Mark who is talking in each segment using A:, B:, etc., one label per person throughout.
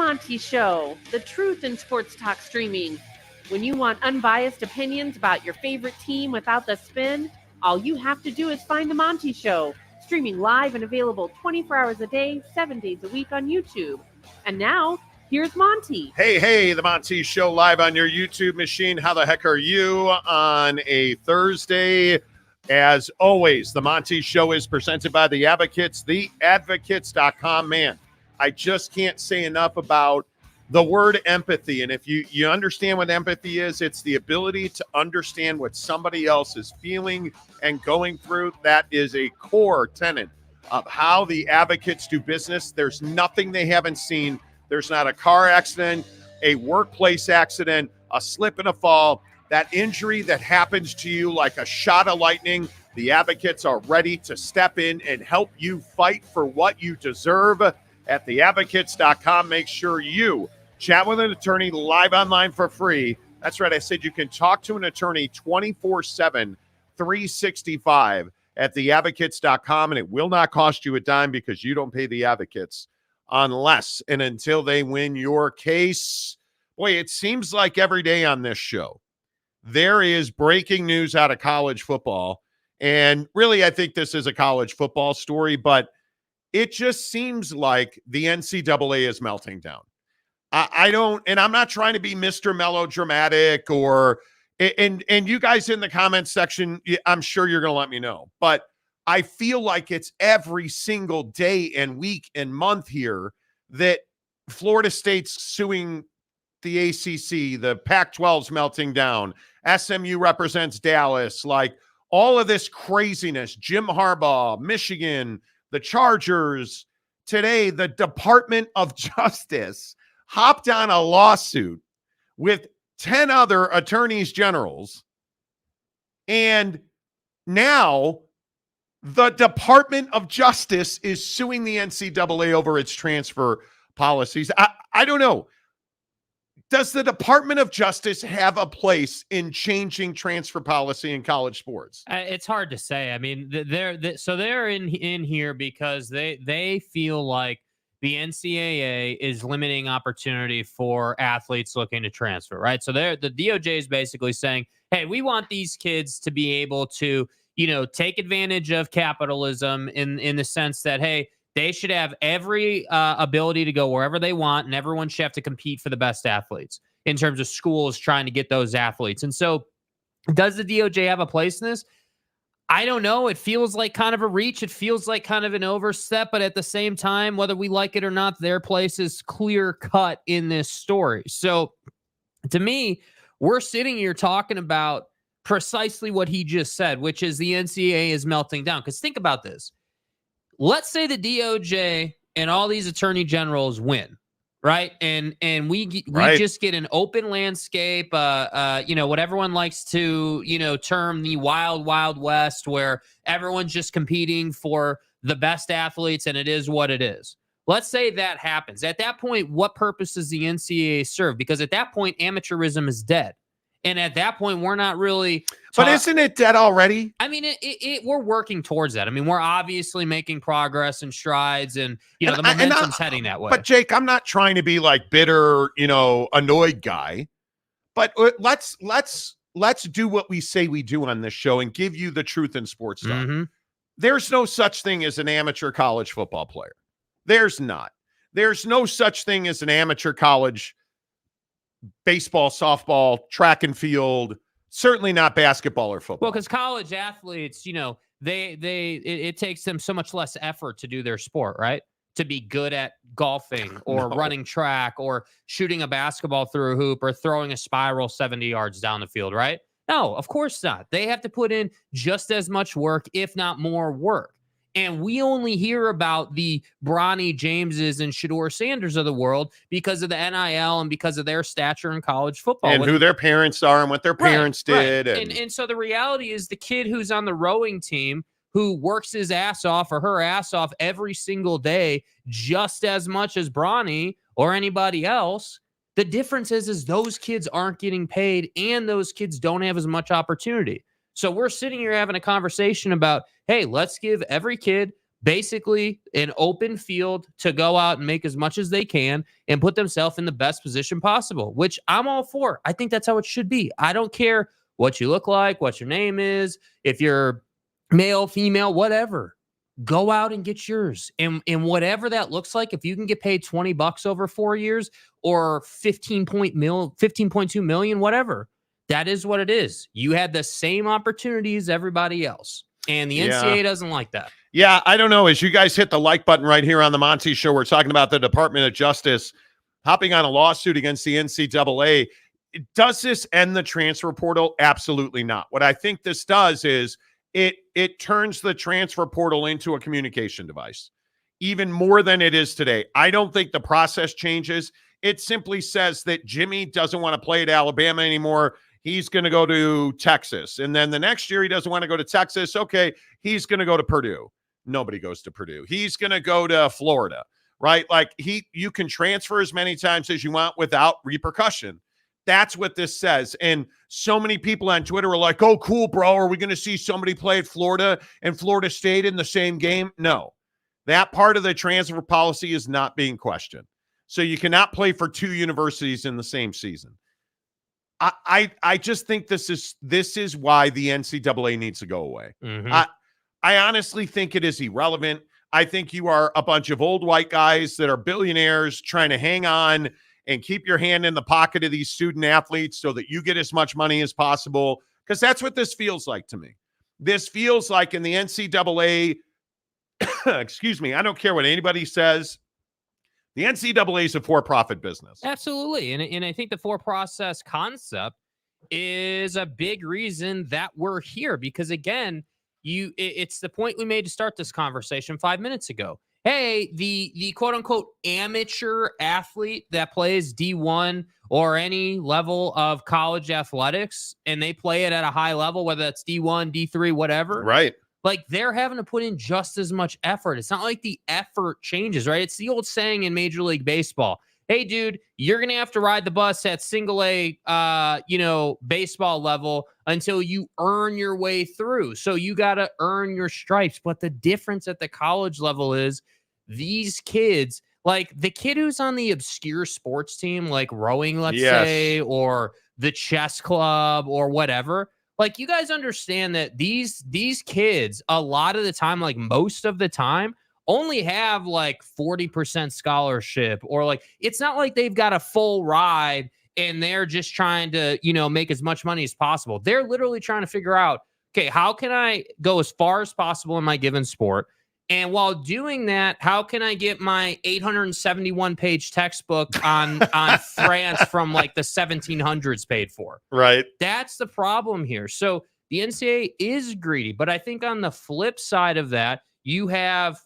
A: Monty Show, the truth in sports talk streaming. When you want unbiased opinions about your favorite team without the spin, all you have to do is find the Monty Show, streaming live and available 24 hours a day, 7 days a week on YouTube. And now, here's Monty.
B: Hey, the Monty Show live on your YouTube machine. How the heck are you on a Thursday? As always, the Monty Show is presented by The Advocates, theadvocates.com. Man, I just can't say enough about the word empathy. And if you understand what empathy is, it's the ability to understand what somebody else is feeling and going through. That is a core tenet of how the advocates do business. There's nothing they haven't seen. There's not a car accident, a workplace accident, a slip and a fall, that injury that happens to you like a shot of lightning. The advocates are ready to step in and help you fight for what you deserve at theadvocates.com. Make sure you chat with an attorney live online for free. That's right. I said you can talk to an attorney 24/7, 365 at theadvocates.com, and it will not cost you a dime because you don't pay the advocates unless and until they win your case. Boy, it seems like every day on this show, there is breaking news out of college football. And really, I think this is a college football story, but it just seems like the NCAA is melting down. I don't, and I'm not trying to be Mr. Melodramatic and you guys in the comments section, I'm sure you're going to let me know, but I feel like it's every single day and week and month here that Florida State's suing the ACC, the Pac-12's melting down, SMU represents Dallas, like all of this craziness, Jim Harbaugh, Michigan, the Chargers. Today, the Department of Justice hopped on a lawsuit with 10 other attorneys generals, and now the Department of Justice is suing the NCAA over its transfer policies. I don't know. Does the Department of Justice have a place in changing transfer policy in college sports?
C: It's hard to say. I mean, they're in here because they feel like the NCAA is limiting opportunity for athletes looking to transfer, right? So the DOJ is basically saying, hey, we want these kids to be able to, take advantage of capitalism in the sense that, hey, they should have every ability to go wherever they want, and everyone should have to compete for the best athletes in terms of schools trying to get those athletes. And so does the DOJ have a place in this? I don't know. It feels like kind of a reach. It feels like kind of an overstep, but at the same time, whether we like it or not, their place is clear cut in this story. So to me, we're sitting here talking about precisely what he just said, which is the NCAA is melting down. Because think about this. Let's say the DOJ and all these attorney generals win, right? And we just get an open landscape, what everyone likes to, term the wild, wild west, where everyone's just competing for the best athletes, and it is what it is. Let's say that happens. At that point, what purpose does the NCAA serve? Because at that point, amateurism is dead. And at that point, we're not really.
B: But isn't it dead already?
C: I mean, we're working towards that. I mean, we're obviously making progress and strides, and the momentum's heading that way.
B: But Jake, I'm not trying to be like bitter, annoyed guy. But let's do what we say we do on this show and give you the truth in sports talk. Mm-hmm. There's no such thing as an amateur college football player. There's not. There's no such thing as an amateur college baseball, softball, track and field, certainly not basketball or football.
C: Well, because college athletes, it takes them so much less effort to do their sport, right? To be good at golfing or running track or shooting a basketball through a hoop or throwing a spiral 70 yards down the field, right? No, of course not. They have to put in just as much work, if not more work. And we only hear about the Bronny Jameses and Shedeur Sanders of the world because of the NIL and because of their stature in college football.
B: And who their parents are and what their parents did.
C: Right. And so the reality is the kid who's on the rowing team who works his ass off or her ass off every single day just as much as Bronny or anybody else, the difference is those kids aren't getting paid and those kids don't have as much opportunity. So we're sitting here having a conversation about, hey, let's give every kid basically an open field to go out and make as much as they can and put themselves in the best position possible, which I'm all for. I think that's how it should be. I don't care what you look like, what your name is, if you're male, female, whatever. Go out and get yours. And whatever that looks like, if you can get paid $20 over 4 years or 15.2 million, whatever, that is what it is. You had the same opportunity as everybody else. And the NCAA doesn't like that.
B: Yeah, I don't know. As you guys hit the like button right here on the Monty Show, we're talking about the Department of Justice hopping on a lawsuit against the NCAA. Does this end the transfer portal? Absolutely not. What I think this does is it turns the transfer portal into a communication device, even more than it is today. I don't think the process changes. It simply says that Jimmy doesn't want to play at Alabama anymore. He's going to go to Texas. And then the next year he doesn't want to go to Texas. Okay, he's going to go to Purdue. Nobody goes to Purdue. He's going to go to Florida, right? Like you can transfer as many times as you want without repercussion. That's what this says. And so many people on Twitter are like, oh, cool, bro. Are we going to see somebody play at Florida and Florida State in the same game? No. That part of the transfer policy is not being questioned. So you cannot play for two universities in the same season. I just think this is why the NCAA needs to go away.
C: Mm-hmm.
B: I honestly think it is irrelevant. I think you are a bunch of old white guys that are billionaires trying to hang on and keep your hand in the pocket of these student athletes so that you get as much money as possible, because that's what this feels like to me. This feels like in the NCAA, excuse me, I don't care what anybody says. The NCAA is a for-profit business.
C: Absolutely. And I think the for-process concept is a big reason that we're here, because, again, it's the point we made to start this conversation 5 minutes ago. Hey, the quote-unquote amateur athlete that plays D1 or any level of college athletics, and they play it at a high level, whether that's D1, D3, whatever.
B: Right.
C: Like, they're having to put in just as much effort. It's not like the effort changes, right? It's the old saying in Major League Baseball. Hey, dude, you're going to have to ride the bus at single A, baseball level until you earn your way through. So you got to earn your stripes. But the difference at the college level is these kids, like the kid who's on the obscure sports team, like rowing, let's say, or the chess club or whatever. Like, you guys understand that these kids, a lot of the time, like most of the time, only have like 40% scholarship, or like, it's not like they've got a full ride and they're just trying to, make as much money as possible. They're literally trying to figure out, okay, how can I go as far as possible in my given sport? And while doing that, how can I get my 871-page textbook on France from like the 1700s paid for?
B: Right.
C: That's the problem here. So the NCAA is greedy, but I think on the flip side of that, you have,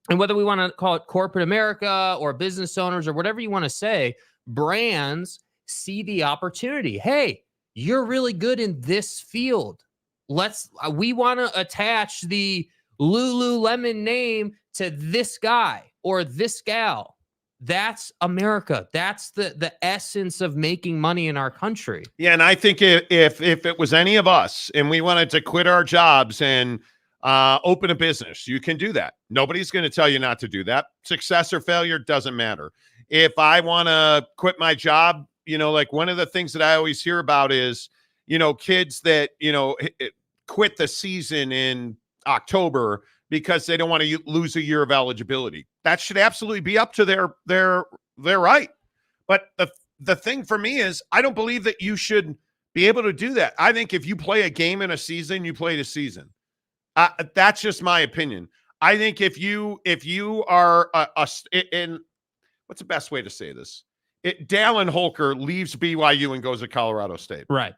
C: and whether we want to call it corporate America or business owners or whatever you want to say, brands see the opportunity. Hey, you're really good in this field. We want to attach the Lululemon name to this guy or this gal. That's America. That's the essence of making money in our country.
B: Yeah, and I think if it was any of us and we wanted to quit our jobs and open a business, you can do that. Nobody's going to tell you not to do that. Success or failure doesn't matter. If I want to quit my job, like one of the things that I always hear about is, kids that, quit the season in October because they don't want to lose a year of eligibility. That should absolutely be up to their right. But the thing for me is, I don't believe that you should be able to do that. I think if you play a game in a season, you play the season. That's just my opinion. I think if you are in what's the best way to say this? Dallin Holker leaves BYU and goes to Colorado State.
C: Right.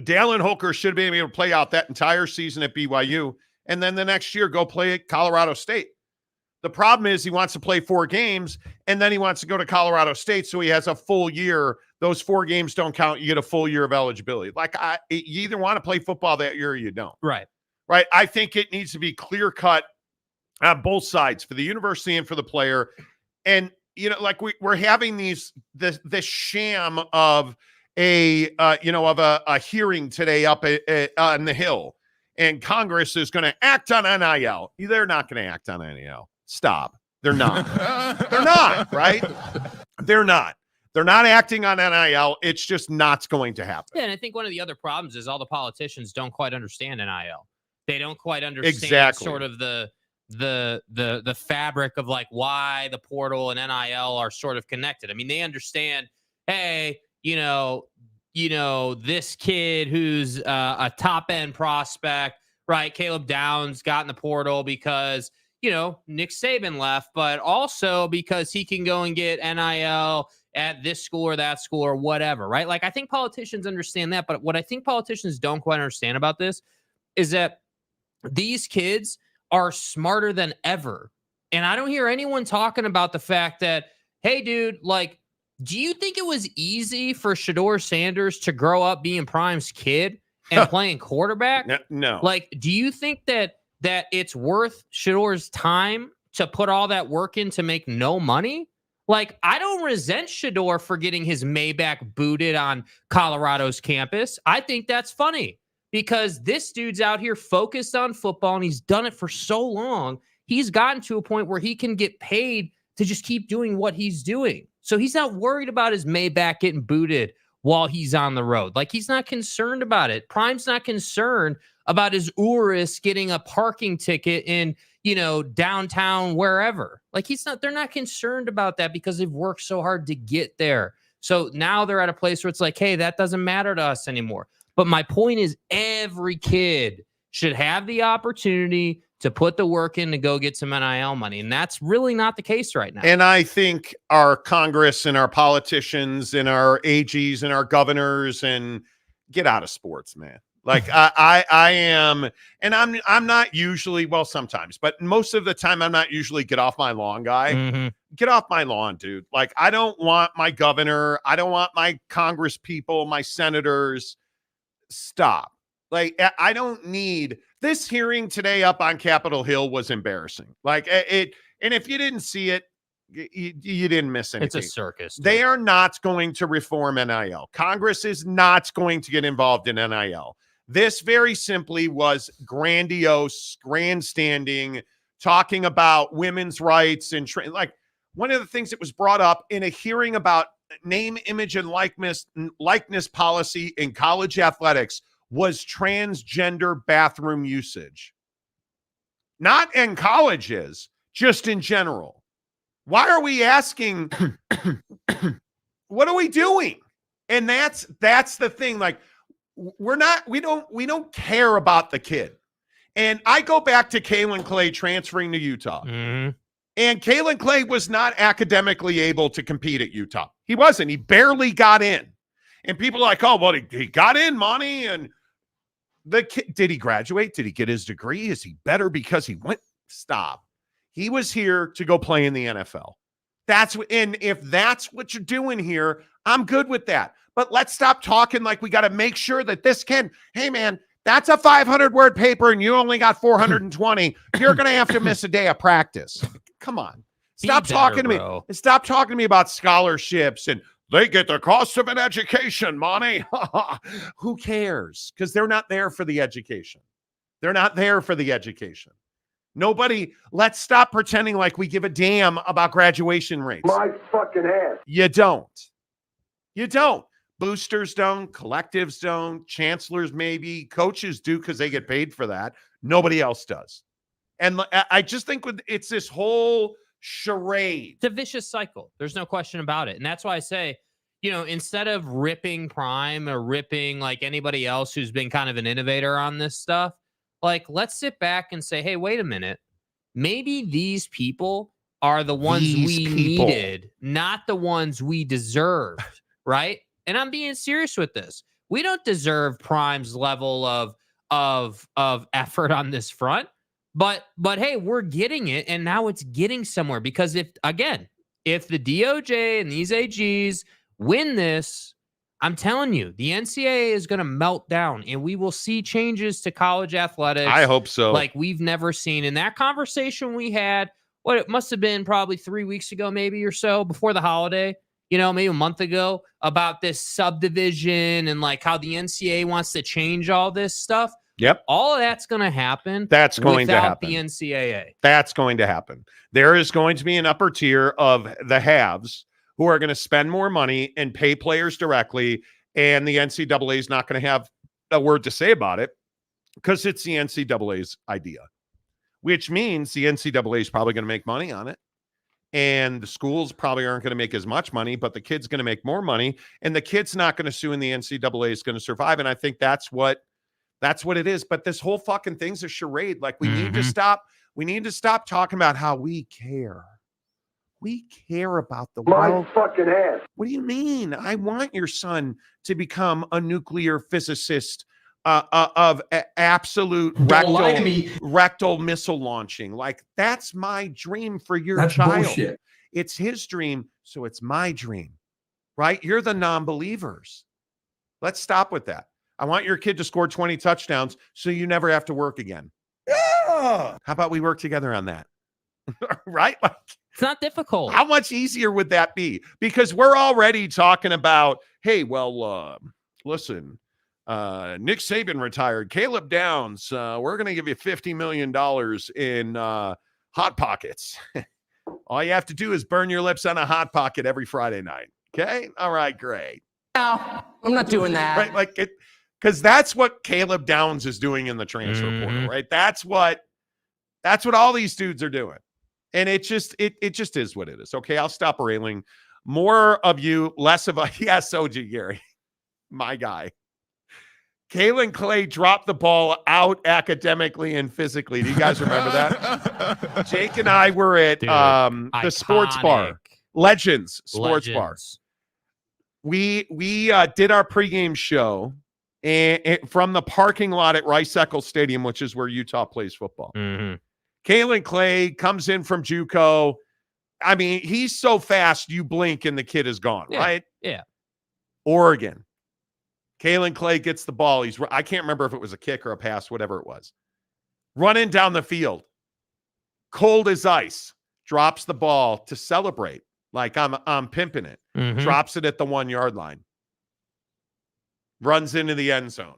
B: Dallin Holker should be able to play out that entire season at BYU, and then the next year go play at Colorado State. The problem is he wants to play 4 games, and then he wants to go to Colorado State, so he has a full year. Those 4 games don't count. You get a full year of eligibility. Like, you either want to play football that year or you don't.
C: Right.
B: Right. I think it needs to be clear-cut on both sides, for the university and for the player. And, like we're having this sham of a hearing today up on the Hill. and Congress is going to act on NIL. They're not going to act on NIL. Stop. They're not. They're not, right? They're not. They're not acting on NIL. It's just not going to happen.
C: Yeah, and I think one of the other problems is all the politicians don't quite understand NIL. They don't quite understand sort of the fabric of like why the portal and NIL are sort of connected. I mean, they understand, hey, this kid who's a top end prospect, right? Caleb Downs got in the portal because, Nick Saban left, but also because he can go and get NIL at this school or that school or whatever, right? Like, I think politicians understand that, but what I think politicians don't quite understand about this is that these kids are smarter than ever. And I don't hear anyone talking about the fact that, hey, dude, like, do you think it was easy for Shedeur Sanders to grow up being Prime's kid and playing quarterback?
B: No.
C: Like, do you think that it's worth Shedeur's time to put all that work in to make no money? Like, I don't resent Shedeur for getting his Maybach booted on Colorado's campus. I think that's funny because this dude's out here focused on football and he's done it for so long. He's gotten to a point where he can get paid to just keep doing what he's doing. So he's not worried about his Maybach getting booted while he's on the road. Like, he's not concerned about it. Prime's not concerned about his Urus getting a parking ticket in, downtown, wherever. Like, they're not concerned about that because they've worked so hard to get there. So now they're at a place where it's like, hey, that doesn't matter to us anymore. But my point is every kid should have the opportunity to put the work in to go get some NIL money. And that's really not the case right now.
B: And I think our Congress and our politicians and our AGs and our governors and get out of sports, man. Like I am, and I'm not usually, well, sometimes, but most of the time I'm not usually get off my lawn guy.
C: Mm-hmm.
B: Get off my lawn, dude. Like, I don't want my governor. I don't want my Congress people, my senators. Stop. Like, I don't need this hearing today up on Capitol Hill was embarrassing. Like it. And if you didn't see it, you didn't miss anything.
C: It's a circus. Dude.
B: They are not going to reform NIL. Congress is not going to get involved in NIL. This very simply was grandiose, grandstanding, talking about women's rights and like one of the things that was brought up in a hearing about name, image, and likeness policy in college athletics was transgender bathroom usage. Not in colleges, just in general. Why are we asking, what are we doing? And that's the thing. Like, we don't care about the kid. And I go back to Kalen Clay transferring to Utah.
C: Mm-hmm.
B: And Kalen Clay was not academically able to compete at Utah. He wasn't. He barely got in. And people are like, oh, well, he got in, Monty. And the kid, did he graduate? Did he get his degree? Is he better because he went? Stop. He was here to go play in the NFL. And if that's what you're doing here, I'm good with that. But let's stop talking like we got to make sure that this can, hey, man, that's a 500-word paper and you only got 420. You're going to have to miss a day of practice. Come on. Stop talking to me. And stop talking to me about scholarships and they get the cost of an education, Monty. Who cares? Because they're not there for the education. They're not there for the education. Nobody, let's stop pretending like we give a damn about graduation rates.
D: My fucking ass.
B: You don't. You don't. Boosters don't. Collectives don't. Chancellors maybe. Coaches do because they get paid for that. Nobody else does. And I just think it's this whole charade.
C: It's a vicious cycle. There's no question about it. And that's why I say, instead of ripping Prime or ripping like anybody else who's been kind of an innovator on this stuff, like, let's sit back and say, hey, wait a minute. Maybe these people are the ones we needed, not the ones we deserved, right? And I'm being serious with this. We don't deserve Prime's level of effort on this front. But hey, we're getting it, and now it's getting somewhere. Because if the DOJ and these AGs win this, I'm telling you, the NCAA is going to melt down, and we will see changes to college athletics.
B: I hope so.
C: Like we've never seen. In that conversation we had, it must have been probably 3 weeks ago, maybe or so, before the holiday, maybe a month ago, about this subdivision and like how the NCAA wants to change all this stuff.
B: Yep.
C: All of that's going to happen.
B: That's going to
C: without
B: happen.
C: the NCAA.
B: That's going to happen. There is going to be an upper tier of the haves who are going to spend more money and pay players directly, and the NCAA is not going to have a word to say about it because it's the NCAA's idea, which means the NCAA is probably going to make money on it. And the schools probably aren't going to make as much money, but the kid's going to make more money, and the kid's not going to sue, and the NCAA is going to survive. And I think that's what it is. But this whole fucking thing's a charade. Like, we need to stop. We need to stop talking about how we care. We care about the world.
D: My fucking ass.
B: What do you mean? I want your son to become a nuclear physicist of absolute rectal missile launching. Like, that's my dream for your child.
D: Bullshit.
B: It's his dream, so it's my dream, right? You're the non-believers. Let's stop with that. I want your kid to score 20 touchdowns so you never have to work again. Yeah. How about we work together on that? Right? Like,
C: it's not difficult.
B: How much easier would that be? Because we're already talking about, hey, well, listen, Nick Saban retired. Caleb Downs, we're going to give you $50 million in Hot Pockets. All you have to do is burn your lips on a Hot Pocket every Friday night. Okay? All right, great.
E: No, I'm not doing that.
B: Right? Like, it, because that's what Caleb Downs is doing in the transfer portal, right? That's what all these dudes are doing. And it just is what it is. Okay, I'll stop railing. More of you, less of a yes, OG Gary, my guy. Kalen Clay dropped the ball out academically and physically. Do you guys remember that? Jake and I were at the sports bar, Legends Sports Bar. We did our pregame show and from the parking lot at Rice-Eccles Stadium, which is where Utah plays football. Kalen Clay comes in from JUCO. I mean, he's so fast, you blink and the kid is gone, right?
C: Yeah.
B: Oregon. Kalen Clay gets the ball. I can't remember if it was a kick or a pass, whatever it was. Running down the field. Cold as ice. Drops the ball to celebrate. Like I'm pimping it. Drops it at the 1 yard line. Runs into the end zone.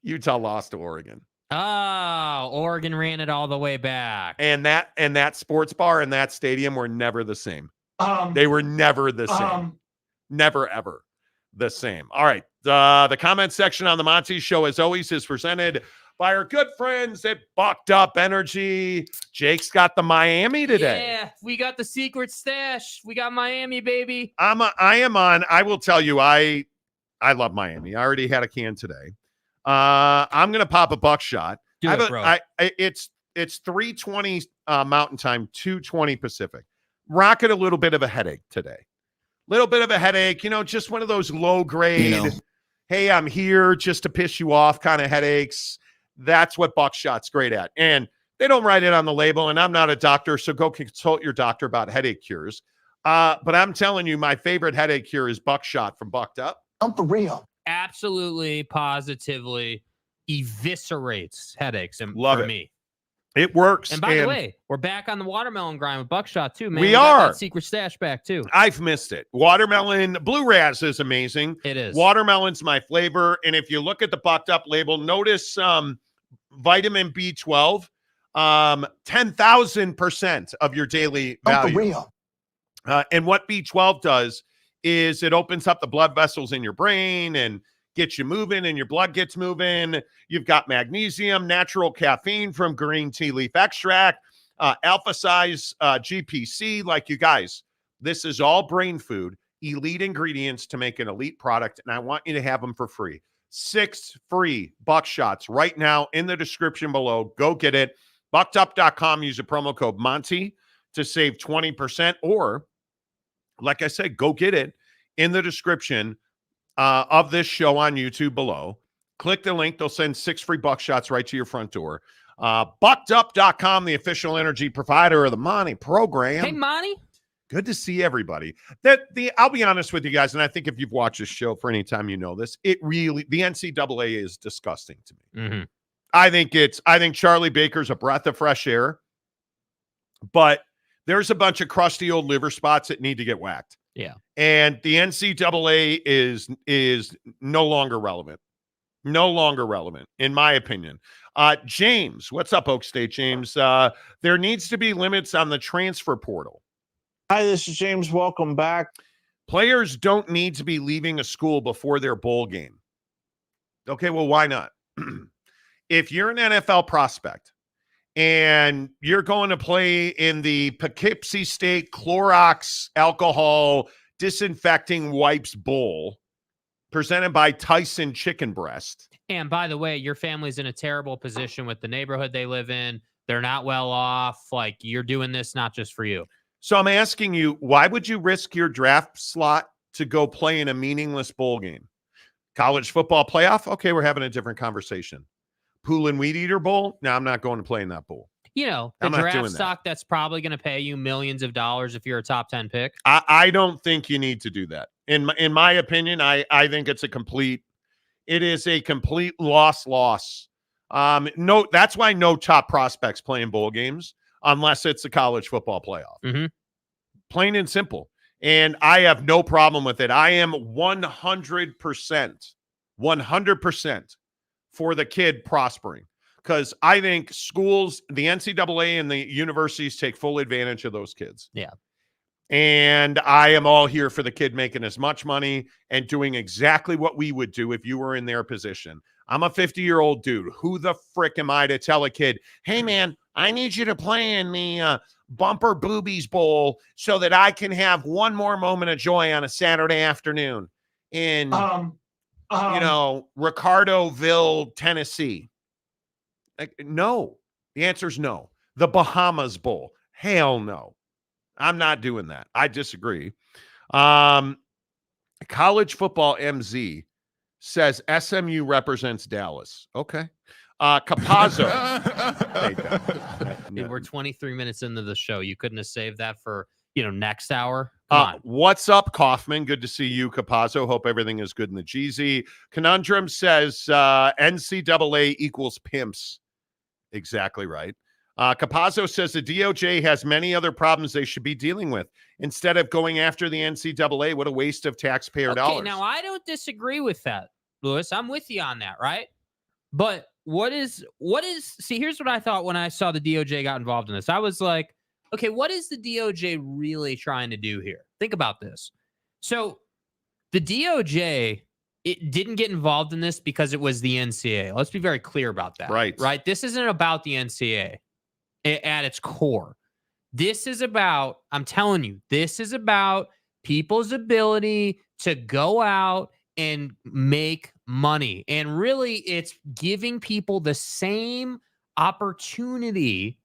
B: Utah lost to Oregon.
C: Oh, Oregon ran it all the way back.
B: And that sports bar and that stadium were never the same. They were never the same. Never, ever the same. All right. The comment section on the Monty Show, as always, is presented by our good friends at BuckedUp Energy. Jake's got the Miami today.
C: Yeah, we got the secret stash. We got Miami, baby.
B: I will tell you, I love Miami. I already had a can today. I'm gonna pop a buckshot. It's 3:20 Mountain Time, 2:20 Pacific. Rocking a little bit of a headache today. Little bit of a headache, just one of those low grade, hey, I'm here just to piss you off kind of headaches. That's what buckshot's great at. And they don't write it on the label, and I'm not a doctor, so go consult your doctor about headache cures. But I'm telling you, my favorite headache cure is buckshot from BuckedUp.
E: I'm for real.
C: Absolutely, positively eviscerates headaches and
B: Love
C: for
B: it.
C: me.
B: It works.
C: And by the way, we're back on the watermelon grind with buckshot too, man.
B: We
C: got
B: are.
C: that secret stash back too.
B: I've missed it. Watermelon, Blue Raz is amazing.
C: It is.
B: Watermelon's my flavor. And if you look at the BuckedUp label, notice vitamin B12, 10,000% of your daily value.
E: I'm for real.
B: And what B12 does is it opens up the blood vessels in your brain and gets you moving, and your blood gets moving. You've got magnesium, natural caffeine from green tea leaf extract, alpha size GPC. Like, you guys, this is all brain food, elite ingredients to make an elite product, and I want you to have them for free. 6 free buckshots right now in the description below. Go get it. BuckedUp.com. Use a promo code Monty to save 20%, or like I said, go get it in the description of this show on YouTube below. Click the link. They'll send 6 free buckshots right to your front door. BuckedUp.com, the official energy provider of the Monty program.
C: Hey, Monty.
B: Good to see everybody. I'll be honest with you guys, and I think if you've watched this show for any time, you know this. The NCAA is disgusting to me. I think Charlie Baker's a breath of fresh air, but there's a bunch of crusty old liver spots that need to get whacked.
C: Yeah.
B: And the NCAA is no longer relevant. No longer relevant, in my opinion. James, what's up, Oak State James? There needs to be limits on the transfer portal.
D: Hi, this is James. Welcome back.
B: Players don't need to be leaving a school before their bowl game. Okay, well, why not? If you're an NFL prospect and you're going to play in the Poughkeepsie State Clorox Alcohol Disinfecting Wipes Bowl presented by Tyson Chicken Breast.
C: And by the way, your family's in a terrible position with the neighborhood they live in. They're not well off. Like, you're doing this not just for you.
B: So I'm asking you, why would you risk your draft slot to go play in a meaningless bowl game? College football playoff? Okay, we're having a different conversation. Pool and Weed Eater Bowl? No, I'm not going to play in that bowl.
C: You know, the draft stock that's probably going to pay you millions of dollars if you're a top 10 pick.
B: I don't think you need to do that. In my opinion, I think it is a complete loss. No, that's why no top prospects play in bowl games unless it's a college football playoff.
C: Mm-hmm.
B: Plain and simple. And I have no problem with it. I am 100% for the kid prospering, because I think schools, the NCAA and the universities take full advantage of those kids.
C: Yeah.
B: And I am all here for the kid making as much money and doing exactly what we would do if you were in their position. I'm a 50-year-old dude. Who the frick am I to tell a kid, hey, man, I need you to play in the Bumper Boobies Bowl so that I can have one more moment of joy on a Saturday afternoon in, Ricardoville, Tennessee? Like, no. The answer is no. The Bahamas Bowl? Hell no. I'm not doing that. I disagree. College Football MZ says SMU represents Dallas. Okay. Capazzo.
C: Dude, we're 23 minutes into the show. You couldn't have saved that for, next hour. Come on.
B: What's up, Kaufman? Good to see you, Capazzo. Hope everything is good in the GZ. Conundrum says NCAA equals pimps. Exactly right. Capazzo says the DOJ has many other problems they should be dealing with. Instead of going after the NCAA, what a waste of taxpayer dollars.
C: Now, I don't disagree with that, Lewis. I'm with you on that, right? But here's what I thought when I saw the DOJ got involved in this. I was like, okay, what is the DOJ really trying to do here? Think about this. So the DOJ, it didn't get involved in this because it was the NCAA. Let's be very clear about that. Right? This isn't about the NCAA at its core. This is about, I'm telling you, this is about people's ability to go out and make money. And really, it's giving people the same opportunity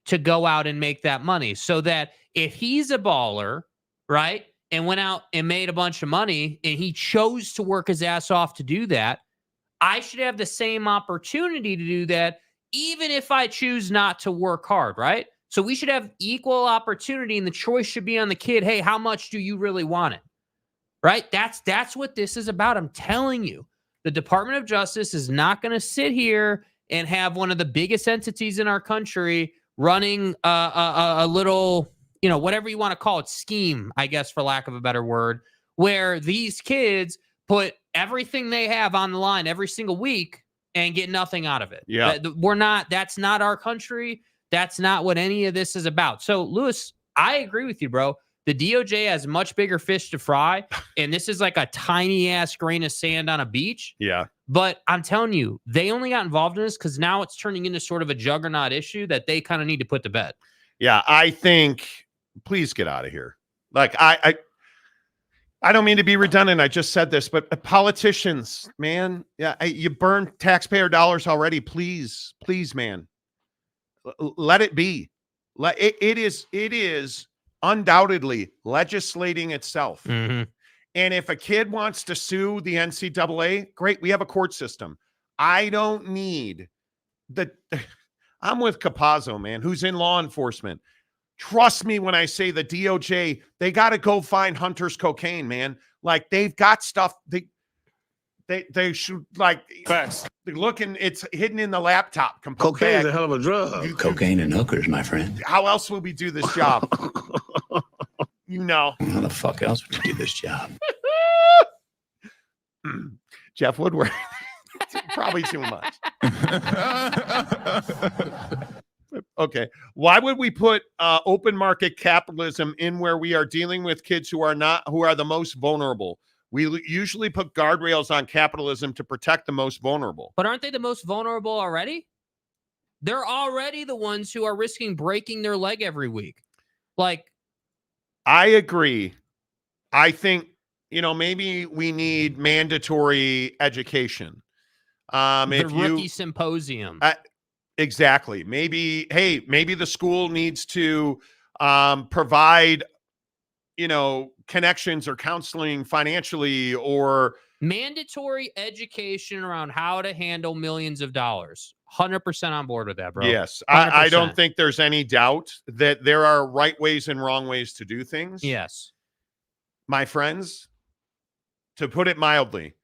C: to go out and make that money, so that if he's a baller, right, and went out and made a bunch of money and he chose to work his ass off to do that, I should have the same opportunity to do that, even if I choose not to work hard, right? So we should have equal opportunity, and the choice should be on the kid. Hey, how much do you really want it? Right? That's what this is about. I'm telling you, the Department of Justice is not going to sit here and have one of the biggest entities in our country running a little, whatever you want to call it, scheme, I guess, for lack of a better word, where these kids put everything they have on the line every single week and get nothing out of it.
B: Yeah.
C: That's not our country. That's not what any of this is about. So, Lewis, I agree with you, bro. The DOJ has much bigger fish to fry, and this is like a tiny-ass grain of sand on a beach.
B: Yeah.
C: But I'm telling you, they only got involved in this because now it's turning into sort of a juggernaut issue that they kind of need to put to bed.
B: Yeah, I think, please get out of here. Like, I don't mean to be redundant. I just said this, but politicians, man, you burn taxpayer dollars already. Please, man, let it be. It is undoubtedly legislating itself.
C: Mm-hmm.
B: And if a kid wants to sue the NCAA, great, we have a court system. I don't need I'm with Capazzo, man, who's in law enforcement. Trust me when I say the DOJ, they got to go find Hunter's cocaine, man. Like, they've got stuff. They should, like,
D: Facts.
B: Looking, it's hidden in the laptop.
D: Cocaine is a hell of a drug.
E: Cocaine and hookers, my friend.
B: How else will we do this job?
E: How the fuck else would you do this job?
B: Jeff Woodward. Probably too much. Okay. Why would we put open market capitalism in where we are dealing with kids who are the most vulnerable? We usually put guardrails on capitalism to protect the most vulnerable.
C: But aren't they the most vulnerable already? They're already the ones who are risking breaking their leg every week. Like,
B: I agree. I think, maybe we need mandatory education.
C: the rookie symposium.
B: Exactly. Maybe the school needs to provide, connections or counseling financially, or
C: mandatory education around how to handle millions of dollars. 100% on board with that, bro.
B: Yes. I don't think there's any doubt that there are right ways and wrong ways to do things.
C: Yes.
B: My friends, to put it mildly,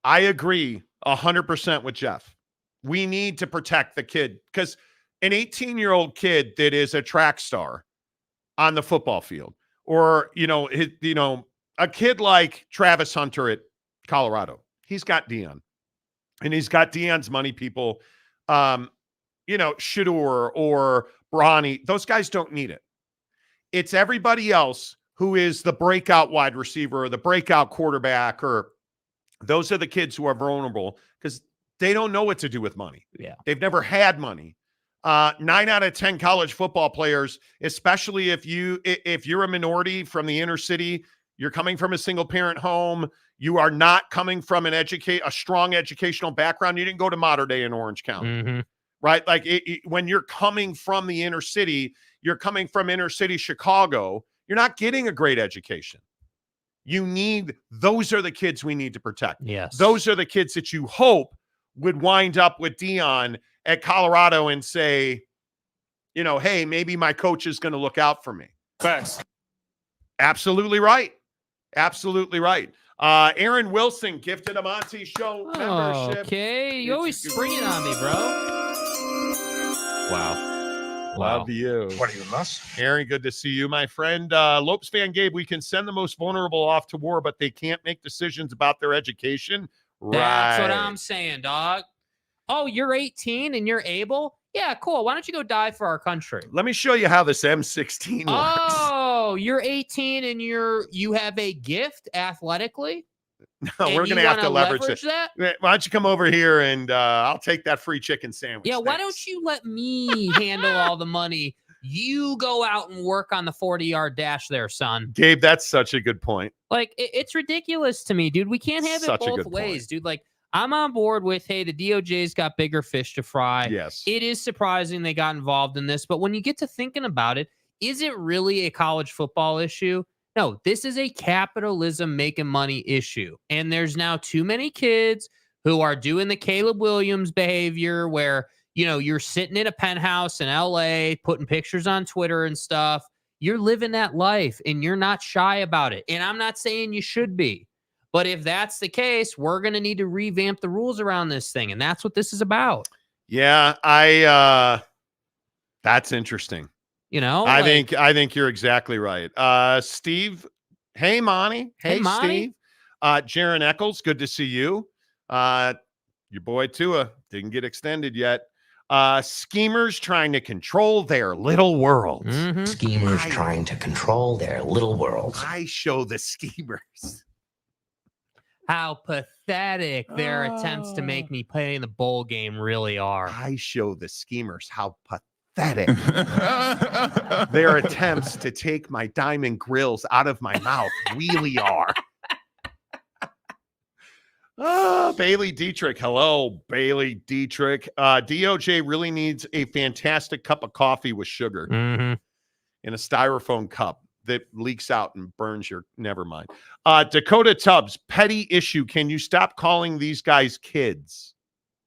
B: I agree 100% with Jeff. We need to protect the kid, because an 18-year-old kid that is a track star on the football field, or, a kid like Travis Hunter at Colorado, he's got Deion, and he's got Deion's money people, Shador or Bronny. Those guys don't need it. It's everybody else who is the breakout wide receiver or the breakout quarterback, or those are the kids who are vulnerable because they don't know what to do with money.
C: Yeah.
B: They've never had money. 9 out of 10 college football players, especially if you're a minority from the inner city, you're coming from a single parent home, you are not coming from a strong educational background. You didn't go to Mater Dei in Orange County, right? Like when you're coming from the inner city, you're coming from inner city Chicago, you're not getting a great education. Those are the kids we need to protect.
C: Yes.
B: Those are the kids that you hope would wind up with Deion at Colorado and say, hey, maybe my coach is going to look out for me.
D: Facts.
B: Absolutely right. Absolutely right. Aaron Wilson gifted a Monty Show membership.
C: Okay. You always spring it on me, bro.
B: Wow. Love you.
D: What are you, nuts?
B: Aaron, good to see you, my friend. Lopes fan Gabe, we can send the most vulnerable off to war, but they can't make decisions about their education.
C: That's what I'm saying, dog. Oh, you're 18 and you're able? Yeah, cool. Why don't you go die for our country?
B: Let me show you how this M16 works.
C: Oh, you're 18 and you have a gift athletically?
B: No, we're going to have to leverage
C: that.
B: Why don't you come over here and I'll take that free chicken sandwich.
C: Yeah,
B: Thanks.
C: why don't you let me handle all the money? You go out and work on the 40-yard dash there, son.
B: Gabe, that's such a good point.
C: Like, it's ridiculous to me, dude. We can't have it both ways, dude. Like, I'm on board with, hey, the DOJ's got bigger fish to fry.
B: Yes.
C: It is surprising they got involved in this, but when you get to thinking about it, is it really a college football issue? No, this is a capitalism making money issue. And there's now too many kids who are doing the Caleb Williams behavior where, you're sitting in a penthouse in LA, putting pictures on Twitter and stuff. You're living that life and you're not shy about it. And I'm not saying you should be. But if that's the case, we're going to need to revamp the rules around this thing. And that's what this is about.
B: Yeah, that's interesting. I think you're exactly right. Steve, hey, Monty.
C: Hey, Monty.
B: Steve. Jaron Eccles, good to see you. Your boy Tua didn't get extended yet. Schemers trying to control their little worlds.
F: Schemers trying to control their little worlds.
B: I show the schemers.
C: How pathetic their attempts to make me play in the bowl game really are.
B: I show the schemers how pathetic their attempts to take my diamond grills out of my mouth really are. Bailey Dietrich. Hello, Bailey Dietrich. DOJ really needs a fantastic cup of coffee with sugar in a styrofoam cup that leaks out and burns your, never mind. Dakota Tubbs, petty issue. Can you stop calling these guys kids?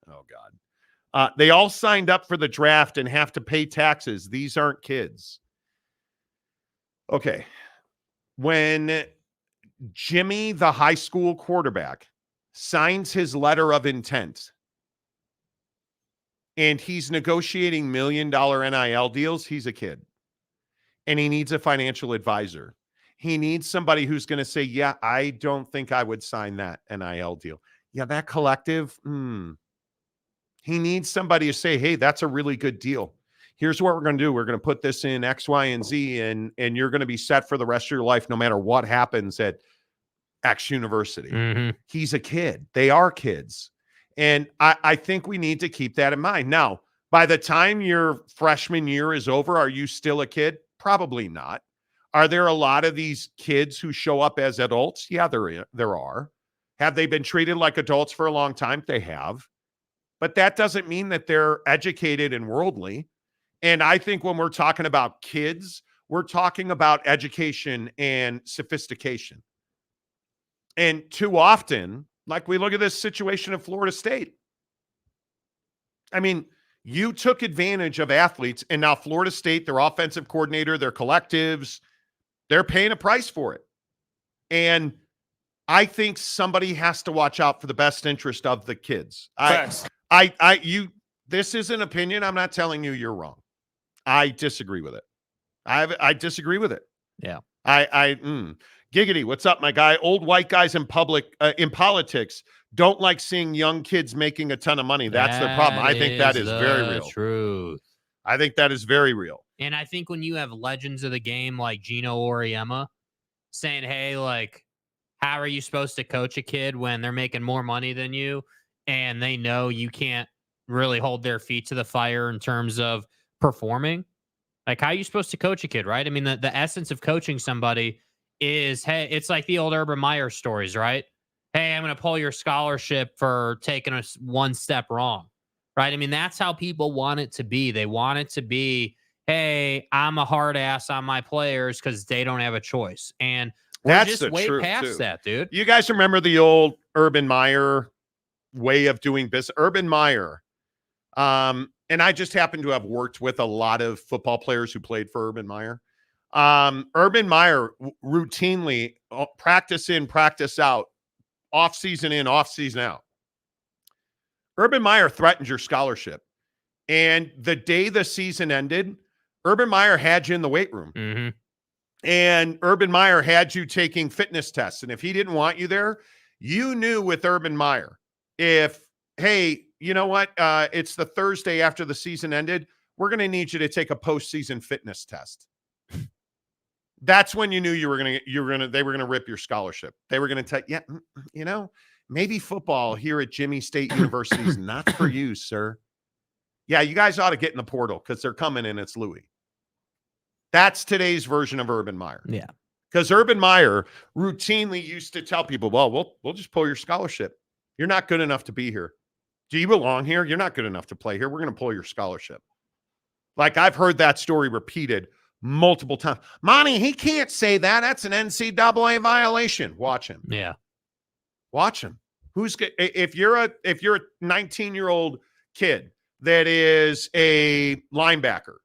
B: Oh, God. They all signed up for the draft and have to pay taxes. These aren't kids. Okay. When Jimmy, the high school quarterback, signs his letter of intent and he's negotiating $1 million NIL deals, he's a kid. And he needs a financial advisor. He needs somebody who's going to say, yeah, I don't think I would sign that NIL deal. Yeah, that collective, He needs somebody to say, hey, that's a really good deal. Here's what we're going to do. We're going to put this in X, Y, and Z, and you're going to be set for the rest of your life no matter what happens at X university.
C: Mm-hmm.
B: He's a kid. They are kids. And I think we need to keep that in mind. Now, by the time your freshman year is over, are you still a kid? Probably not. Are there a lot of these kids who show up as adults? Yeah, there are. Have they been treated like adults for a long time? They have. But that doesn't mean that they're educated and worldly. And I think when we're talking about kids, we're talking about education and sophistication. And too often, like we look at this situation at Florida State. I mean, you took advantage of athletes, and now Florida State, their offensive coordinator, their collectives, they're paying a price for it. And I think somebody has to watch out for the best interest of the kids. This is an opinion. I'm not telling you you're wrong. I disagree with it. I disagree with it.
C: Yeah.
B: Giggity, what's up, my guy? Old white guys in politics don't like seeing young kids making a ton of money. That's their problem. I think that is very real.
C: Truth.
B: I think that is very real.
C: And I think when you have legends of the game like Gino Auriemma saying, hey, like, how are you supposed to coach a kid when they're making more money than you and they know you can't really hold their feet to the fire in terms of performing? Like, how are you supposed to coach a kid, right? I mean, the essence of coaching somebody is, hey, it's like the old Urban Meyer stories, right? Hey, I'm going to pull your scholarship for taking us one step wrong, right? I mean, that's how people want it to be. They want it to be, hey, I'm a hard ass on my players because they don't have a choice. And we're just way past that, dude.
B: You guys remember the old Urban Meyer way of doing business? Urban Meyer, and I just happen to have worked with a lot of football players who played for Urban Meyer. Urban Meyer routinely practice in, practice out, off season in, off season out. Urban Meyer threatened your scholarship. And the day the season ended, Urban Meyer had you in the weight room.
C: Mm-hmm.
B: And Urban Meyer had you taking fitness tests. And if he didn't want you there, you knew with Urban Meyer, if, hey, you know what? It's the Thursday after the season ended. We're going to need you to take a postseason fitness test. That's when you knew they were going to rip your scholarship. They were going to tell, yeah, you know, maybe football here at Jimmy State University is not for you, sir. Yeah, you guys ought to get in the portal because they're coming and it's Louis. That's today's version of Urban Meyer.
C: Yeah.
B: Because Urban Meyer routinely used to tell people, well, we'll just pull your scholarship. You're not good enough to be here. Do you belong here? You're not good enough to play here. We're going to pull your scholarship. Like, I've heard that story repeated multiple times. Monty, he can't say that. That's an NCAA violation. Watch him.
C: Yeah.
B: Watch him. If you're a 19-year-old kid that is a linebacker,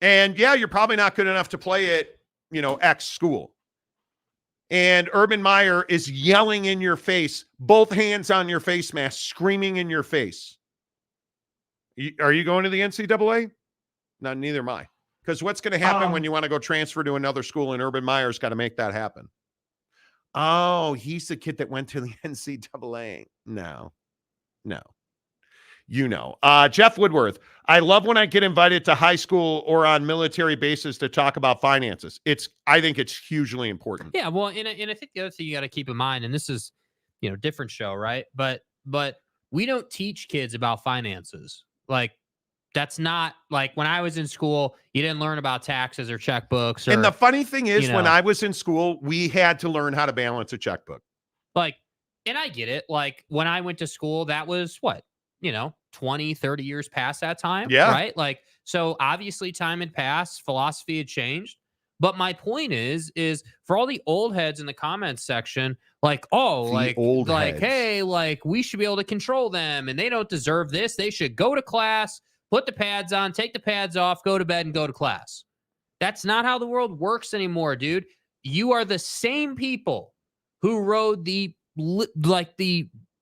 B: and yeah, you're probably not good enough to play at, X school. And Urban Meyer is yelling in your face, both hands on your face mask, screaming in your face. Are you going to the NCAA? No, neither am I. Because what's going to happen when you want to go transfer to another school and Urban Meyer's got to make that happen? Oh, he's the kid that went to the NCAA. No. Jeff Woodworth, I love when I get invited to high school or on military bases to talk about finances. I think it's hugely important.
C: Yeah, well, and I think the other thing you got to keep in mind, and this is, different show, right? But we don't teach kids about finances. Like, that's not like when I was in school, you didn't learn about taxes or checkbooks.
B: And the funny thing is, when I was in school, we had to learn how to balance a checkbook.
C: Like, and I get it. Like, when I went to school, that was what? 20, 30 years past that time.
B: Yeah.
C: Right. Like, so obviously time had passed, philosophy had changed. But my point is for all the old heads in the comments section, like, hey, like we should be able to control them and they don't deserve this. They should go to class, put the pads on, take the pads off, go to bed and go to class. That's not how the world works anymore, dude. You are the same people who rode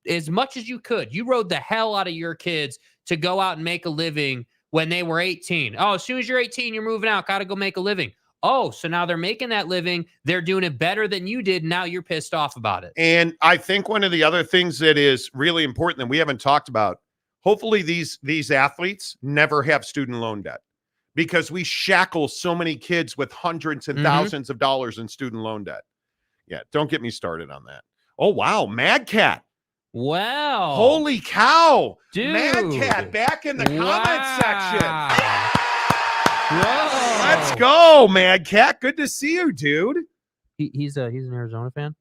C: as much as you could. You rode the hell out of your kids to go out and make a living when they were 18. Oh, as soon as you're 18, you're moving out. Got to go make a living. Oh, so now they're making that living. They're doing it better than you did. Now you're pissed off about it.
B: And I think one of the other things that is really important that we haven't talked about, Hopefully these athletes never have student loan debt, because we shackle so many kids with hundreds and thousands of dollars in student loan debt. Yeah, don't get me started on that. Oh, wow. Mad Cat.
C: Wow.
B: Holy cow.
C: Dude.
B: Mad Cat back in the comment section.
C: Whoa.
B: Let's go, Mad Cat. Good to see you, dude.
C: He's an Arizona fan?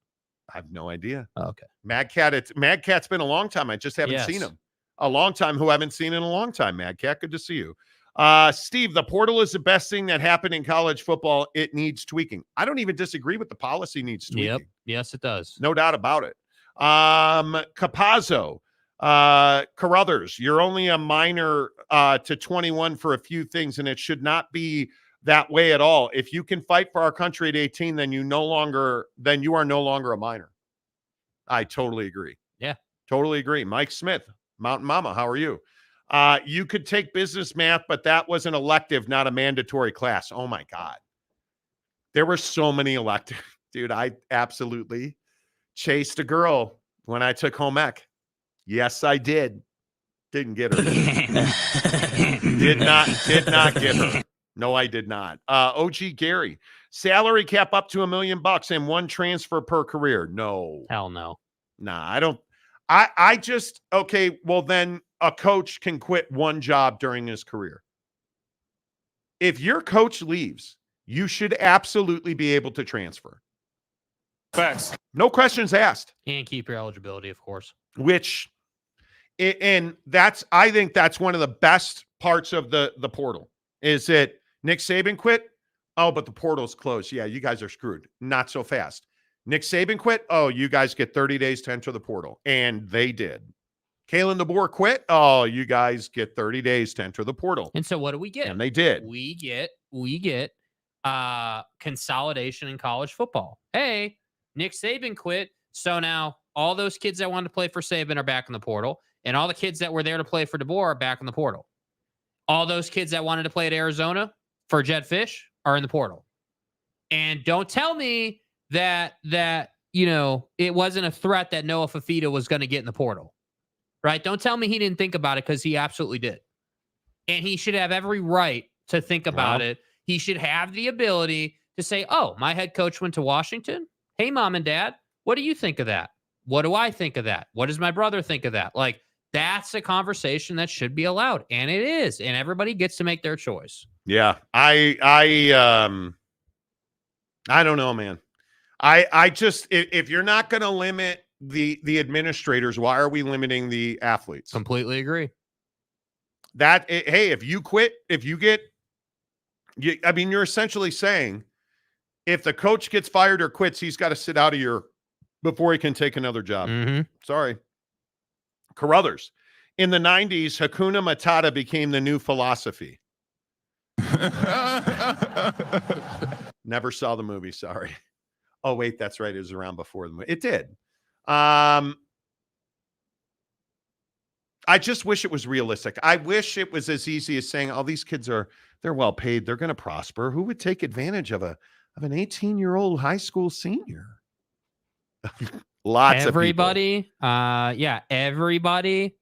B: I have no idea.
C: Oh, okay.
B: Mad Cat's been a long time. I just haven't seen him. A long time who I haven't seen in a long time, Mad Cat. Good to see you. Steve, the portal is the best thing that happened in college football. It needs tweaking. I don't even disagree with the policy needs tweaking.
C: Yep. Yes, it does.
B: No doubt about it. Capazzo, Carruthers, you're only a minor to 21 for a few things, and it should not be that way at all. If you can fight for our country at 18, then you are no longer a minor. I totally agree.
C: Yeah.
B: Totally agree. Mike Smith, Mountain Mama, how are you? You could take business math, but that was an elective, not a mandatory class. Oh my God. There were so many elective. Dude, I absolutely chased a girl when I took home ec. Yes, I did. Didn't get her. did not get her. No, I did not. OG Gary, salary cap up to $1 million and one transfer per career. No.
C: Hell no.
B: Nah, I don't. I just, okay, well then a coach can quit one job during his career. If your coach leaves, you should absolutely be able to transfer.
D: Facts.
B: No questions asked.
C: And keep your eligibility, of course.
B: And I think that's one of the best parts of the portal is that Nick Saban quit. Oh, but the portal's closed. Yeah, you guys are screwed. Not so fast. Nick Saban quit. Oh, you guys get 30 days to enter the portal. And they did. Kalen DeBoer quit. Oh, you guys get 30 days to enter the portal.
C: And so what do we get?
B: And they did.
C: We get consolidation in college football. Hey, Nick Saban quit. So now all those kids that wanted to play for Saban are back in the portal. And all the kids that were there to play for DeBoer are back in the portal. All those kids that wanted to play at Arizona for Jedd Fisch are in the portal. And don't tell me that it wasn't a threat that Noah Fafita was going to get in the portal. Right? Don't tell me he didn't think about it, because he absolutely did. And he should have every right to think about it. He should have the ability to say, oh, my head coach went to Washington. Hey, mom and dad, what do you think of that? What do I think of that? What does my brother think of that? Like, that's a conversation that should be allowed. And it is. And everybody gets to make their choice.
B: Yeah. I don't know, man. I just, if you're not going to limit the administrators, why are we limiting the athletes?
C: Completely agree.
B: Hey, if you quit, you're essentially saying if the coach gets fired or quits, he's got to sit out a year before he can take another job. Sorry. Carruthers. In the 90s, Hakuna Matata became the new philosophy. Never saw the movie, sorry. Oh, wait, that's right. It was around before the movie. It did. I just wish it was realistic. I wish it was as easy as saying, oh, these kids they're well paid. They're going to prosper. Who would take advantage of an 18-year-old high school senior? Lots
C: everybody,
B: of people.
C: Everybody.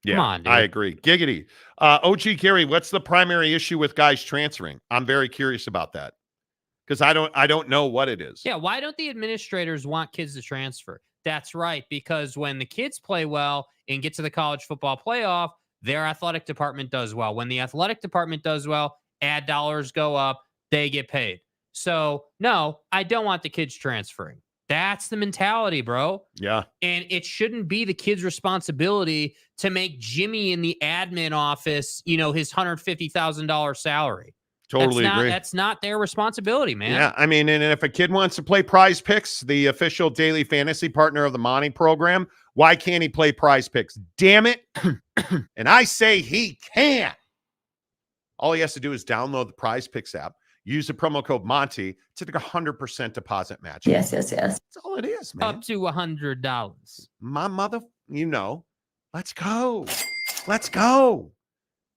B: Yeah,
C: come on, dude.
B: I agree. Giggity. OG Gary, what's the primary issue with guys transferring? I'm very curious about that, because I don't know what it is.
C: Yeah, why don't the administrators want kids to transfer? That's right, because when the kids play well and get to the college football playoff, their athletic department does well. When the athletic department does well, ad dollars go up, they get paid. So, no, I don't want the kids transferring. That's the mentality, bro.
B: Yeah.
C: And it shouldn't be the kid's responsibility to make Jimmy in the admin office, his $150,000 salary.
B: Totally agree.
C: That's not their responsibility, man.
B: Yeah, I mean, and if a kid wants to play Prize Picks, the official daily fantasy partner of the Monty program, why can't he play Prize Picks? Damn it. And I say he can. All he has to do is download the Prize Picks app, use the promo code Monty to take 100% deposit match.
F: Yes.
B: That's all it is, man.
C: Up to $100.
B: My mother, let's go. Let's go.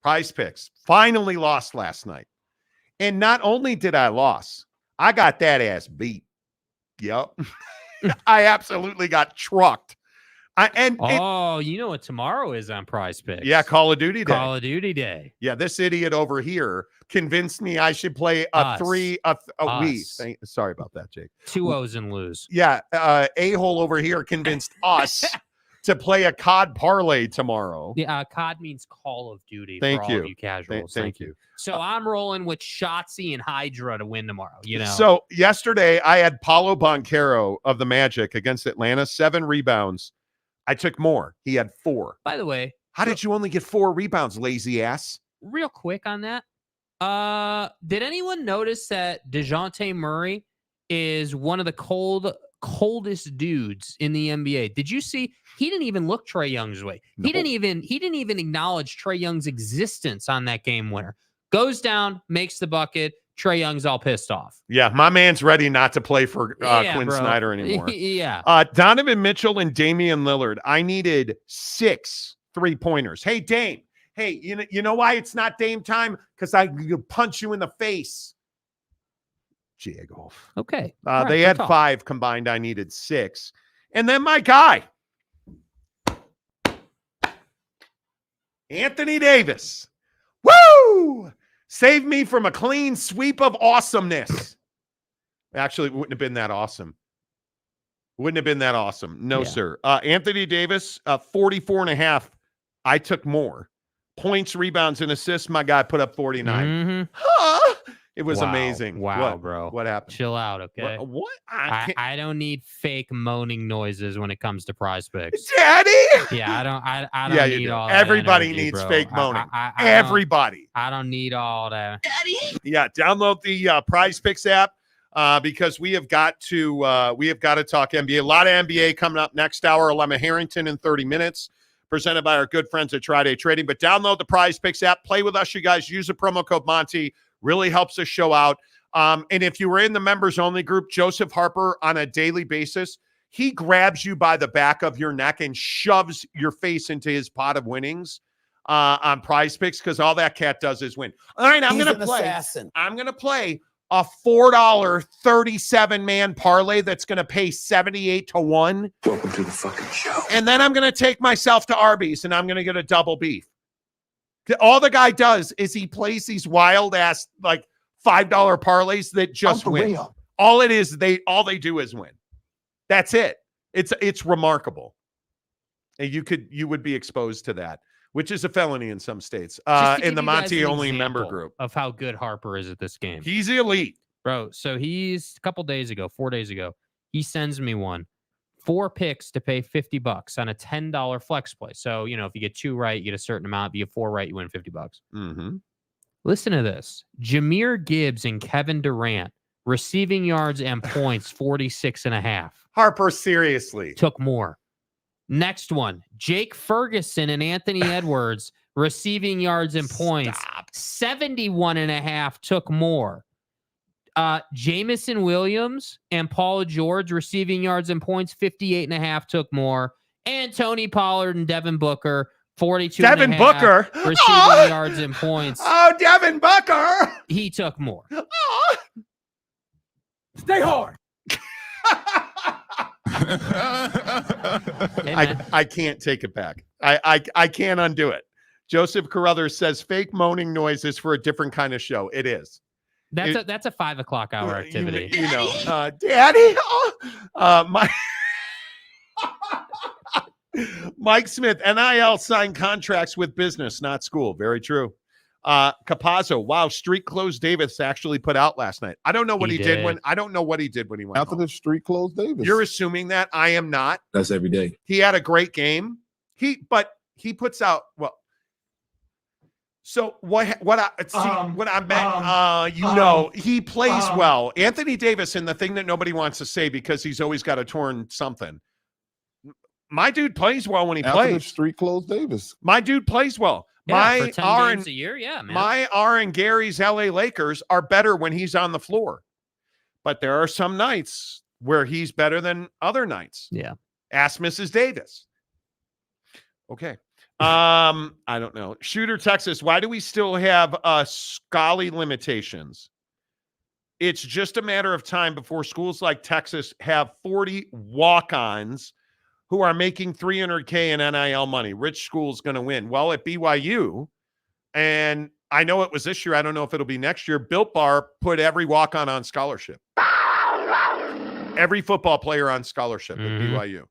B: Prize Picks finally lost last night. And not only did I lose, I got that ass beat. Yep. I absolutely got trucked
C: You know what tomorrow is on Prize Picks?
B: Yeah, Call of Duty Day.
C: Call of Duty Day.
B: Yeah, this idiot over here convinced me I should play sorry about that, Jake.
C: 2 O's and lose.
B: Yeah, a-hole over here convinced us to play a COD parlay tomorrow.
C: Yeah, COD means Call of Duty.
B: Thank
C: for
B: you.
C: All of you casuals.
B: Thank you.
C: So I'm rolling with Shotzi and Hydra to win tomorrow.
B: So yesterday I had Paulo Banchero of the Magic against Atlanta, 7 rebounds. I took more. He had 4.
C: By the way,
B: how did you only get 4 rebounds, lazy ass?
C: Real quick on that. Did anyone notice that DeJounte Murray is one of the coldest dudes in the NBA? Did you see? He didn't even look Trae Young's way.
B: No.
C: He didn't even acknowledge Trae Young's existence on that game winner. Goes down, makes the bucket. Trae Young's all pissed off.
B: Yeah, my man's ready not to play for Quinn Snyder anymore.
C: Yeah.
B: Donovan Mitchell and Damian Lillard. I needed 6 3-pointers. Hey, Dame. Hey, you know why it's not Dame time? Because I could punch you in the face. Jagoff.
C: Okay.
B: They had 5 combined. I needed 6. And then my guy, Anthony Davis. Woo! Saved me from a clean sweep of awesomeness. Actually, it wouldn't have been that awesome. No, sir. Anthony Davis, 44.5. I took more. Points, rebounds, and assists. My guy put up 49. It was amazing.
C: Wow, bro.
B: What happened?
C: Chill out, okay?
B: What?
C: I don't need fake moaning noises when it comes to Prize Picks.
B: Daddy!
C: Yeah, I don't need all that.
B: Everybody
C: energy,
B: needs
C: bro.
B: fake moaning.
C: Everybody. I don't need all that.
B: Daddy! Yeah, download the Prize Picks app because we have got to talk NBA. A lot of NBA coming up next hour. Lemma Harrington in 30 minutes. Presented by our good friends at Tri-Day Trading. But download the Prize Picks app. Play with us, you guys. Use the promo code Monty. Really helps us show out. And if you were in the members-only group, Joseph Harper, on a daily basis, he grabs you by the back of your neck and shoves your face into his pot of winnings on Prize Picks because all that cat does is win. All right, I'm going to play.
F: Assassin.
B: I'm going to play a $4 37-man parlay that's going to pay 78 to 1.
E: Welcome to the fucking show.
B: And then I'm going to take myself to Arby's and I'm going to get a double beef. All the guy does is he plays these wild ass like $5 parlays that just win.
F: Real.
B: All it is, all they do is win. That's it. It's remarkable. And you would be exposed to that, which is a felony in some states. In the Monty only member group
C: of how good Harper is at this game.
B: He's elite.
C: Bro, so he's a couple days ago, 4 days ago, he sends me 4 picks to pay $50 on a $10 flex play. So, if you get 2 right, you get a certain amount. If you get 4 right, you win $50.
B: Mm-hmm.
C: Listen to this. Jahmyr Gibbs and Kevin Durant, receiving yards and points, 46.5.
B: Harper, seriously.
C: Took more. Next one, Jake Ferguson and Anthony Edwards, receiving yards and points, 71.5. Took more. Jamison Williams and Paul George, receiving yards and points, 58.5. Took more. And Tony Pollard and Devin Booker, 42.
B: Devin Booker
C: receiving yards and points.
B: Oh, Devin Booker.
C: He took more.
F: Stay hard.
B: I can't take it back. I can't undo it. Joseph Carruthers says fake moaning noises for a different kind of show. It is.
C: That's a 5 o'clock hour activity.
B: Daddy. Mike Smith, NIL signed contracts with business, not school. Very true. Capazzo, wow, Street Clothes Davis actually put out last night. I don't know what he did when he went
G: after
B: home.
G: the Street Clothes Davis.
B: You're assuming that. I am not.
G: That's every day.
B: He had a great game. He puts out So what I meant, he plays well. Anthony Davis, and the thing that nobody wants to say because he's always got a torn something. My dude plays well when he
G: After the
B: plays.
G: Street Clothes Davis.
B: My dude plays well.
C: For 10 games a year, yeah, man.
B: My R and Gary's LA Lakers are better when he's on the floor. But there are some nights where he's better than other nights.
C: Yeah.
B: Ask Mrs. Davis. Okay. I don't know. Shooter Texas, why do we still have Scully limitations? It's just a matter of time before schools like Texas have 40 walk-ons who are making $300K in NIL money. Rich school's going to win. Well, at BYU, and I know it was this year, I don't know if it'll be next year, Built Bar put every walk-on on scholarship. Every football player on scholarship at BYU.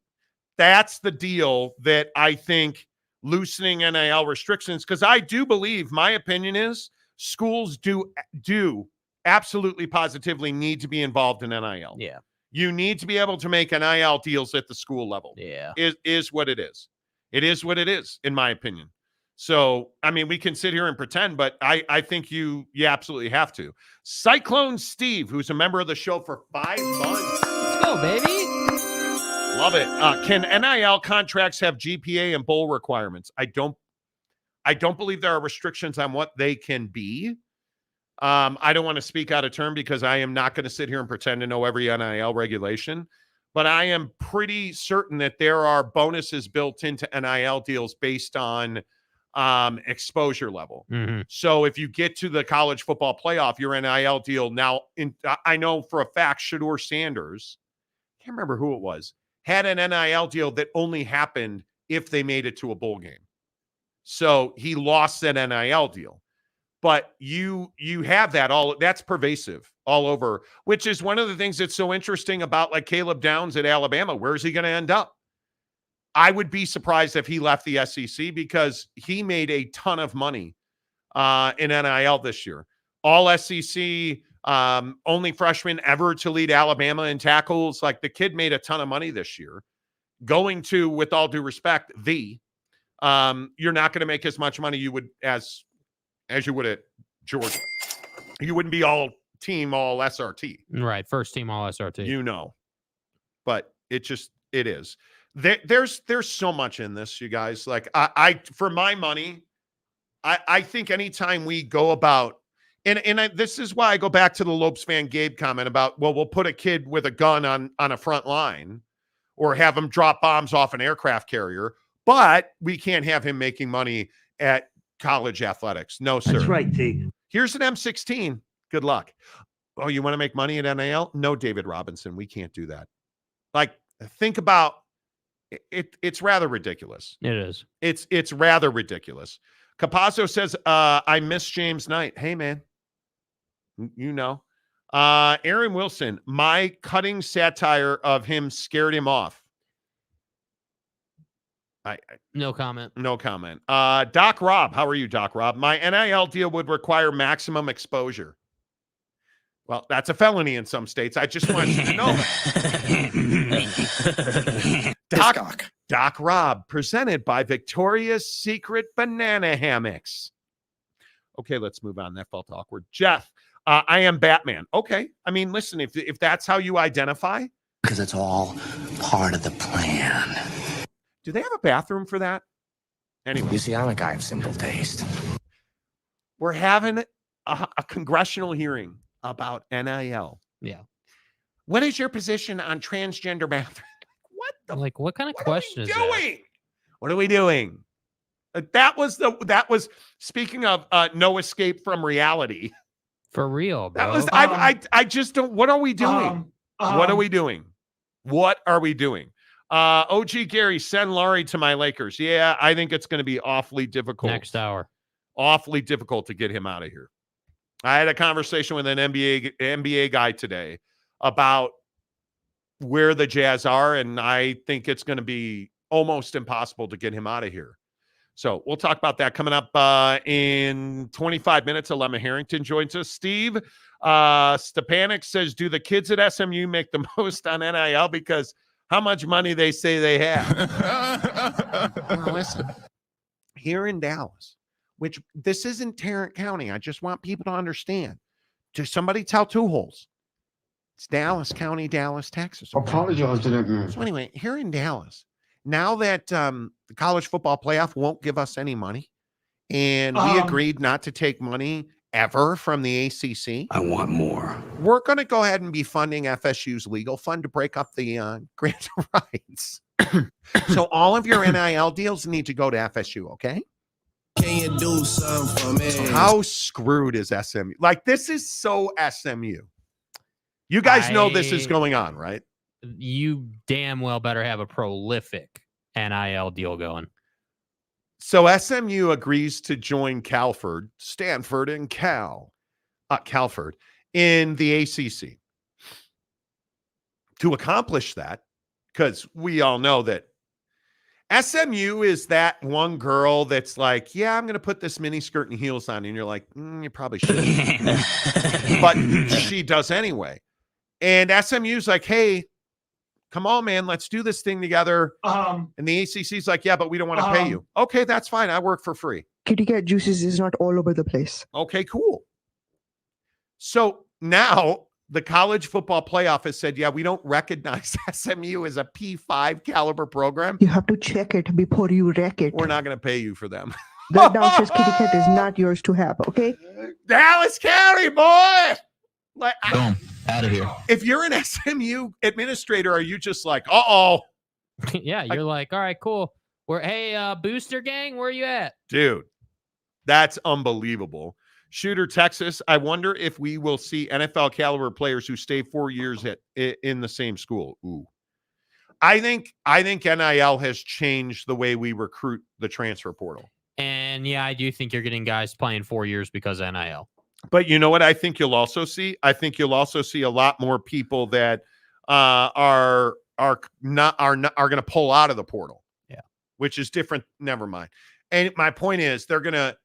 B: That's the deal that I think loosening NIL restrictions, because I do believe, my opinion is, schools do absolutely positively need to be involved in NIL.
C: Yeah.
B: You need to be able to make NIL deals at the school level.
C: Yeah.
B: Is what it is. It is what it is, in my opinion. So, I mean, we can sit here and pretend, but I think you absolutely have to. Cyclone Steve, who's a member of the show for 5 months.
C: Let's go, baby.
B: Love it. Can NIL contracts have GPA and bowl requirements? I don't believe there are restrictions on what they can be. I don't want to speak out of turn because I am not going to sit here and pretend to know every NIL regulation, but I am pretty certain that there are bonuses built into NIL deals based on exposure level. So if you get to the college football playoff, your NIL deal now, I know for a fact, Shedeur Sanders, can't remember who it was, had an NIL deal that only happened if they made it to a bowl game. So he lost that NIL deal. But you have that that's pervasive all over, which is one of the things that's so interesting about like Caleb Downs at Alabama. Where is he going to end up? I would be surprised if he left the SEC because he made a ton of money in NIL this year. All SEC, only freshman ever to lead Alabama in tackles. Like the kid made a ton of money this year. Going to, with all due respect, you're not going to make as much money you would as you would at Georgia. You wouldn't be all SRT.
C: Right. First team all SRT.
B: But it is. There's so much in this, you guys. Like I for my money, I think anytime we go about, and this is why I go back to the Lopes fan Gabe comment about, well, we'll put a kid with a gun on a front line or have him drop bombs off an aircraft carrier, but we can't have him making money at college athletics. No, sir.
H: That's right, T.
B: Here's an M16. Good luck. Oh, you want to make money at NIL? No, David Robinson. We can't do that. Like, think about it. It's rather ridiculous.
C: It is.
B: It's rather ridiculous. Capazzo says, I miss James Knight. Hey, man. Aaron Wilson, my cutting satire of him scared him off.
C: No comment.
B: No comment. Doc Rob, how are you, Doc Rob? My NIL deal would require maximum exposure. Well, that's a felony in some states. I just want you to know that. Doc Rob, presented by Victoria's Secret Banana Hammocks. Okay, let's move on. That felt awkward. Jeff, I am Batman. Okay. I mean, listen, if that's how you identify.
F: Because it's all part of the plan.
B: Do they have a bathroom for that? Anyway.
F: You see, I'm a guy of simple taste.
B: We're having a congressional hearing about NIL.
C: Yeah.
B: What is your position on transgender bathrooms?
C: What kind of question is that?
B: What are we doing? That was speaking of no escape from reality.
C: For real, bro.
B: That was I just don't. What are we doing? What are we doing? What are we doing? OG Gary, send Laurie to my Lakers. Yeah, I think it's going to be awfully difficult.
C: Next hour.
B: Awfully difficult to get him out of here. I had a conversation with an NBA guy today about where the Jazz are, and I think it's going to be almost impossible to get him out of here. So we'll talk about that coming up in 25 minutes. Lemma Harrington joins us. Steve Stepanek says, do the kids at SMU make the most on NIL because how much money they say they have? Well, listen, here in Dallas, which this isn't Tarrant County. I just want people to understand. Does somebody tell two holes? It's Dallas County, Dallas, Texas.
H: I apologize to that.
B: So anyway, here in Dallas, now that the college football playoff won't give us any money, and we agreed not to take money ever from the ACC.
E: I want more.
B: We're going to go ahead and be funding FSU's legal fund to break up the grant of rights. So all of your NIL deals need to go to FSU, okay?
I: Can you do something for me?
B: So how screwed is SMU? Like, this is so SMU. You guys know this is going on, right?
C: you damn well better have a prolific NIL deal going.
B: So SMU agrees to join Stanford, and Calford in the ACC. To accomplish that, because we all know that SMU is that one girl that's like, yeah, I'm going to put this mini skirt and heels on. And you're like, you probably shouldn't. But she does anyway. And SMU's like, hey, come on, man, let's do this thing together. And the ACC's like, yeah, but we don't want to pay you. Okay, that's fine. I work for free.
H: Kitty cat juices is not all over the place.
B: Okay, cool. So now the college football playoff has said, yeah, we don't recognize SMU as a P5 caliber program.
H: You have to check it before you wreck it.
B: We're not going to pay you for them.
H: That downstairs kitty cat is not yours to have, okay?
B: Dallas County, boy. Like,
E: Boom. Out of here.
B: if you're an SMU administrator, are you just like, uh-oh?
C: Yeah, you're like, all right, cool. Hey, booster gang, where you at?
B: Dude, that's unbelievable. Shooter, Texas, I wonder if we will see NFL caliber players who stay 4 years in the same school. Ooh. I think NIL has changed the way we recruit the transfer portal.
C: And yeah, I do think you're getting guys playing 4 years because of NIL.
B: But you know what I think you'll also see? I think you'll also see a lot more people that are going to pull out of the portal.
C: Yeah.
B: Which is different. Never mind. And my point is they're going to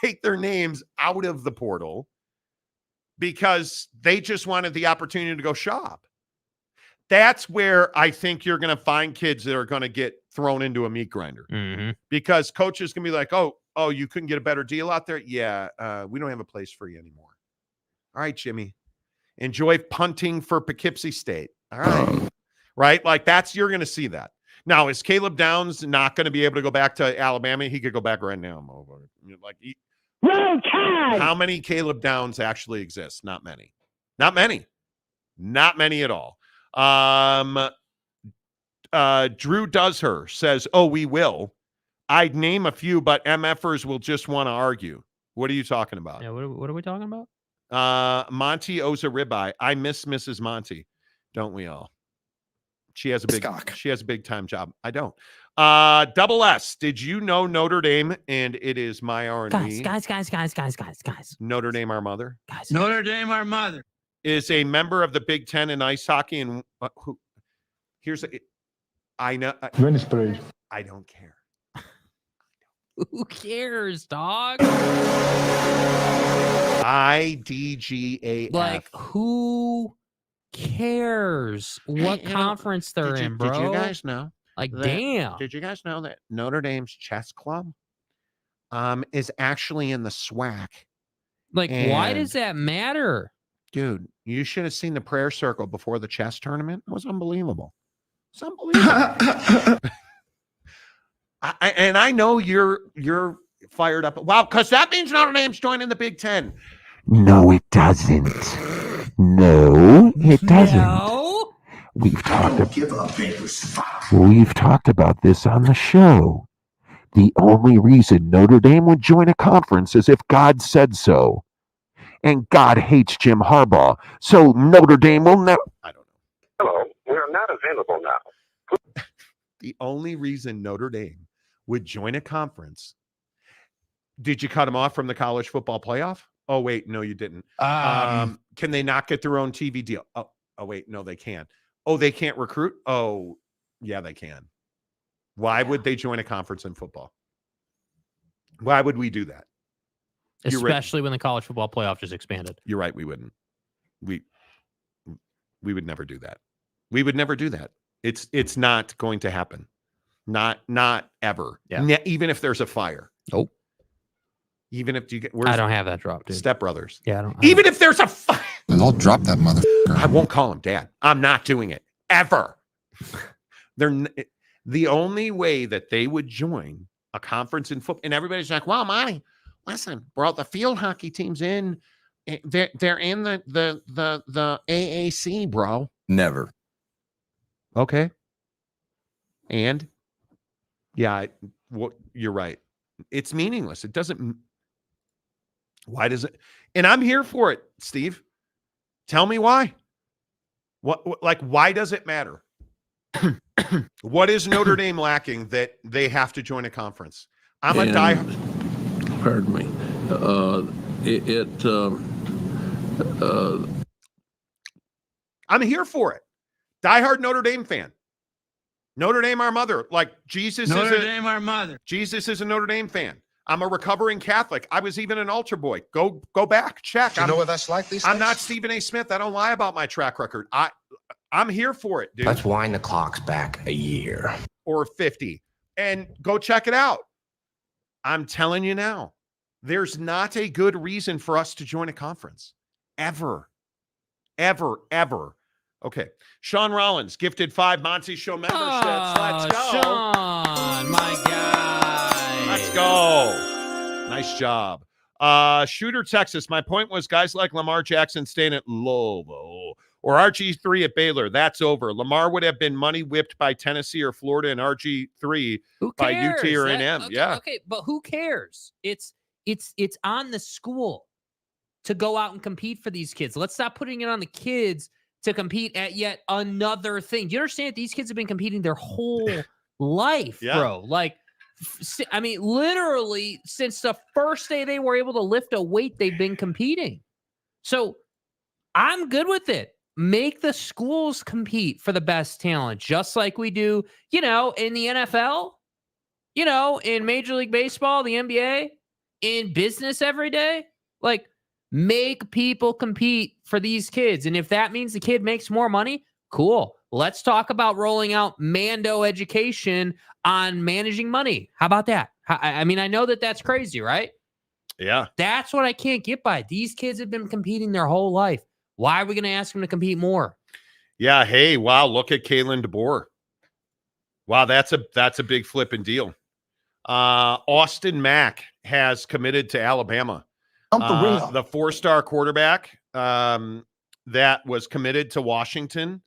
B: take their names out of the portal because they just wanted the opportunity to go shop. That's where I think you're going to find kids that are going to get thrown into a meat grinder because coaches can be like, oh, you couldn't get a better deal out there? Yeah, we don't have a place for you anymore. All right, Jimmy. Enjoy punting for Poughkeepsie State. All right. Right? Like you're going to see that. Now, is Caleb Downs not going to be able to go back to Alabama? He could go back right now. How many Caleb Downs actually exist? Not many. Not many. Not many at all. Drew Doesher says, oh, we will. I'd name a few, but MFers will just want to argue. What are you talking about?
C: Yeah, what are we talking about?
B: Monty owes a ribeye. I miss Mrs. Monty. Don't we all? She has a big time job. I don't. Double S. Did you know Notre Dame? And it is my R&B.
C: Guys.
B: Notre Dame, our mother.
C: Guys.
D: Notre Dame, our mother.
B: Is a member of the Big Ten in ice hockey. And I know.
G: Venice Parade.
B: I don't care.
C: Who cares, dog?
B: IDGAF.
C: Like, who cares what conference they're in, bro?
B: Did you guys know?
C: Like, damn.
B: Did you guys know that Notre Dame's chess club is actually in the SWAC?
C: Like, why does that matter?
B: Dude, you should have seen the prayer circle before the chess tournament. It was unbelievable. It's unbelievable. And I know you're fired up. Wow, because that means Notre Dame's joining the Big Ten.
F: No, it doesn't. No, it doesn't.
C: No?
F: We've talked about this on the show. The only reason Notre Dame would join a conference is if God said so. And God hates Jim Harbaugh. So Notre Dame will never.
B: I don't know.
J: Hello, we are not available now.
B: The only reason Notre Dame would join a conference. Did you cut them off from the college football playoff? Oh, wait, no, you didn't. Can they not get their own TV deal? Oh, wait, no, they can. Oh, they can't recruit? Oh, yeah, they can. Why would they join a conference in football? Why would we do that?
C: Especially when the college football playoff just expanded.
B: You're right, we wouldn't. We would never do that. We would never do that. It's not going to happen. Not ever.
C: Yeah.
B: Even if there's a fire.
C: Nope.
B: Even if you get,
C: I don't have that drop, dude.
B: Step Brothers.
C: Yeah, I don't.
B: Even if there's a fire.
G: I'll drop that motherfucker.
B: I won't call him Dad. I'm not doing it ever. The only way that they would join a conference in football, and everybody's like, "Well, Monty, listen, bro, the field hockey team's in. They're in the AAC, bro.
G: Never.
B: Okay. And yeah, you're right. It's meaningless. It doesn't. Why does it? And I'm here for it, Steve. Tell me why. Why does it matter? What is Notre Dame lacking that they have to join a conference? Pardon
K: me.
B: I'm here for it. Diehard Notre Dame fan. Notre Dame, our mother. Like Jesus
K: Notre Dame, our mother.
B: Jesus is a Notre Dame fan. I'm a recovering Catholic. I was even an altar boy. Go back, check.
G: You know what that's like these days?
B: I'm not Stephen A. Smith. I don't lie about my track record. I'm here for it, dude.
I: Let's wind the clocks back a year.
B: Or 50. And go check it out. I'm telling you now, there's not a good reason for us to join a conference. Ever. Okay. Sean Rollins gifted 5 Monty Show memberships. Let's go.
C: Sean, my guy.
B: Let's go. Nice job. Shooter, Texas. My point was guys like Lamar Jackson staying at Lobo or RG3 at Baylor. That's over. Lamar would have been money whipped by Tennessee or Florida and RG3 by UT or NM.
C: Okay, but who cares? It's on the school to go out and compete for these kids. Let's stop putting it on the kids to compete at yet another thing. Do you understand? These kids have been competing their whole life, bro. Like, I mean, literally since the first day they were able to lift a weight, they've been competing. So I'm good with it. Make the schools compete for the best talent, just like we do, in the NFL, in Major League Baseball, the NBA, in business every day. Like, make people compete for these kids. And if that means the kid makes more money, cool. Let's talk about rolling out Mando education on managing money. How about that? I mean, I know that's crazy, right?
B: Yeah.
C: That's what I can't get by. These kids have been competing their whole life. Why are we going to ask them to compete more?
B: Yeah. Hey, wow. Look at Kalen DeBoer. Wow. That's a big flipping deal. Austin Mack has committed to Alabama. The 4-star quarterback that was committed to Washington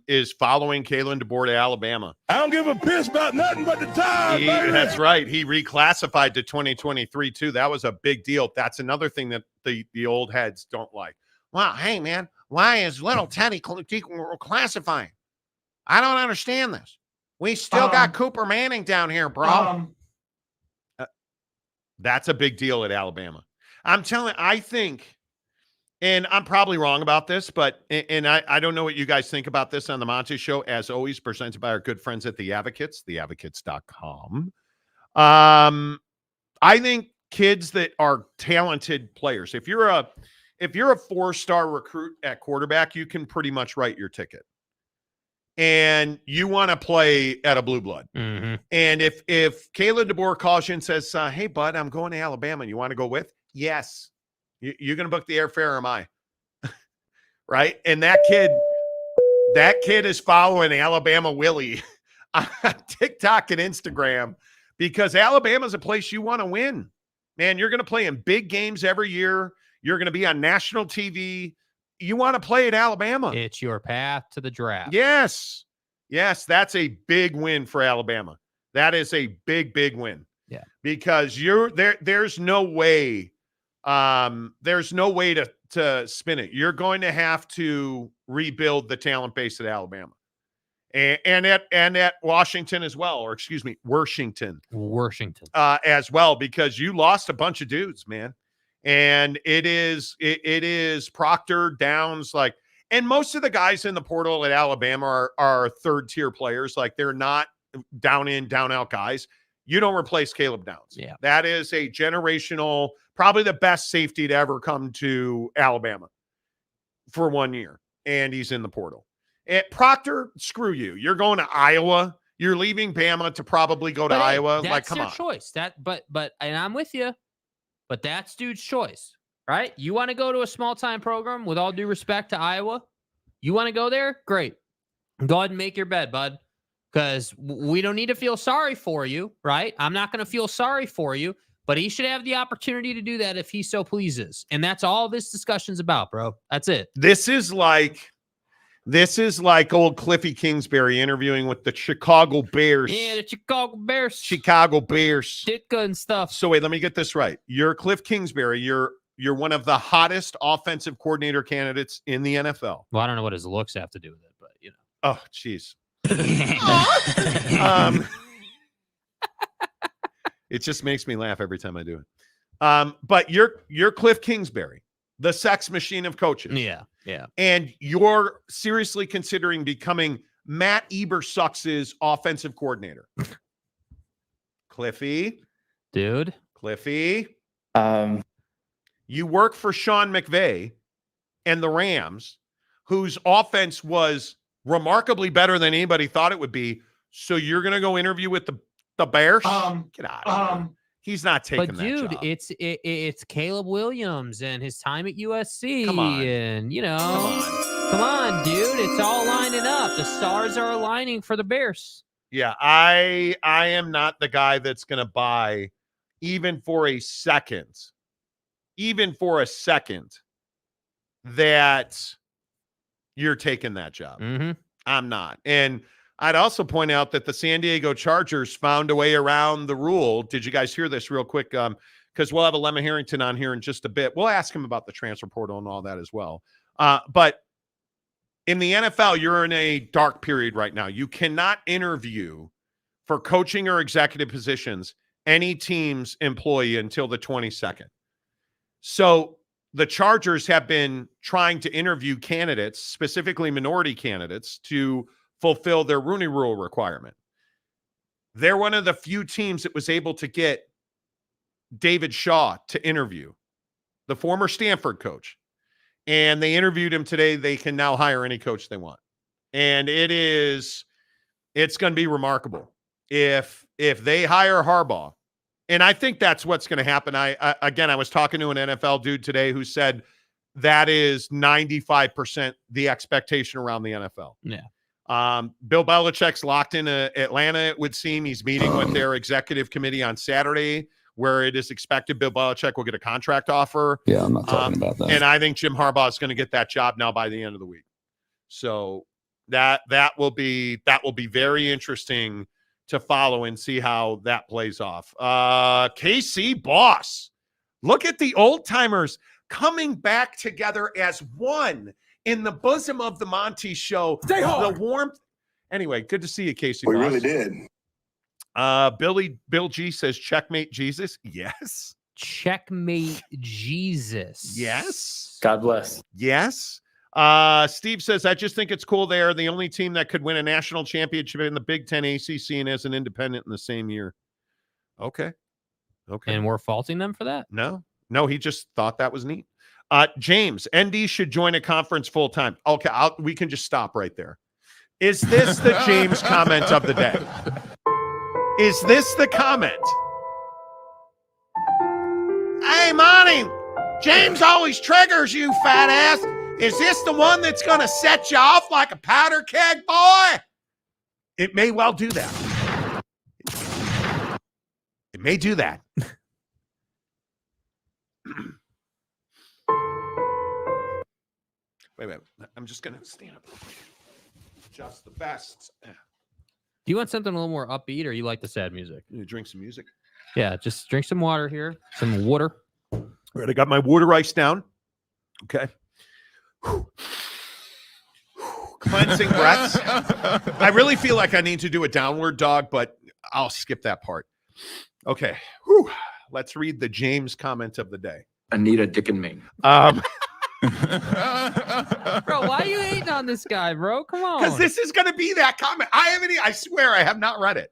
B: is following Kalen DeBoer to Alabama.
K: I don't give a piss about nothing but the time.
B: That's right. He reclassified to 2023 too. That was a big deal. That's another thing that the old heads don't like. Wow, hey man, why is little Teddy classifying? I don't understand this. We still got Cooper Manning down here, bro. That's a big deal at Alabama. I think, and I'm probably wrong about this, but I don't know what you guys think about this on the Monty Show, as always, presented by our good friends at The Advocates, theadvocates.com. I think kids that are talented players, if you're a 4-star recruit at quarterback, you can pretty much write your ticket. And you want to play at a blue blood.
C: Mm-hmm.
B: And if Kalen DeBoer calls you and says, hey, bud, I'm going to Alabama and you want to go with? Yes. You're going to book the airfare or am I? Right? And that kid is following Alabama Willie on TikTok and Instagram because Alabama's a place you want to win. Man, you're going to play in big games every year. You're going to be on national TV. You want to play at Alabama.
C: It's your path to the draft.
B: Yes. That's a big win for Alabama. That is a big, big win.
C: Yeah.
B: Because there's no way to spin it. You're going to have to rebuild the talent base at Alabama. And at Washington as well, or excuse me, Washington. As well, because you lost a bunch of dudes, man. And it is Proctor, Downs, and most of the guys in the portal at Alabama are 3rd-tier players. Like, they're not down in, down out guys. You don't replace Caleb Downs.
C: Yeah.
B: That is a generational, probably the best safety to ever come to Alabama for 1 year. And he's in the portal. At Proctor, screw you. You're going to Iowa. You're leaving Bama to probably go to Iowa.
C: That's
B: come
C: their
B: on.
C: choice. But and I'm with you. But that's dude's choice, right? You want to go to a small-time program, with all due respect to Iowa? You want to go there? Great. Go ahead and make your bed, bud, because we don't need to feel sorry for you, right? I'm not going to feel sorry for you, but he should have the opportunity to do that if he so pleases. And that's all this discussion's about, bro. That's it.
B: This is like old Cliffy Kingsbury interviewing with the Chicago Bears.
C: Yeah, the Chicago Bears.
B: Chicago Bears.
C: Ditka and stuff.
B: So wait, let me get this right. You're Cliff Kingsbury. You're You're one of the hottest offensive coordinator candidates in the NFL.
C: Well, I don't know what his looks have to do with it, but you know.
B: Oh, jeez. It just makes me laugh every time I do it. But you're Cliff Kingsbury, the sex machine of coaches.
C: Yeah.
B: And you're seriously considering becoming Matt Ebersucks's offensive coordinator. Cliffy.
C: Dude.
B: Cliffy. You work for Sean McVay and the Rams, whose offense was remarkably better than anybody thought it would be. So you're going to go interview with the Bears? Get out of here. He's not taking that job.
C: But dude, it's Caleb Williams and his time at USC.
B: Come on.
C: And, you know, come on, dude. It's all lining up. The stars are aligning for the Bears.
B: Yeah, I am not the guy that's going to buy even for a second that you're taking that job.
C: Mm-hmm.
B: I'm not. And I'd also point out that the San Diego Chargers found a way around the rule. Did you guys hear this real quick? Because we'll have a Lemma Harrington on here in just a bit. We'll ask him about the transfer portal and all that as well. But in the NFL, you're in a dark period right now. You cannot interview for coaching or executive positions any team's employee until the 22nd. So the Chargers have been trying to interview candidates, specifically minority candidates, to fulfill their Rooney Rule requirement. They're one of the few teams that was able to get David Shaw to interview, the former Stanford coach. And they interviewed him today. They can now hire any coach they want. And it's going to be remarkable if they hire Harbaugh. And I think that's what's going to happen. I was talking to an NFL dude today who said that is 95% the expectation around the NFL.
C: Yeah.
B: Bill Belichick's locked in Atlanta, it would seem. He's meeting with their executive committee on Saturday, where it is expected Bill Belichick will get a contract offer.
E: Yeah, I'm not talking about that.
B: And I think Jim Harbaugh is going to get that job now by the end of the week. So that will be very interesting to follow and see how that plays off. KC Boss, look at the old timers coming back together as one in the bosom of the Monty Show.
K: Stay hard.
B: The warmth. Anyway, good to see you, Casey.
J: We
B: Boss.
J: really did.
B: Bill G says, checkmate Jesus. Yes.
C: Checkmate Jesus.
B: Yes.
D: God bless.
B: Yes. Steve says, I just think it's cool they are the only team that could win a national championship in the Big Ten, ACC, and as an independent in the same year. Okay.
C: And we're faulting them for that?
B: No, he just thought that was neat. James, ND should join a conference full time. Okay, we can just stop right there. Is this the James comment of the day? Is this the comment? Hey, Monty, James always triggers you, fat ass. Is this the one that's going to set you off like a powder keg, boy? It may well do that. It may do that. Wait. I'm just going to stand up. Just the best.
C: Do you want something a little more upbeat, or you like the sad music?
B: You drink some music?
C: Yeah, just drink some water here. Some water.
B: All right, I got my water ice down. Okay. Cleansing breaths. I really feel like I need to do a downward dog, but I'll skip that part. Okay. Let's read the James comment of the day.
D: Anita, Dick, and me.
C: Bro, why are you hating on this guy, bro? Come on.
B: Because this is going to be that comment. I swear I have not read it.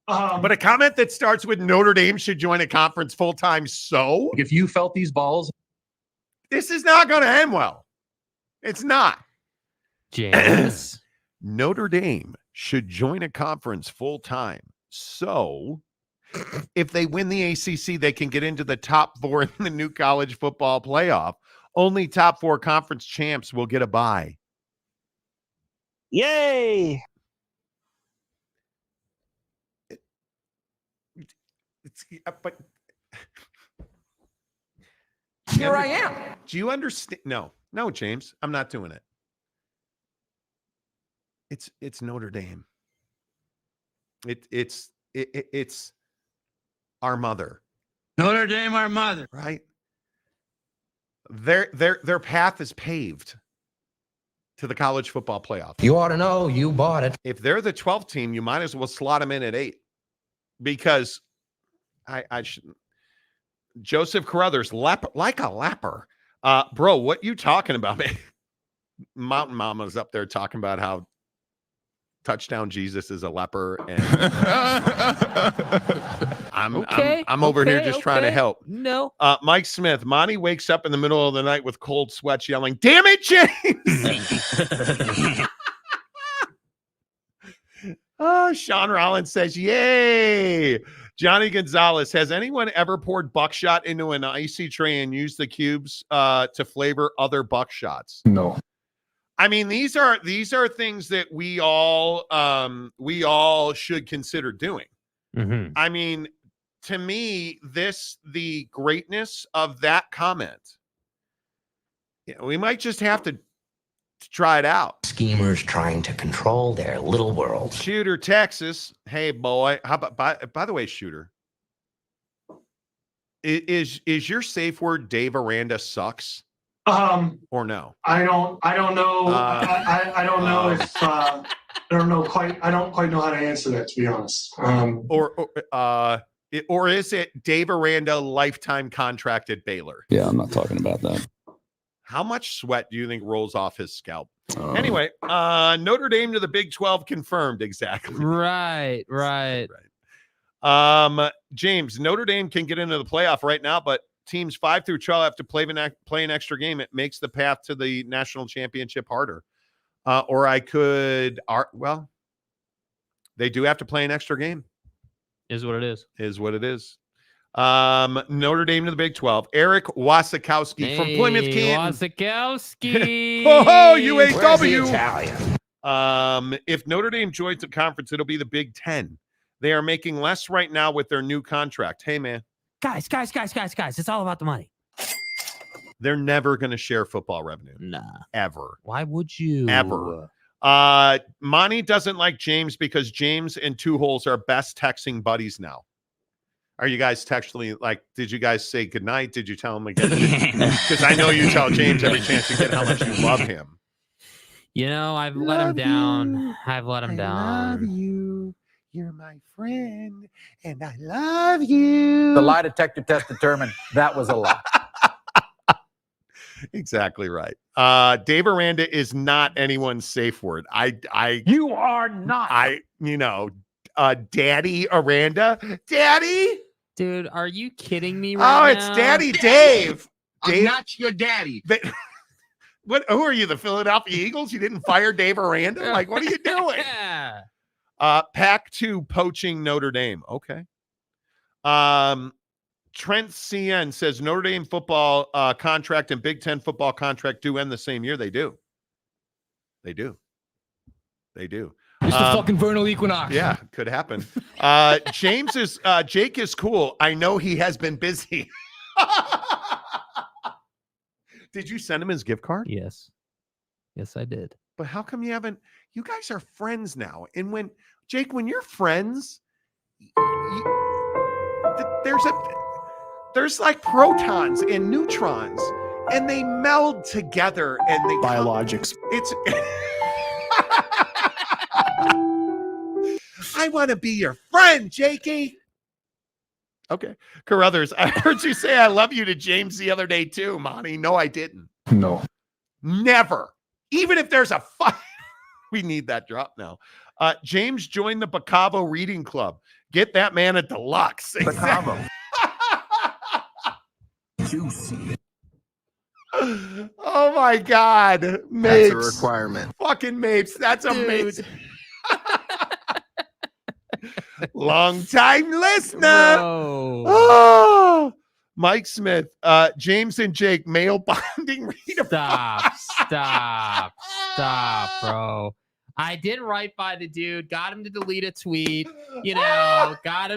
B: But a comment that starts with Notre Dame should join a conference full-time. So
E: If you felt these balls,
B: this is not going to end well. It's not.
C: James.
B: Notre Dame should join a conference full-time. So if they win the ACC, they can get into the top 4 in the new college football playoff. Only top 4 conference champs will get a bye.
L: Yay!
B: But
L: Here I am.
B: do you understand? No, James, I'm not doing it. It's Notre Dame. It's our mother.
K: Notre Dame, our mother.
B: Right? their path is paved to the college football playoff.
I: You ought to know. You bought it.
B: If they're the 12th team, you might as well slot them in at 8, because I shouldn't. Joseph Carruthers, like a lapper. Bro, what you talking about, man? Mountain Mama's up there talking about how Touchdown Jesus is a leper, and I'm over here just trying to help.
C: No.
B: Mike Smith, Monty wakes up in the middle of the night with cold sweats yelling, "Damn it, James!" Sean Rollins says, "Yay!" Johnny Gonzalez, has anyone ever poured buckshot into an icy tray and used the cubes to flavor other buckshots?
E: No.
B: I mean, these are things that we all should consider doing.
C: Mm-hmm.
B: I mean, to me, the greatness of that comment, we might just have to try it out.
I: Schemers trying to control their little world.
B: Shooter, Texas. Hey, boy. How about, by the way, Shooter, is your safe word Dave Aranda sucks?
M: Or
B: no?
M: I don't know. I don't know if I don't quite know how to answer that, to be honest.
B: Or is it Dave Aranda lifetime contract at Baylor?
E: Yeah, I'm not talking about that.
B: How much sweat do you think rolls off his scalp? Anyway, Notre Dame to the Big 12 confirmed. Exactly.
C: Right.
B: James, Notre Dame can get into the playoff right now, but teams 5 through 12 have to play an extra game. It makes the path to the national championship harder. Well, they do have to play an extra game.
C: Is what it is.
B: Notre Dame to the Big 12. Eric Wasikowski from Plymouth, Canton.
C: Wasikowski.
B: Oh, UAW.
I: Italian?
B: If Notre Dame joins the conference, it'll be the Big 10. They are making less right now with their new contract. Hey, man.
C: Guys. It's all about the money.
B: They're never going to share football revenue.
C: Nah.
B: Ever.
C: Why would you?
B: Ever. Monty doesn't like James because James and Two Holes are best texting buddies now. Are you guys textually, like, did you guys say goodnight? Did you tell him again? Because I know you tell James every chance you get how much you love him.
C: I've let him down. I
B: love you. You're my friend, and I love you.
N: The lie detector test determined that was a lie.
B: Exactly right. Dave Aranda is not anyone's safe word.
N: You are not.
B: Daddy Aranda. Daddy?
C: Dude, are you kidding me right now?
B: It's Daddy Dave.
K: I'm not your daddy.
B: Who are you, the Philadelphia Eagles? You didn't fire Dave Aranda? Like, what are you doing?
C: Yeah.
B: Pac-2 poaching Notre Dame. Okay. Trent CN says Notre Dame football contract and Big Ten football contract do end the same year. They do.
N: It's the fucking vernal equinox.
B: Yeah, could happen. Jake is cool. I know he has been busy. Did you send him his gift card?
C: Yes, I did.
B: But how come you haven't? You guys are friends now. And when you're friends, there's like protons and neutrons, and they meld together, and they
E: Biologics.
B: It's. I want to be your friend, Jakey. Okay. Carruthers, I heard you say I love you to James the other day too, Monty. No, I didn't.
E: No.
B: Never. Even if there's a fight. We need that drop now. James joined the Bacavo Reading Club. Get that man a deluxe.
I: Bacavo. Juicy.
B: Oh my God. Mapes.
I: That's a requirement.
B: Fucking Mapes. That's amazing. Long time listener. Oh, Mike Smith, James and Jake, male bonding.
C: Stop, bro. I did right by the dude, got him to delete a tweet, got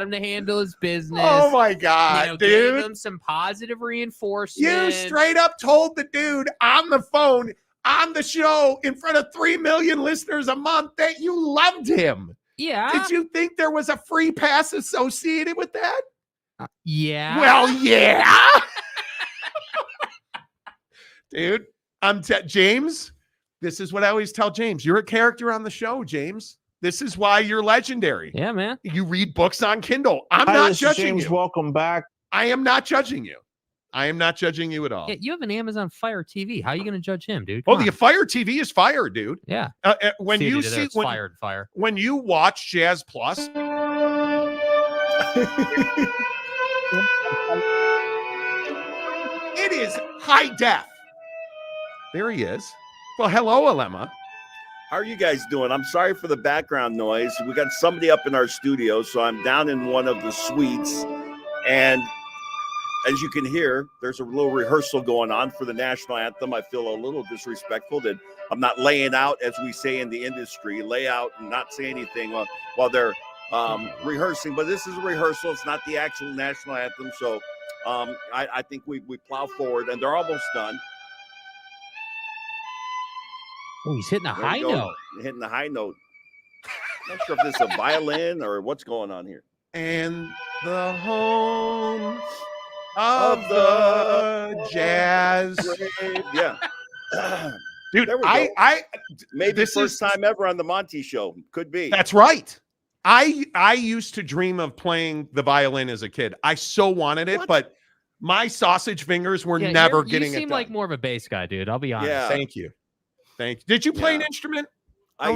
C: him to handle his business.
B: Oh my God, dude.
C: Gave him some positive reinforcement.
B: You straight up told the dude on the phone, on the show, in front of 3 million listeners a month that you loved him.
C: Yeah.
B: Did you think there was a free pass associated with that?
C: Yeah.
B: Well, yeah. Dude, James. This is what I always tell James. You're a character on the show, James. This is why you're legendary.
C: Yeah, man.
B: You read books on Kindle. I'm not judging you.
O: Welcome back.
B: I am not judging you. I am not judging you at all.
C: Yeah, you have an Amazon Fire TV. How are you going to judge him, dude?
B: The Fire TV is fire, dude.
C: Yeah.
B: When you see
C: fire.
B: When you watch Jazz Plus, it is high def. There he is. Well, hello, Alema.
P: How are you guys doing? I'm sorry for the background noise. We got somebody up in our studio, so I'm down in one of the suites. And as you can hear, there's a little rehearsal going on for the national anthem. I feel a little disrespectful that I'm not laying out, as we say in the industry, lay out and not say anything while they're rehearsing. But this is a rehearsal. It's not the actual national anthem. So I think we plow forward, and they're almost done.
C: Oh, he's hitting a high note.
P: Hitting the high note. I'm not sure if this is a violin or what's going on here.
B: And the home of the Jazz.
P: Yeah.
B: Dude, I
P: maybe this first time ever on the Monty Show. Could be.
B: That's right. I used to dream of playing the violin as a kid. I so wanted it, but my sausage fingers were never getting it done.
C: You seem like more of a bass guy, dude. I'll be honest.
P: Yeah.
B: Thank you. Did you play an instrument?
P: I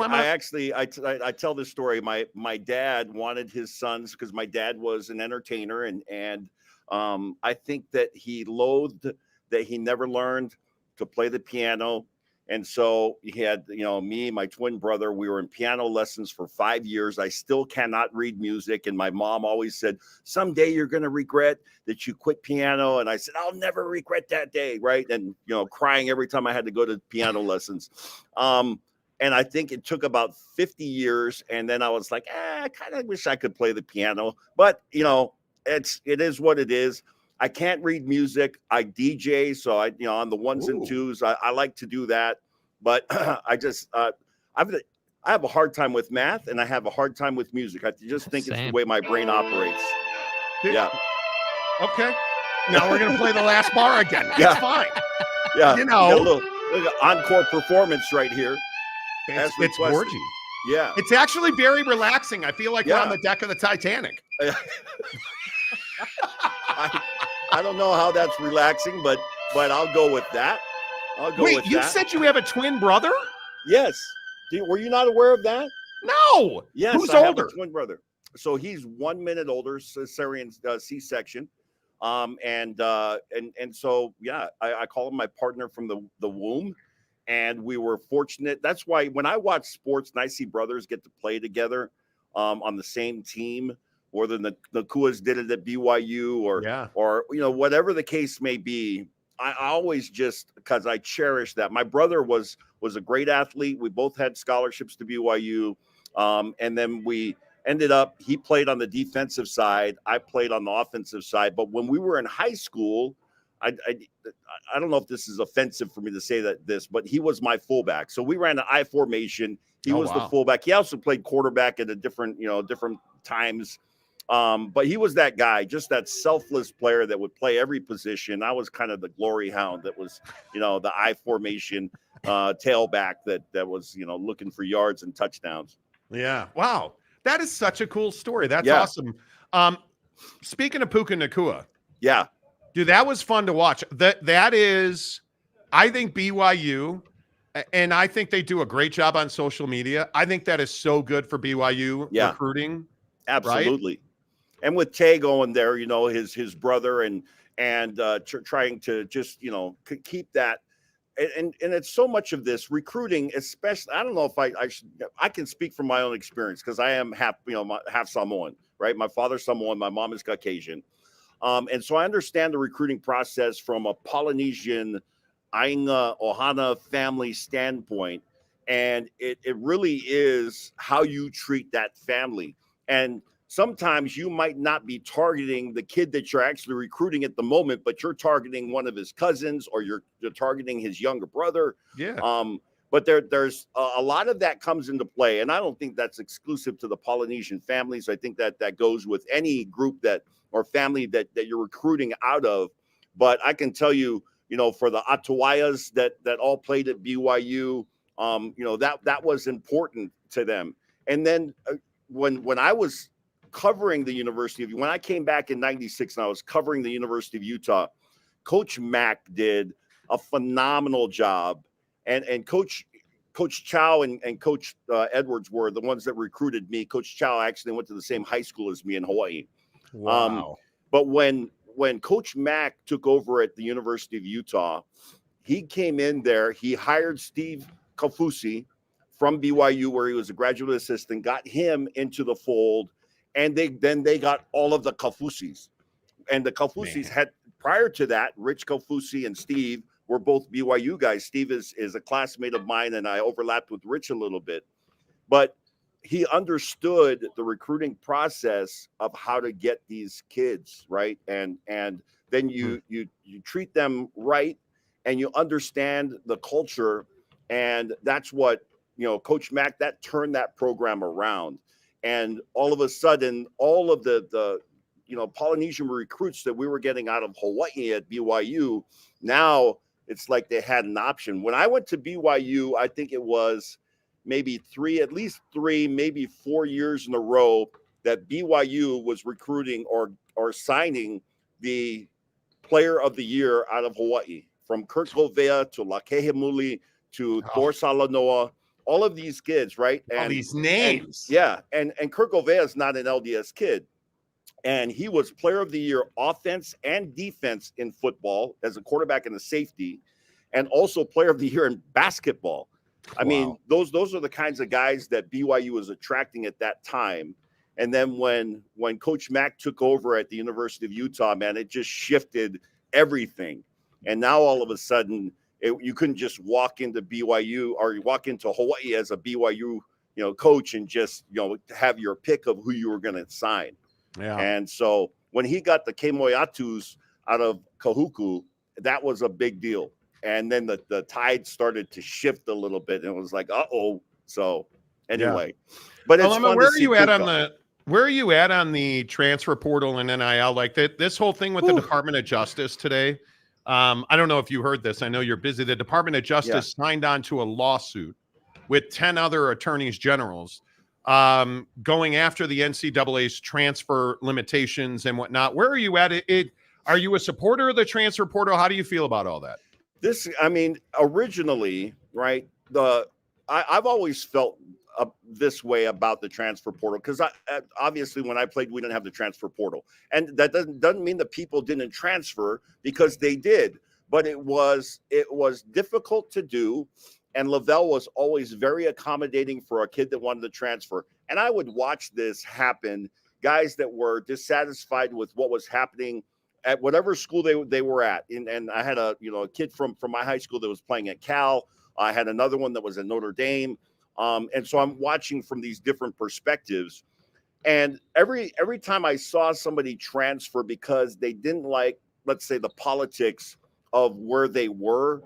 P: tell this story. My dad wanted his sons, because my dad was an entertainer, and I think that he loathed that he never learned to play the piano. And so he had, me, my twin brother, we were in piano lessons for 5 years. I still cannot read music. And my mom always said, someday you're going to regret that you quit piano. And I said, I'll never regret that day. Right. And, crying every time I had to go to piano lessons. And I think it took about 50 years. And then I was like, I kind of wish I could play the piano. But, it is what it is. I can't read music. I DJ, so I, on the ones and twos, I like to do that. But I just, I have a hard time with math, and I have a hard time with music. I just think it's the way my brain operates. Yeah.
B: Okay. Now we're gonna play the last bar again.
P: Yeah.
B: It's fine.
P: Yeah. Look at encore performance right here.
B: It's gorgeous.
P: Yeah.
B: It's actually very relaxing. I feel like we're on the deck of the Titanic.
P: I don't know how that's relaxing, but I'll go with that.
B: Wait, you said you have a twin brother?
P: Yes. Were you not aware of that?
B: No.
P: Yes.
B: Who's
P: I
B: older?
P: have a twin brother. So he's 1 minute older, cesarean C-section. And so, yeah, I call him my partner from the womb. And we were fortunate. That's why when I watch sports and I see brothers get to play together on the same team, whether the Nakuas did it at BYU or whatever the case may be, I always just, because I cherish that. My brother was a great athlete. We both had scholarships to BYU, and then we ended up. He played on the defensive side. I played on the offensive side. But when we were in high school, I don't know if this is offensive for me to say this, but he was my fullback. So we ran an I formation. He was the fullback. He also played quarterback at different times. But he was that guy, just that selfless player that would play every position. I was kind of the glory hound that was, the I formation tailback that was, looking for yards and touchdowns.
B: Yeah. Wow. That is such a cool story. That's awesome. Speaking of Puka Nacua.
P: Yeah.
B: Dude, that was fun to watch. That is, I think BYU, and I think they do a great job on social media. I think that is so good for BYU recruiting.
P: Absolutely.
B: Right?
P: And with Tay going there, his brother and trying to just, keep that. And it's so much of this recruiting, especially, I don't know if I can speak from my own experience, because I am half Samoan, right? My father's Samoan, my mom is Caucasian. And so I understand the recruiting process from a Polynesian Ainga Ohana family standpoint. And it really is how you treat that family. And sometimes you might not be targeting the kid that you're actually recruiting at the moment, but you're targeting one of his cousins, or you're targeting his younger brother.
B: Yeah.
P: But there's a lot of that comes into play. And I don't think that's exclusive to the Polynesian families. I think that goes with any group or family that you're recruiting out of. But I can tell you, for the Atawayas that all played at BYU. That was important to them. And then when I was covering the when I came back in '96 and I was covering the University of Utah, Coach Mack did a phenomenal job, and Coach Chow and Coach Edwards were the ones that recruited me. Coach Chow actually went to the same high school as me in Hawaii.
B: Wow.
P: But when Coach Mack took over at the University of Utah, he came in there. He hired Steve Kaufusi from BYU, where he was a graduate assistant, got him into the fold, and they got all of the Kaufusis. And the Kaufusis had, prior to that, Rich Kaufusi and Steve were both BYU guys. Steve is a classmate of mine, and I overlapped with Rich a little bit. But he understood the recruiting process of how to get these kids, right? And then you treat them right, and you understand the culture. And that's what, Coach Mack, that turned that program around. And all of a sudden, all of the Polynesian recruits that we were getting out of Hawaii at BYU, now it's like they had an option. When I went to BYU, I think it was at least three, maybe 4 years in a row that BYU was recruiting or signing the player of the year out of Hawaii, from Kurt Govea to Lakehemuli to Thor Salanoa, all of these kids, right? And
B: all these names.
P: And Kurt Govea is not an LDS kid. And he was player of the year offense and defense in football as a quarterback and a safety, and also player of the year in basketball. I mean, those are the kinds of guys that BYU was attracting at that time. And then when Coach Mack took over at the University of Utah, man, it just shifted everything. And now all of a sudden, you couldn't just walk into BYU or you walk into Hawaii as a BYU, coach and just, have your pick of who you were going to sign.
B: Yeah.
P: And so when he got the Kemoeatus out of Kahuku, that was a big deal. And then the tide started to shift a little bit, and it was like, uh-oh. So anyway, but it's fun
B: where
P: to
B: are
P: see
B: you at
P: Puka.
B: where are you at on the transfer portal and NIL? Like this whole thing with the Department of Justice today. I don't know if you heard this. I know you're busy. The Department of Justice signed on to a lawsuit with 10 other attorneys generals going after the NCAA's transfer limitations and whatnot. Where are you at? Are you a supporter of the transfer portal? How do you feel about all that?
P: Originally, right, I've always felt this way about the transfer portal, because obviously when I played, we didn't have the transfer portal. And that doesn't mean that people didn't transfer, because they did. But it was difficult to do. And Lavelle was always very accommodating for a kid that wanted to transfer. And I would watch this happen, guys that were dissatisfied with what was happening at whatever school they were at. And I had a kid from my high school that was playing at Cal. I had another one that was at Notre Dame. And so I'm watching from these different perspectives. And every time I saw somebody transfer because they didn't like, let's say, the politics of where they were,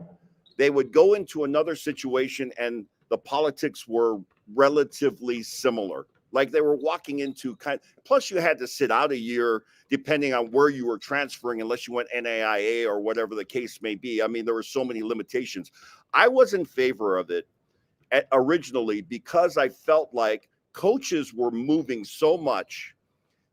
P: they would go into another situation and the politics were relatively similar. Like they were walking into plus you had to sit out a year depending on where you were transferring, unless you went NAIA or whatever the case may be. I mean, there were so many limitations. I was in favor of it originally because I felt like coaches were moving so much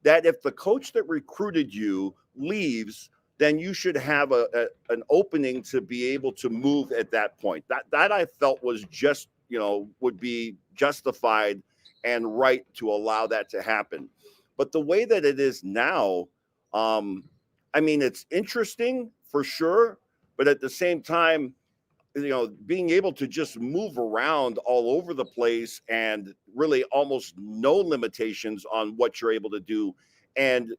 P: that if the coach that recruited you leaves, then you should have an opening to be able to move at that point. That I felt was just, would be justified and right to allow that to happen. But the way that it is now, it's interesting for sure, but at the same time, being able to just move around all over the place and really almost no limitations on what you're able to do. And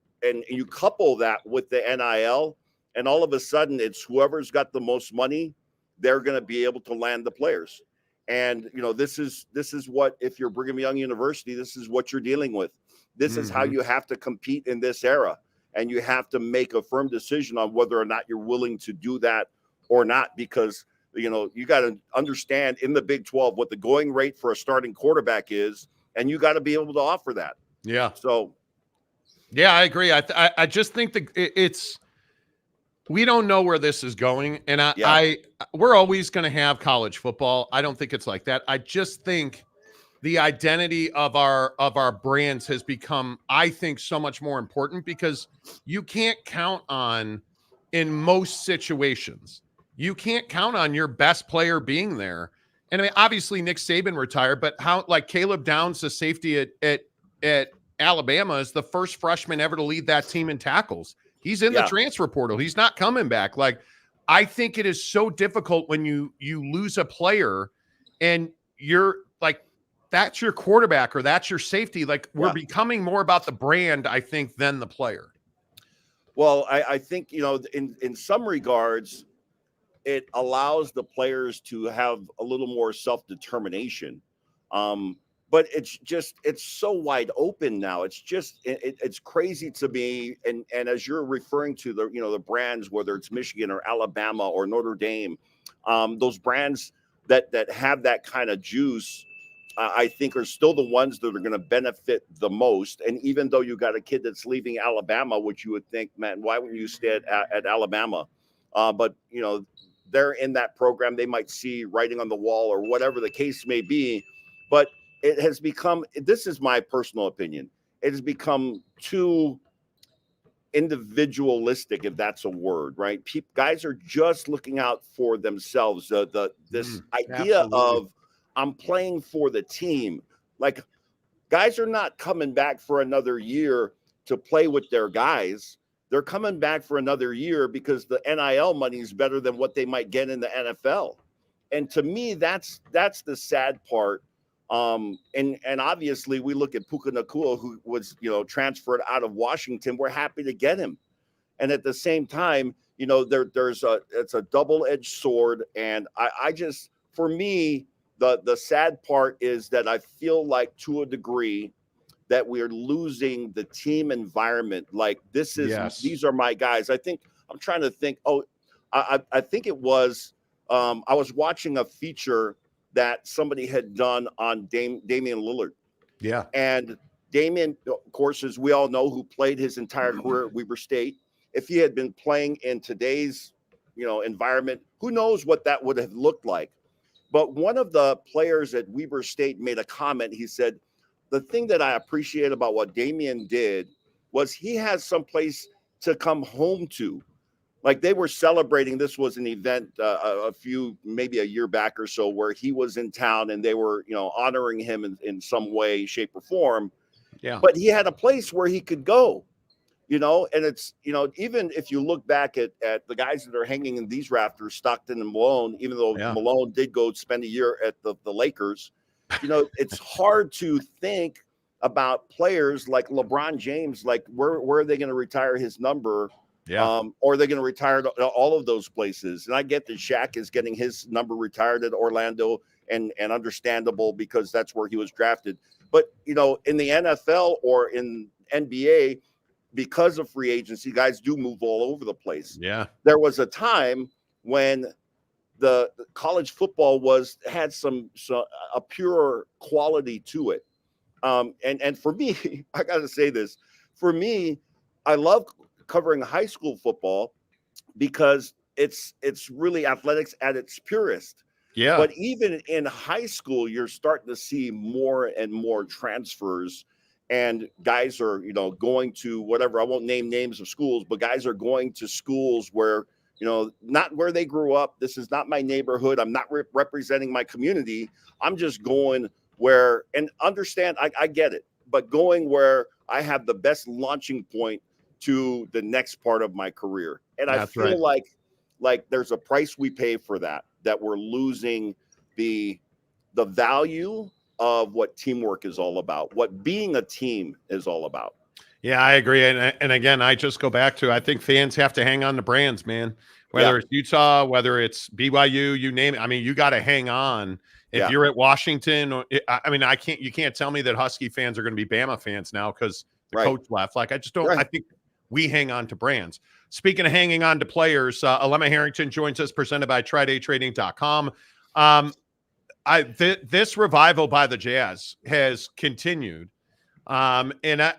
P: you couple that with the NIL, and all of a sudden it's whoever's got the most money, they're going to be able to land the players. And, this is what, if you're Brigham Young University, this is what you're dealing with. This is how you have to compete in this era. And you have to make a firm decision on whether or not you're willing to do that or not, because, you got to understand in the Big 12 what the going rate for a starting quarterback is, and you got to be able to offer that.
B: Yeah.
P: So,
B: yeah, I agree. I just think that it's we don't know where this is going, and we're always going to have college football. I don't think it's like that. I just think the identity of our brands has become, I think, so much more important because you can't count on, in most situations, you can't count on your best player being there. And I mean, obviously Nick Saban retired, but how, like Caleb Downs, the safety at Alabama, is the first freshman ever to lead that team in tackles. He's in the transfer portal. He's not coming back. Like, I think it is so difficult when you lose a player and you're like, that's your quarterback or that's your safety. Like, we're becoming more about the brand, I think, than the player.
P: Well, I think, in some regards, it allows the players to have a little more self-determination. But it's so wide open now. It's just, it's crazy to me. And as you're referring to the brands, whether it's Michigan or Alabama or Notre Dame, those brands that have that kind of juice, I think are still the ones that are going to benefit the most. And even though you got a kid that's leaving Alabama, which you would think, man, why wouldn't you stay at Alabama? But they're in that program. They might see writing on the wall or whatever the case may be. But it has become, this is my personal opinion, it has become too individualistic, if that's a word, right? Guys are just looking out for themselves. This idea of, I'm playing for the team. Like, guys are not coming back for another year to play with their guys. They're coming back for another year because the NIL money is better than what they might get in the NFL. And to me, that's the sad part. And obviously we look at Puka Nacua, who was, transferred out of Washington. We're happy to get him. And at the same time, it's a double-edged sword. And I just, for me, the sad part is that I feel like, to a degree, that we're losing the team environment. Like, these are my guys. I'm trying to think. I think it was, I was watching a feature that somebody had done on Damian Lillard.
B: Yeah.
P: And Damian, of course, as we all know, who played his entire career at Weber State. If he had been playing in today's, environment, who knows what that would have looked like. But one of the players at Weber State made a comment. He said, the thing that I appreciate about what Damian did was he has some place to come home to. Like, they were celebrating, this was an event maybe a year back or so, where he was in town and they were, honoring him in some way, shape, or form.
B: Yeah.
P: But he had a place where he could go, and it's, even if you look back at the guys that are hanging in these rafters, Stockton and Malone, even though Malone did go spend a year at the Lakers, it's hard to think about players like LeBron James, like where are they going to retire his number?
B: Yeah.
P: Or are they going to retire to all of those places? And I get that Shaq is getting his number retired at Orlando, and understandable because that's where he was drafted. But, in the NFL or in NBA, because of free agency, guys do move all over the place.
B: Yeah.
P: There was a time when the college football had a pure quality to it. And for me, I got to say this, for me, I love covering high school football because it's really athletics at its purest.
B: Yeah.
P: But even in high school, you're starting to see more and more transfers, and guys are, going to whatever, I won't name names of schools, but guys are going to schools where, not where they grew up. This is not my neighborhood. I'm not representing my community. I'm just going where, and understand, I get it, but going where I have the best launching point to the next part of my career. And I feel like there's a price we pay for that we're losing the value of what teamwork is all about, what being a team is all about.
B: Yeah, I agree. And again, I just go back to, I think fans have to hang on to brands, man, whether it's Utah, whether it's BYU, you name it. I mean, you got to hang on. If you're at Washington, you can't tell me that Husky fans are going to be Bama fans now because the coach left. Like, I just don't, I think we hang on to brands. Speaking of hanging on to players, Alema Harrington joins us, presented by TridayTrading.com. This revival by the Jazz has continued. And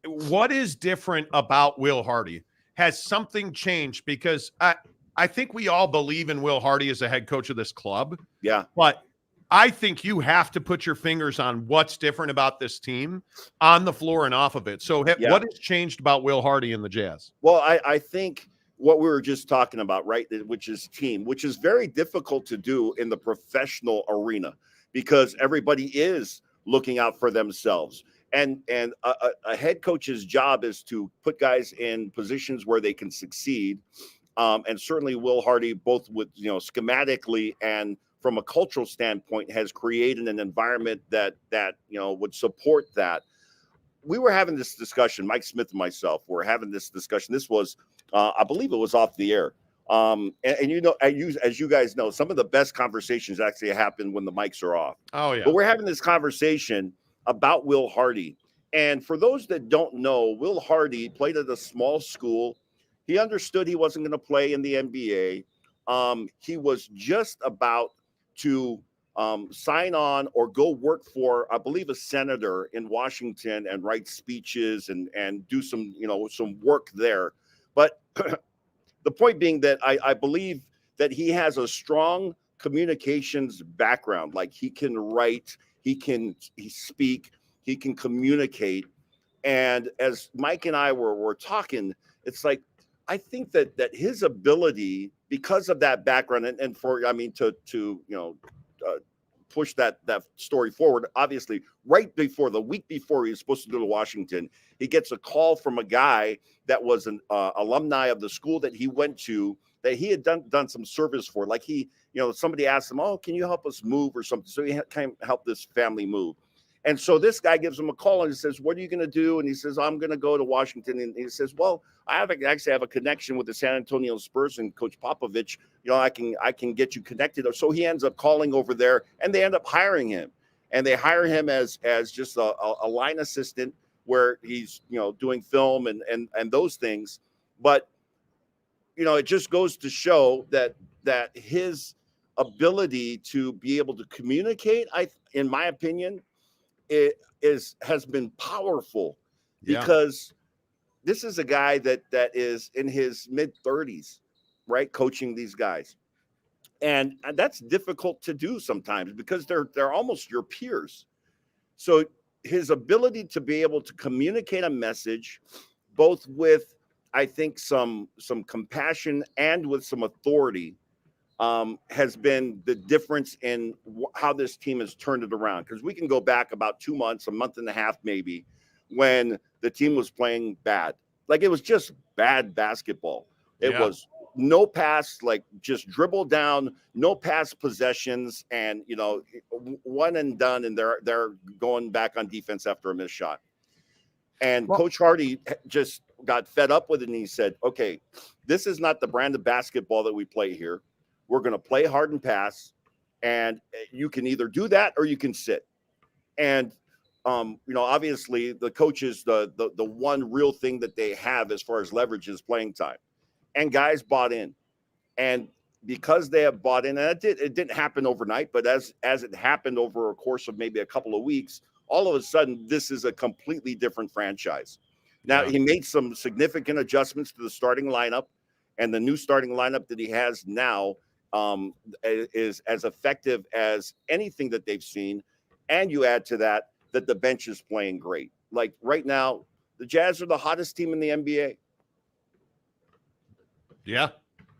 B: what is different about Will Hardy? has something changed? Because I think we all believe in Will Hardy as a head coach of this club.
P: Yeah.
B: But I think you have to put your fingers on what's different about this team on the floor and off of it. So what has changed about Will Hardy and the Jazz?
P: Well, I think what we were just talking about, right, which is team, which is very difficult to do in the professional arena because everybody is looking out for themselves. And a head coach's job is to put guys in positions where they can succeed. And certainly Will Hardy, both with, schematically and from a cultural standpoint, has created an environment that would support that. We were having this discussion, Mike Smith and myself were having this discussion. This was, I believe it was off the air. And as you guys know, some of the best conversations actually happen when the mics are off.
B: Oh, yeah.
P: But we're having this conversation about Will Hardy. And for those that don't know, Will Hardy played at a small school. He understood he wasn't going to play in the NBA. He was just about to sign on or go work for, I believe, a senator in Washington and write speeches and do some work there. But the point being that I believe that he has a strong communications background. Like he can write, he speak, he can communicate. And as Mike and I were talking, it's like, I think that his ability, because of that background, and to push that story forward, obviously, right before the week before he was supposed to go to Washington, he gets a call from a guy that was an alumni of the school that he went to, that he had done some service for. Like somebody asked him, "Oh, can you help us move or something?" So he kind of helped this family move. And so this guy gives him a call and he says, "What are you going to do?" And he says, "I'm going to go to Washington." And he says, "Well, I actually have a connection with the San Antonio Spurs and Coach Popovich. I can get you connected." So he ends up calling over there, and they end up hiring him. And they hire him as just a line assistant where he's doing film and those things. But it just goes to show that his ability to be able to communicate, in my opinion, has been powerful because this is a guy that is in his mid-30s, right, coaching these guys, and that's difficult to do sometimes because they're almost your peers. So his ability to be able to communicate a message, both with, I think, some compassion and with some authority, has been the difference in how this team has turned it around. Because we can go back about 2 months, a month and a half maybe, when the team was playing bad. Like it was just bad basketball. It was no pass, like just dribble down, no pass possessions, and one and done, and they're going back on defense after a missed shot. And Coach Hardy just got fed up with it, and he said, "Okay, this is not the brand of basketball that we play here. We're going to play hard and pass, and you can either do that or you can sit." And obviously the coaches, the one real thing that they have as far as leverage is playing time, and guys bought in. And because they have bought in, and it didn't happen overnight, but as it happened over a course of maybe a couple of weeks, all of a sudden this is a completely different franchise. Now he made some significant adjustments to the starting lineup, and the new starting lineup that he has now is as effective as anything that they've seen. And you add to that the bench is playing great. Like right now, the Jazz are the hottest team in the NBA.
B: Yeah,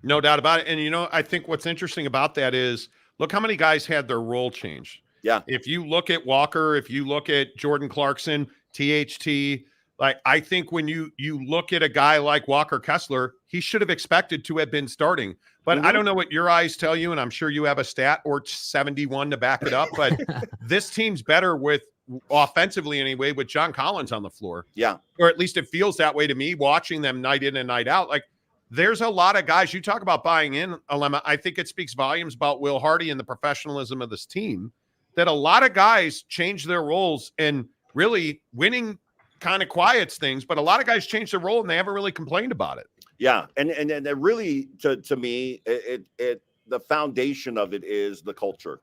B: no doubt about it. And, I think what's interesting about that is look how many guys had their role changed.
P: Yeah.
B: If you look at Walker, if you look at Jordan Clarkson, THT, like I think when you look at a guy like Walker Kessler, he should have expected to have been starting. But I don't know what your eyes tell you, and I'm sure you have a stat or 71 to back it up. But this team's better with offensively anyway with John Collins on the floor.
P: Yeah.
B: Or at least it feels that way to me watching them night in and night out. Like there's a lot of guys. You talk about buying in, Alema. I think it speaks volumes about Will Hardy and the professionalism of this team that a lot of guys change their roles, and really winning kind of quiets things, but a lot of guys change their role and they haven't really complained about it.
P: Yeah. And it really, to me, the foundation of it is the culture.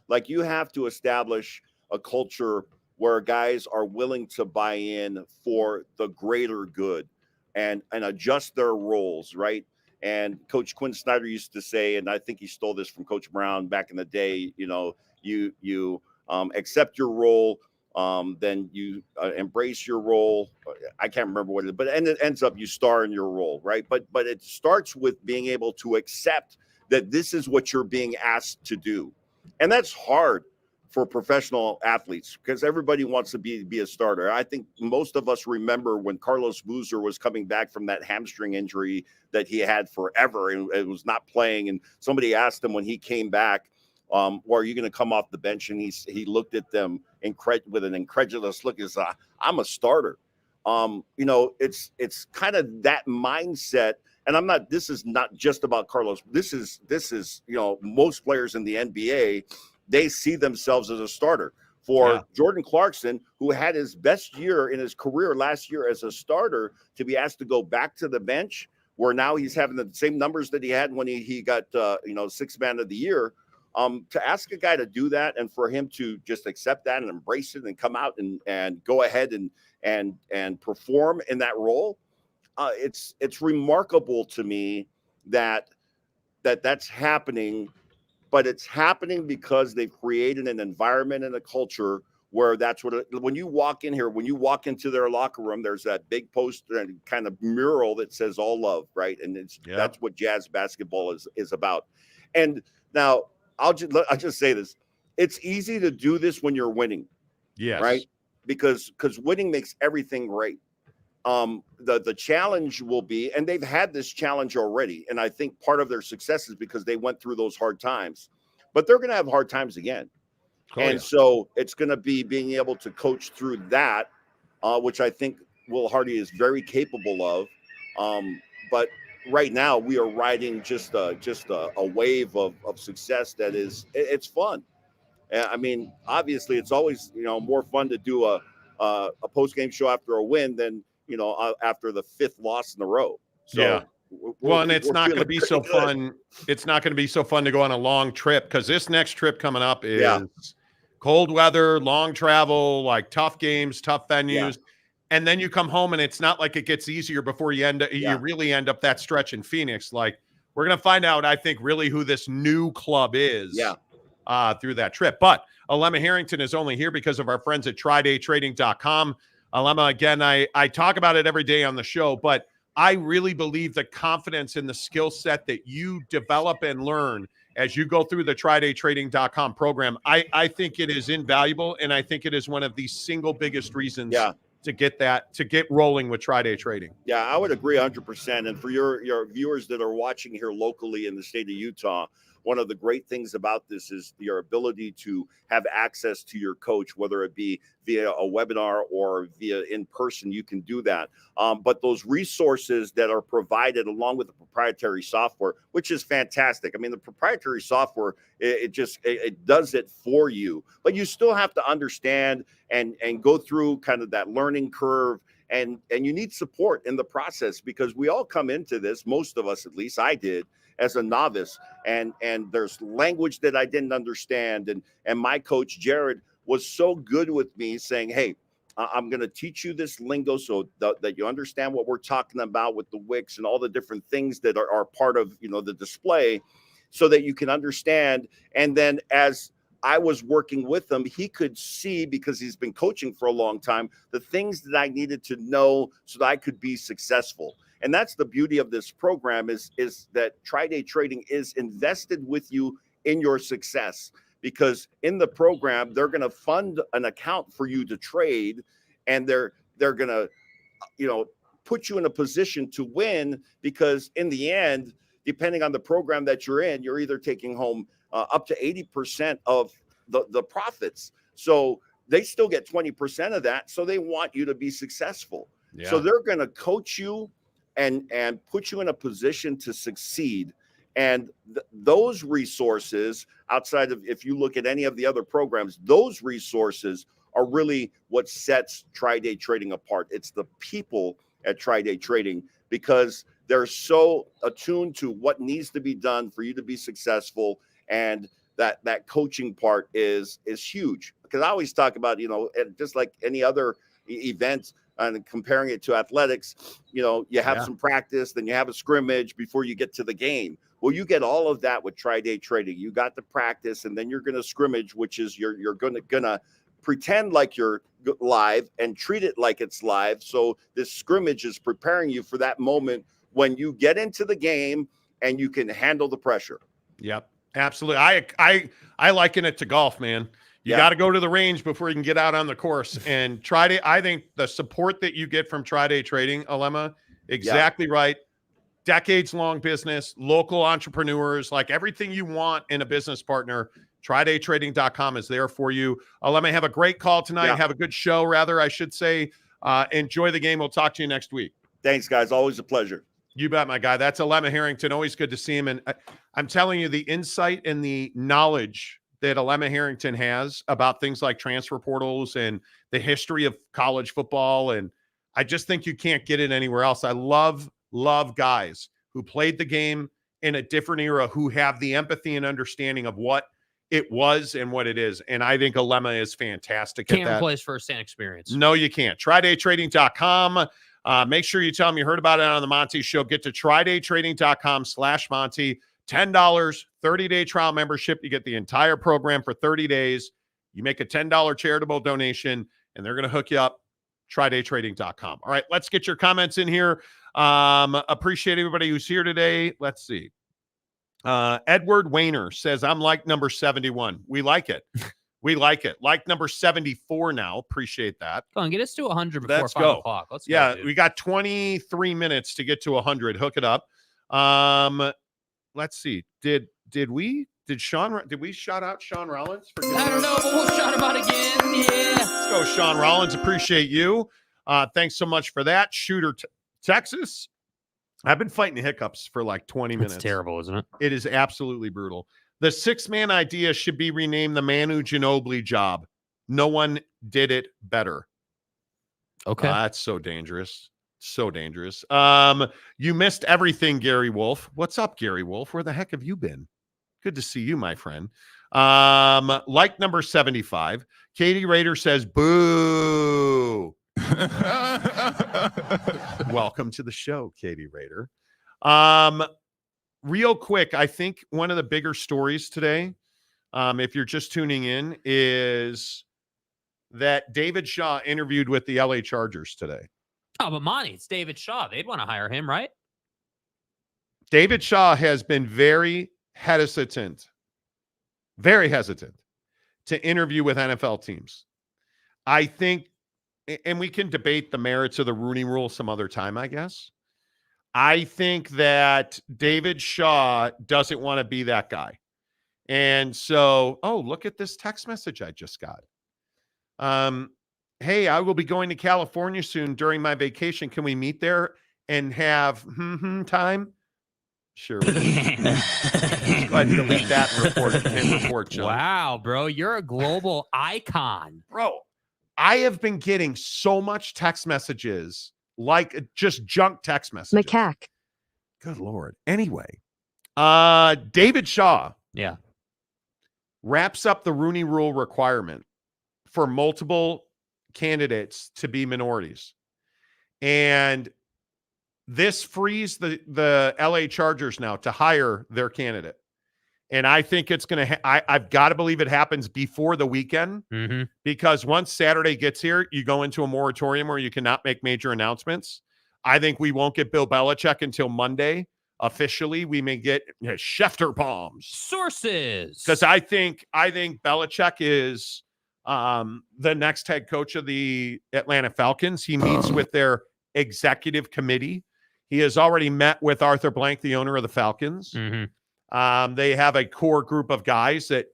P: Like you have to establish a culture where guys are willing to buy in for the greater good. and adjust their roles, right? And Coach Quinn Snyder used to say, and I think he stole this from Coach Brown back in the day, you accept your role, then you embrace your role. I can't remember what it is, but it ends up you star in your role, right? But it starts with being able to accept that this is what you're being asked to do. And that's hard for professional athletes because everybody wants to be a starter. I think most of us remember when Carlos Boozer was coming back from that hamstring injury that he had forever and was not playing. And somebody asked him when he came back, well, are you going to come off the bench? And he looked at them with an incredulous look. He said, I'm a starter. It's kind of that mindset. And this is not just about Carlos. This is, most players in the NBA, they see themselves as a starter. For Jordan Clarkson, who had his best year in his career last year as a starter, to be asked to go back to the bench, where now he's having the same numbers that he had when he got, sixth man of the year. To ask a guy to do that and for him to just accept that and embrace it and come out and go ahead and perform in that role, it's remarkable to me that's happening. But it's happening because they've created an environment and a culture where that's when you walk in here, when you walk into their locker room, there's that big poster and kind of mural that says all love, right? And that's what Jazz basketball is about. And now I'll just say this. It's easy to do this when you're winning.
B: Yes.
P: Right? Because winning makes everything great. The challenge will be, and they've had this challenge already, and I think part of their success is because they went through those hard times, but they're going to have hard times again. So it's going to be being able to coach through that, which I think Will Hardy is very capable of. But right now we are riding just a wave of success that it's fun. I mean, obviously it's always, more fun to do a post-game show after a win than, after the fifth loss in a row. So,
B: and it's not going to be so fun. It's not going to be so fun to go on a long trip because this next trip coming up is cold weather, long travel, like tough games, tough venues. And then you come home and it's not like it gets easier before you really end up that stretch in Phoenix. Like we're going to find out, I think, really who this new club is through that trip. But Alema Harrington is only here because of our friends at TryDayTrading.com. Alema, again, I talk about it every day on the show, but I really believe the confidence in the skill set that you develop and learn as you go through the TryDayTrading.com program, I think it is invaluable, and I think it is one of the single biggest reasons to get rolling with Tri-Day Trading.
P: Yeah, I would agree 100%. And for your viewers that are watching here locally in the state of Utah, one of the great things about this is your ability to have access to your coach, whether it be via a webinar or via in person, you can do that. But those resources that are provided along with the proprietary software, which is fantastic. I mean, the proprietary software, it does it for you, but you still have to understand and go through kind of that learning curve. And you need support in the process because we all come into this, most of us, at least I did, as a novice, and there's language that I didn't understand. And my coach, Jared, was so good with me saying, hey, I'm going to teach you this lingo so that you understand what we're talking about with the wicks and all the different things that are part of, the display so that you can understand. And then as I was working with him, he could see, because he's been coaching for a long time, the things that I needed to know so that I could be successful. And that's the beauty of this program is that Tri-Day Trading is invested with you in your success, because in the program, they're going to fund an account for you to trade, and they're going to, put you in a position to win, because in the end, depending on the program that you're in, you're either taking home up to 80% of the profits. So they still get 20% of that. So they want you to be successful. Yeah. So they're going to coach you and put you in a position to succeed. And those resources, outside of, if you look at any of the other programs, those resources are really what sets Tri-Day Trading apart. It's the people at Tri-Day Trading, because they're so attuned to what needs to be done for you to be successful. And that coaching part is huge, because I always talk about, just like any other event, and comparing it to athletics, you know, you have some practice, then you have a scrimmage before you get to the game. Well, you get all of that with tri-day trading. You got the practice, and then you're going to scrimmage, which is you're gonna pretend like you're live and treat it like it's live. So this scrimmage is preparing you for that moment when you get into the game and you can handle the pressure.
B: Yep, absolutely. I liken it to golf, man. You got to go to the range before you can get out on the course. And I think the support that you get from tri-day trading, Alema, exactly right. Decades-long business, local entrepreneurs, like everything you want in a business partner, tridaytrading.com is there for you. Alema, have a great call tonight. Have a good show, rather, I should say. Enjoy the game. We'll talk to you next week.
P: Thanks, guys. Always a pleasure.
B: You bet, my guy. That's Alema Harrington. Always good to see him. And I'm telling you, the insight and the knowledge that Alema Harrington has about things like transfer portals and the history of college football. And I just think you can't get it anywhere else. I love guys who played the game in a different era, who have the empathy and understanding of what it was and what it is. And I think Alema is fantastic at that.
C: Can't replace first-hand experience.
B: No, you can't. TridayTrading.com. Make sure you tell them you heard about it on the Monty Show. Get to TridayTrading.com/Monty. $10, 30-day trial membership. You get the entire program for 30 days. You make a $10 charitable donation, and they're going to hook you up. TridayTrading.com. All right, let's get your comments in here. Appreciate everybody who's here today. Let's see. Edward Wayner says, I'm like number 71. We like it. We like it. Like number 74 now. Appreciate that.
C: Come on, get us to 100 before
B: Let's
C: 5
B: go.
C: o'clock. Let's
B: go,
C: dude.
B: We got 23 minutes to get to 100. Hook it up. Let's see. Did we shout out Sean Rollins?
C: I don't know, but we'll shout him out again. Yeah.
B: Let's go, Sean Rollins. Appreciate you. Thanks so much for that. Shooter, Texas. I've been fighting hiccups for like 20 minutes.
C: It's terrible, isn't it?
B: It is absolutely brutal. The 6-man idea should be renamed the Manu Ginobili job. No one did it better.
C: Okay.
B: That's so dangerous. So dangerous. You missed everything, Gary Wolf. What's up, Gary Wolf? Where the heck have you been? Good to see you, my friend. Like number 75. Katie Rader says, boo. Welcome to the show, Katie Rader. Real quick, I think one of the bigger stories today, if you're just tuning in, is that David Shaw interviewed with the LA Chargers today.
C: Oh, but Monty, it's David Shaw. They'd want to hire him, right?
B: David Shaw has been very hesitant to interview with NFL teams. I think, and we can debate the merits of the Rooney Rule some other time, I guess. I think that David Shaw doesn't want to be that guy. And so, look at this text message I just got. Hey, I will be going to California soon during my vacation. Can we meet there and have time? Sure. Go ahead and delete that and report, John.
C: Wow, bro. You're a global icon.
B: Bro, I have been getting so much text messages, like just junk text messages.
O: Macaque.
B: Good Lord. Anyway, David Shaw wraps up the Rooney Rule requirement for multiple candidates to be minorities. And this frees the LA Chargers now to hire their candidate. And I think it's going to I've got to believe it happens before the weekend, because once Saturday gets here, you go into a moratorium where you cannot make major announcements. I think we won't get Bill Belichick until Monday. Officially, we may get Schefter bombs.
C: Sources.
B: Because I think Belichick is the next head coach of the Atlanta Falcons. He meets with their executive committee. He has already met with Arthur Blank, the owner of the Falcons. They have a core group of guys that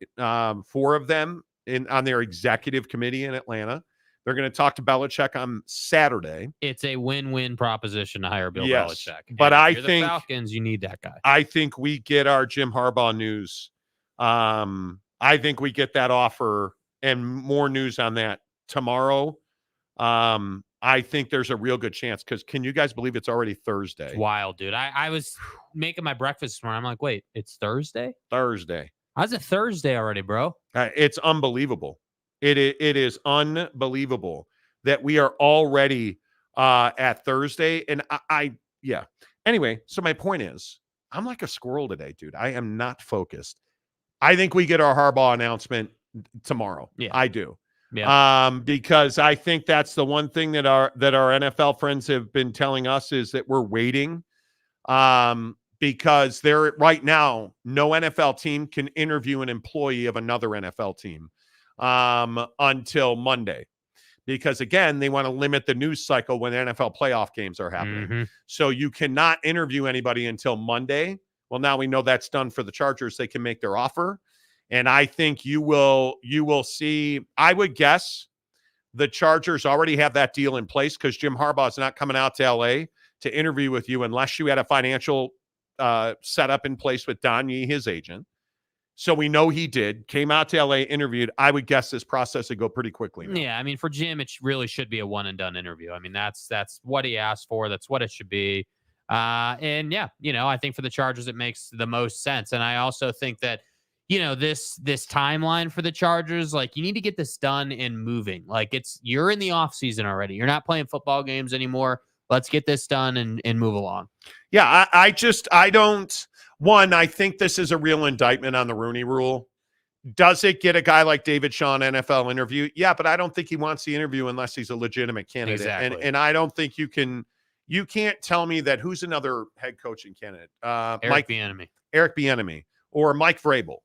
B: 4 of them on their executive committee in Atlanta. They're going to talk to Belichick on Saturday.
C: It's a win-win proposition to hire Bill Belichick.
B: But
C: and
B: I
C: if you're
B: think
C: the Falcons, you need that guy.
B: I think we get our Jim Harbaugh news. I think we get that offer and more news on that tomorrow. I think there's a real good chance, because can you guys believe it's already Thursday?
C: It's wild, dude. I was making my breakfast this morning. I'm like, wait, it's Thursday?
B: Thursday.
C: How's it Thursday already, bro?
B: It's unbelievable. It is unbelievable that we are already at Thursday. And yeah. Anyway, so my point is, I'm like a squirrel today, dude. I am not focused. I think we get our Harbaugh announcement tomorrow.
C: Yeah.
B: I do.
C: Yeah.
B: Because I think that's the one thing that our NFL friends have been telling us is that we're waiting. Because there right now, no NFL team can interview an employee of another NFL team until Monday. Because, again, they want to limit the news cycle when NFL playoff games are happening.
C: Mm-hmm.
B: So you cannot interview anybody until Monday. Well, now we know that's done for the Chargers. They can make their offer. And I think you will see, I would guess the Chargers already have that deal in place because Jim Harbaugh is not coming out to L.A. to interview with you unless you had a financial setup in place with Don Yee, his agent. So we know he came out to LA, interviewed. I would guess this process would go pretty quickly now.
C: Yeah, I mean, for Jim, it really should be a one and done interview. I mean, that's what he asked for. That's what it should be. And yeah, I think for the Chargers, it makes the most sense. And I also think that, this timeline for the Chargers, like, you need to get this done and moving. Like, you're in the off season already. You're not playing football games anymore. Let's get this done and move along.
B: Yeah, I think this is a real indictment on the Rooney Rule. Does it get a guy like David Shaw an NFL interview? Yeah, but I don't think he wants the interview unless he's a legitimate candidate.
C: Exactly.
B: And I don't think you can't tell me that who's another head coaching candidate?
C: Eric
B: Bieniemy or Mike Vrabel.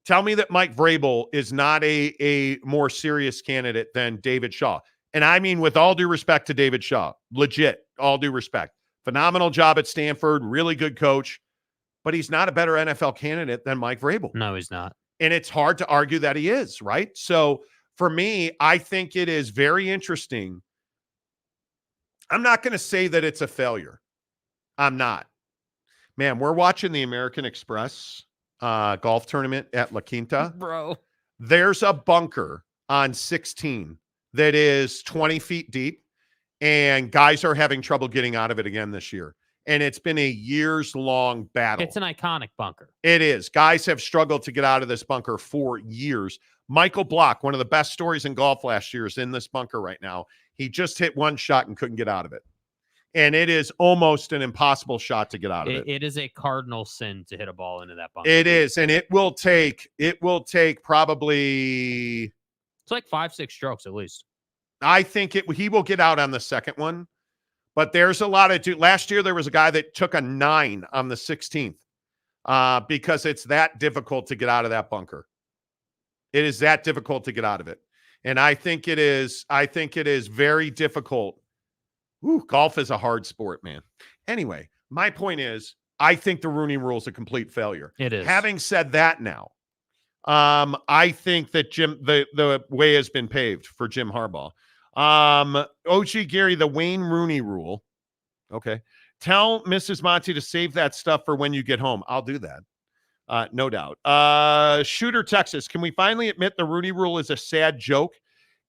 B: Tell me that Mike Vrabel is not a more serious candidate than David Shaw. And I mean, with all due respect to David Shaw, legit, all due respect. Phenomenal job at Stanford, really good coach, but he's not a better NFL candidate than Mike Vrabel.
C: No, he's not.
B: And it's hard to argue that he is, right? So for me, I think it is very interesting. I'm not going to say that it's a failure. I'm not. Man, we're watching the American Express golf tournament at La Quinta.
C: Bro.
B: There's a bunker on 16 that is 20 feet deep, and guys are having trouble getting out of it again this year. And it's been a years-long battle.
C: It's an iconic bunker.
B: It is. Guys have struggled to get out of this bunker for years. Michael Block, one of the best stories in golf last year, is in this bunker right now. He just hit one shot and couldn't get out of it. And it is almost an impossible shot to get out of it.
C: It is a cardinal sin to hit a ball into that bunker.
B: It is. And it will take probably...
C: It's like 5-6 strokes at least.
B: I think he will get out on the second one. But there's a lot of last year there was a guy that took a 9 on the 16th because it's that difficult to get out of that bunker. It is that difficult to get out of it. And I think it is very difficult. Ooh, golf is a hard sport, man. Anyway, my point is I think the Rooney Rule is a complete failure.
C: It is.
B: Having said that now, I think that the way has been paved for Jim Harbaugh. OG Gary, the Wayne Rooney Rule. Okay. Tell Mrs. Monty to save that stuff for when you get home. I'll do that. No doubt. Shooter, Texas. Can we finally admit the Rooney Rule is a sad joke?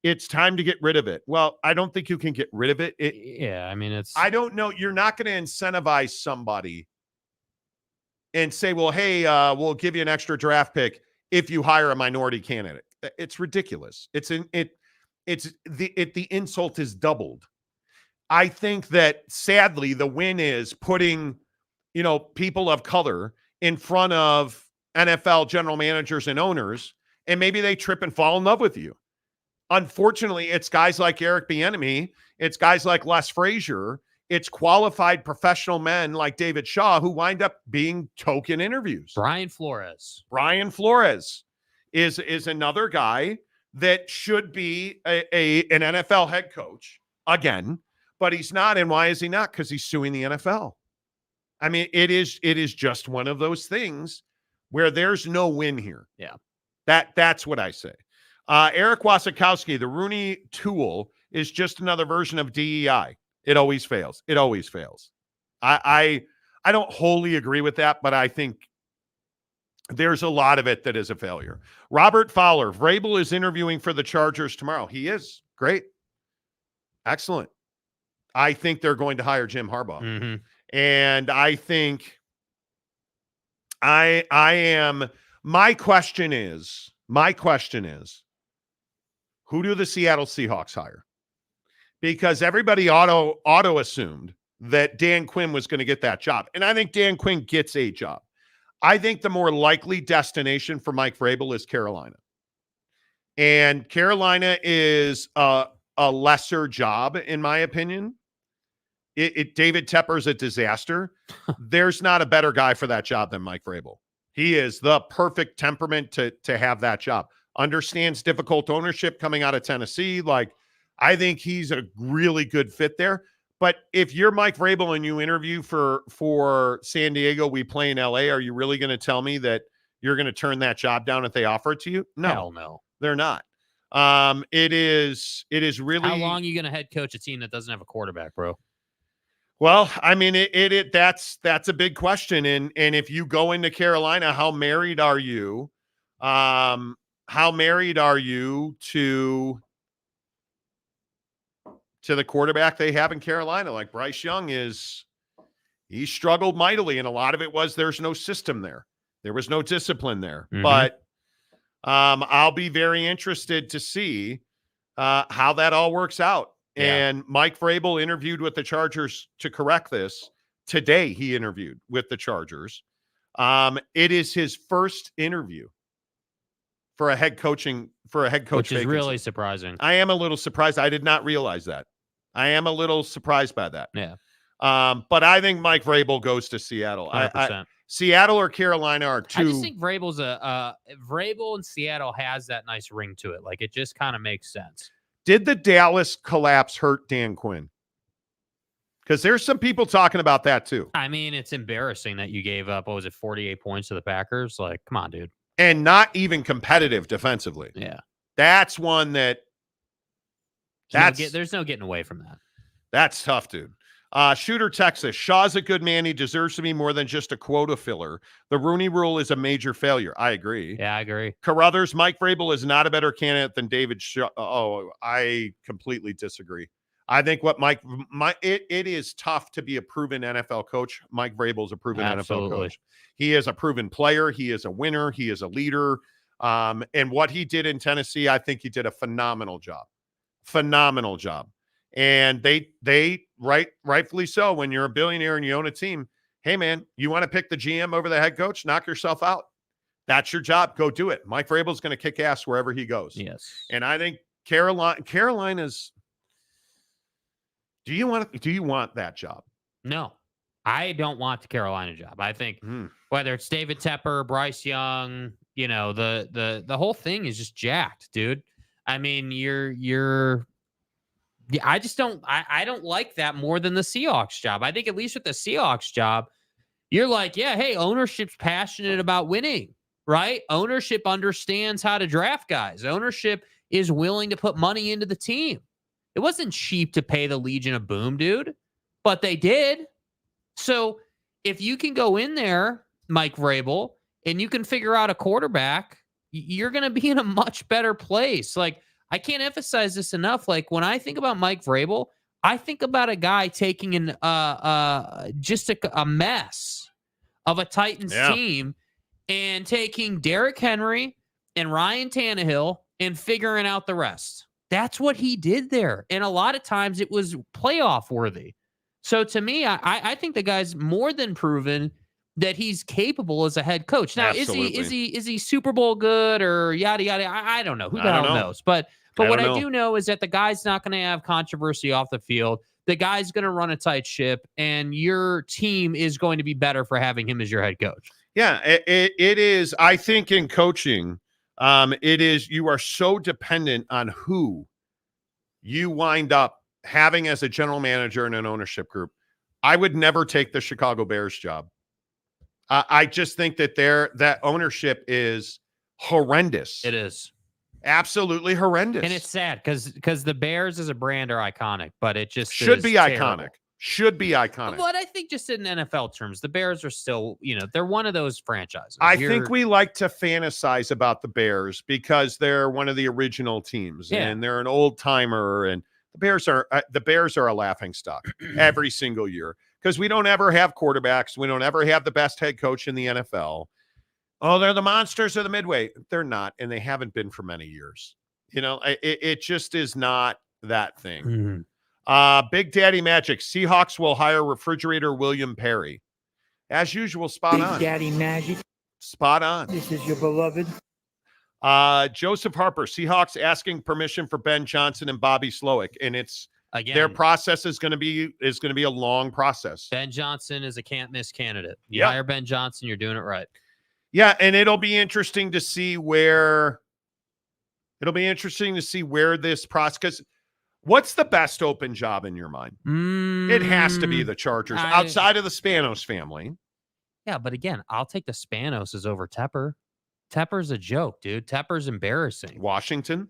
B: It's time to get rid of it. Well, I don't think you can get rid of it.
C: Yeah, I mean,
B: I don't know. You're not going to incentivize somebody and say, well, hey, we'll give you an extra draft pick if you hire a minority candidate. It's ridiculous. The insult is doubled. I think that sadly the win is putting, people of color in front of NFL general managers and owners, and maybe they trip and fall in love with you. Unfortunately, it's guys like Eric Bieniemy, it's guys like Les Frazier, it's qualified professional men like David Shaw who wind up being token interviews.
C: Brian Flores
B: is another guy that should be an NFL head coach again, but he's not. And why is he not? Because he's suing the NFL. I mean, it is just one of those things where there's no win here.
C: Yeah.
B: That's what I say. Eric Wasikowski, the Rooney tool is just another version of DEI. It always fails. It always fails. I don't wholly agree with that, but I think there's a lot of it that is a failure. Robert Fowler, Vrabel is interviewing for the Chargers tomorrow. He is. Great. Excellent. I think they're going to hire Jim Harbaugh.
C: Mm-hmm.
B: And I think my question is, who do the Seattle Seahawks hire? because everybody auto assumed that Dan Quinn was going to get that job. And I think Dan Quinn gets a job. I think the more likely destination for Mike Vrabel is Carolina. And Carolina is a lesser job, in my opinion. David Tepper's a disaster. There's not a better guy for that job than Mike Vrabel. He is the perfect temperament to have that job. Understands difficult ownership coming out of Tennessee. Like, I think he's a really good fit there. But if you're Mike Vrabel and you interview for San Diego, we play in LA, are you really going to tell me that you're going to turn that job down if they offer it to you? No.
C: Hell no.
B: They're not. It is really.
C: How long are you going to head coach a team that doesn't have a quarterback, bro?
B: Well, I mean, that's a big question. And if you go into Carolina, how married are you? How married are you to the quarterback they have in Carolina? Like Bryce Young he struggled mightily, and a lot of it was there's no system there. There was no discipline there. Mm-hmm. But I'll be very interested to see how that all works out. Yeah. And Mike Vrabel interviewed with the Chargers to correct this. Today he interviewed with the Chargers. It is his first interview for a head coach
C: Which is
B: vacancy.
C: Really surprising.
B: I am a little surprised. I did not realize that. I am a little surprised by that.
C: Yeah.
B: But I think Mike Vrabel goes to Seattle.
C: 100%.
B: Seattle or Carolina are two.
C: I just think Vrabel's Vrabel in Seattle has that nice ring to it. Like, it just kind of makes sense.
B: Did the Dallas collapse hurt Dan Quinn? Because there's some people talking about that too.
C: I mean, it's embarrassing that you gave up, 48 points to the Packers? Like, come on, dude.
B: And not even competitive defensively.
C: Yeah.
B: That's one that
C: there's no getting away from that.
B: That's tough, dude. Shooter Texas. Shaw's a good man. He deserves to be more than just a quota filler. The Rooney Rule is a major failure. I agree.
C: Yeah, I agree.
B: Carruthers, Mike Vrabel is not a better candidate than David Shaw. Oh, I completely disagree. I think what it is tough to be a proven NFL coach. Mike Vrabel is a proven NFL coach. He is a proven player. He is a winner. He is a leader. And what he did in Tennessee, I think he did a phenomenal job. Phenomenal job. And they rightfully so, when you're a billionaire and you own a team, hey man, you want to pick the GM over the head coach? Knock yourself out. That's your job. Go do it. Mike Vrabel's going to kick ass wherever he goes.
C: Yes.
B: And I think Carolina's. Do you want that job?
C: No, I don't want the Carolina job. I think whether it's David Tepper, Bryce Young, the whole thing is just jacked, dude. I mean, I just don't. I don't like that more than the Seahawks job. I think at least with the Seahawks job, you're like, yeah, hey, ownership's passionate about winning, right? Ownership understands how to draft guys. Ownership is willing to put money into the team. It wasn't cheap to pay the Legion of Boom, dude, but they did. So if you can go in there, Mike Vrabel, and you can figure out a quarterback, you're going to be in a much better place. Like, I can't emphasize this enough. Like, when I think about Mike Vrabel, I think about a guy taking just a mess of a Titans team and taking Derrick Henry and Ryan Tannehill and figuring out the rest. That's what he did there. And a lot of times it was playoff worthy. So to me, I think the guy's more than proven that he's capable as a head coach. Now, is he Super Bowl good or yada yada? I don't know. Who the hell knows? But what I do know is that the guy's not going to have controversy off the field. The guy's going to run a tight ship, and your team is going to be better for having him as your head coach.
B: Yeah, it is. I think in coaching, it is, you are so dependent on who you wind up having as a general manager in an ownership group. I would never take the Chicago Bears job. I just think that ownership is horrendous.
C: It is.
B: Absolutely horrendous.
C: And it's sad because the Bears as a brand are iconic, but it just
B: should be
C: terrible.
B: Iconic. Should be iconic.
C: But I think just in NFL terms, the Bears are still, they're one of those franchises.
B: I think we like to fantasize about the Bears because they're one of the original teams and they're an old timer, and the Bears are a laughing stock every single year because we don't ever have quarterbacks. We don't ever have the best head coach in the NFL. Oh, they're the monsters of the Midway. They're not, and they haven't been for many years. It just is not that thing. Big Daddy Magic. Seahawks will hire refrigerator William Perry. As usual, spot on.
O: Big Daddy Magic.
B: Spot on.
O: This is your beloved.
B: Joseph Harper. Seahawks asking permission for Ben Johnson and Bobby Slowick, and it's
C: Again,
B: their process is going to be a long process.
C: Ben Johnson is a can't miss candidate. You
B: Yep.
C: hire Ben Johnson, you're doing it right.
B: Yeah, and it'll be interesting to see where this process. 'Cause what's the best open job in your mind? It has to be the Chargers outside of the Spanos family.
C: Yeah, but again, I'll take the Spanoses over Tepper. Tepper's a joke, dude. Tepper's embarrassing.
B: Washington?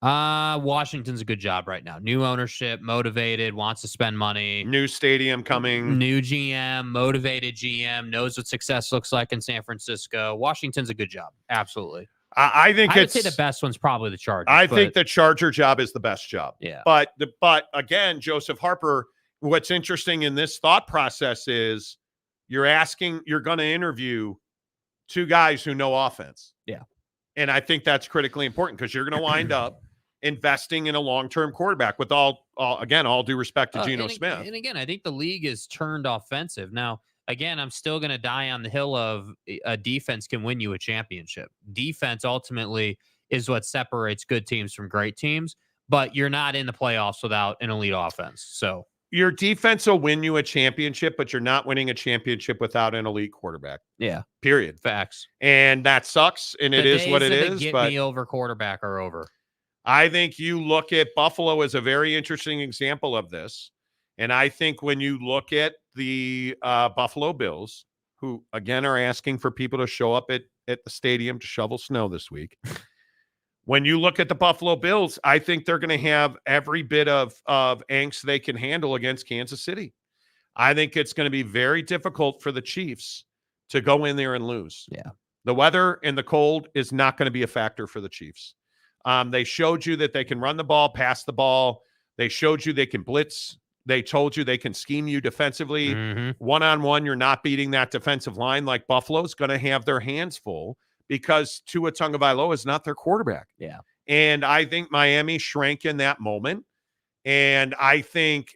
C: Washington's a good job right now. New ownership, motivated, wants to spend money.
B: New stadium coming.
C: New GM, motivated GM, knows what success looks like in San Francisco. Washington's a good job. Absolutely.
B: I think
C: I would say the best one's probably the Chargers.
B: I think the Charger job is the best job.
C: Yeah.
B: But again, Joseph Harper, what's interesting in this thought process is you're going to interview two guys who know offense.
C: Yeah.
B: And I think that's critically important because you're going to wind up investing in a long-term quarterback with all due respect to Geno Smith.
C: And again, I think the league is turned offensive. Now, again, I'm still going to die on the hill of a defense can win you a championship. Defense ultimately is what separates good teams from great teams, but you're not in the playoffs without an elite offense. So
B: your defense will win you a championship, but you're not winning a championship without an elite quarterback.
C: Yeah.
B: Period.
C: Facts.
B: And that sucks, and it is what it is.
C: Get
B: but
C: me over quarterback are over.
B: I think you look at Buffalo as a very interesting example of this. And I think when you look at the Buffalo Bills, who, again, are asking for people to show up at the stadium to shovel snow this week, when you look at the Buffalo Bills, I think they're going to have every bit of angst they can handle against Kansas City. I think it's going to be very difficult for the Chiefs to go in there and lose.
C: Yeah.
B: The weather and the cold is not going to be a factor for the Chiefs. They showed you that they can run the ball, pass the ball. They showed you they can blitz. They told you they can scheme you defensively. One-on-one, you're not beating that defensive line. Like Buffalo's going to have their hands full because Tua Tagovailoa is not their quarterback.
C: Yeah. And
B: I think Miami shrank in that moment. And I think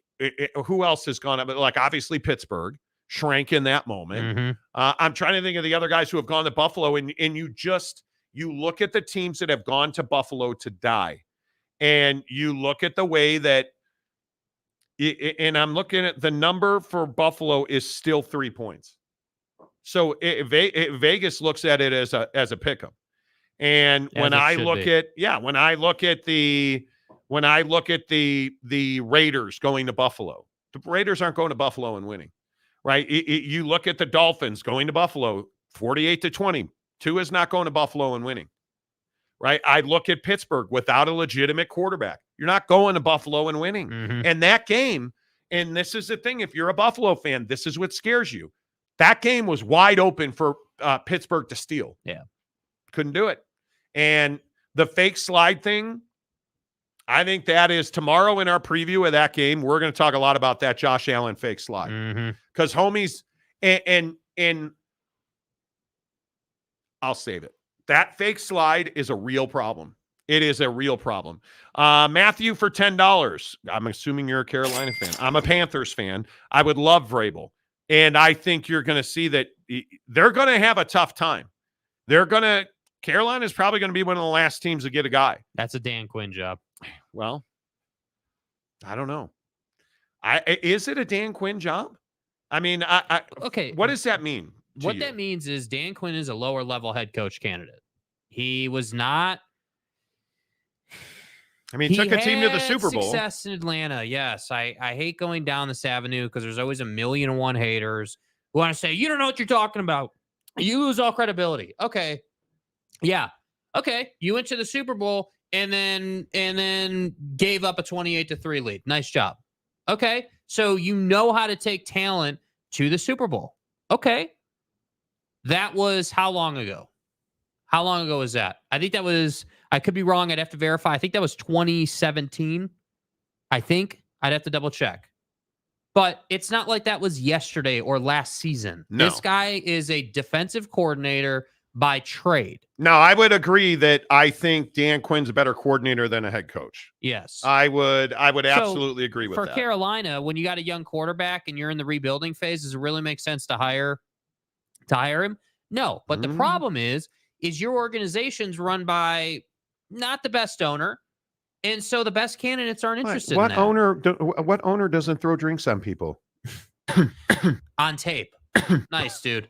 B: who else has gone up? Like obviously Pittsburgh shrank in that moment. I'm trying to think of the other guys who have gone to Buffalo, and you look at the teams that have gone to Buffalo to die, and you look at the way that, and I'm looking at the number for Buffalo is still 3 points. So Vegas looks at it as a pick'em. And when I look at the Raiders going to Buffalo, the Raiders aren't going to Buffalo and winning, right? You look at the Dolphins going to Buffalo, 48-20. Tua is not going to Buffalo and winning, right? I look at Pittsburgh without a legitimate quarterback. You're not going to Buffalo and winning. And that game, and this is the thing, if you're a Buffalo fan, this is what scares you. That game was wide open for Pittsburgh to steal.
C: Yeah.
B: Couldn't do it. And the fake slide thing, I think that is tomorrow in our preview of that game. We're going to talk a lot about that Josh Allen fake slide. Because homies, and I'll save it. That fake slide is a real problem. It is a real problem. Matthew for $10. I'm assuming you're a Carolina fan. I'm a Panthers fan. I would love Vrabel. And I think you're going to see that they're going to have a tough time. Carolina is probably going to be one of the last teams to get a guy.
C: That's a Dan Quinn job.
B: Well, I don't know. Is it a Dan Quinn job? I mean,
C: okay.
B: What does that mean?
C: What that means is Dan Quinn is a lower level head coach candidate. He was not.
B: I mean, he took a team to the Super Bowl.
C: Success in Atlanta, yes. I hate going down this avenue because there's always 1,000,001 haters who want to say, you don't know what you're talking about. You lose all credibility. Okay. Yeah. Okay. You went to the Super Bowl and then gave up a 28-3 lead. Nice job. Okay. So you know how to take talent to the Super Bowl. Okay. That was how long ago? How long ago was that? I think that was, I could be wrong. I'd have to verify. I think that was 2017. I think I'd have to double check. But it's not like that was yesterday or last season.
B: No.
C: This guy is a defensive coordinator by trade.
B: Now, I would agree that I think Dan Quinn's a better coordinator than a head coach.
C: Yes.
B: I would absolutely agree with
C: for
B: that.
C: For Carolina, when you got a young quarterback and you're in the rebuilding phase, does it really make sense to hire him? No. But the problem is your organization's run by not the best owner. And so the best candidates aren't interested in that.
B: What owner doesn't throw drinks on people?
C: On tape. Nice, dude.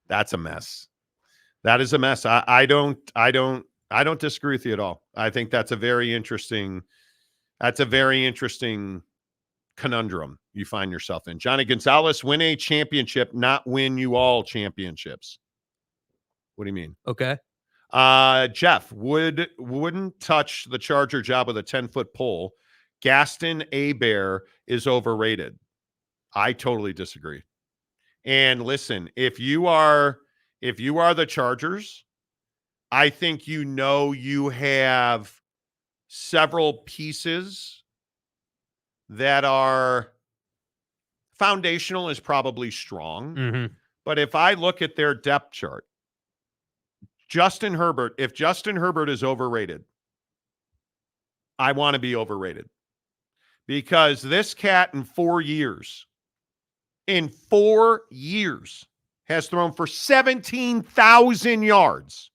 B: That's a mess. That is a mess. I don't disagree with you at all. I think that's a very interesting conundrum you find yourself in. Johnny Gonzalez, win a championship, not win you all championships. What do you mean?
C: Okay.
B: Jeff, wouldn't touch the Charger job with a 10-foot pole. Gaston Hebert is overrated. I totally disagree. And listen, if you are the Chargers, I think you have several pieces that are foundational is probably strong.
C: Mm-hmm.
B: But if I look at their depth chart, if Justin Herbert is overrated, I want to be overrated. Because this cat in 4 years has thrown for 17,000 yards,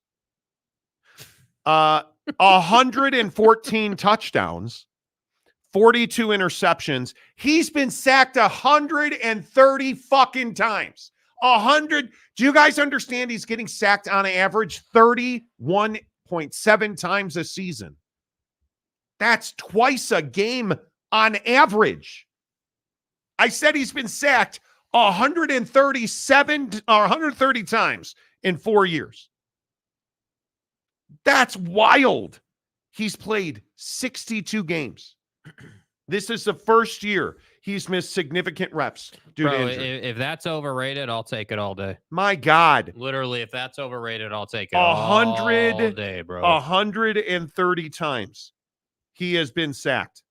B: 114 touchdowns, 42 interceptions. He's been sacked 130 fucking times. 100. Do you guys understand he's getting sacked on average 31.7 times a season? That's twice a game on average. I said he's been sacked 130 times in 4 years. That's wild. He's played 62 games. This is the first year he's missed significant reps due to injury.
C: If that's overrated, I'll take it all day.
B: My God.
C: Literally, if that's overrated, I'll take it all day, bro.
B: 130 times he has been sacked.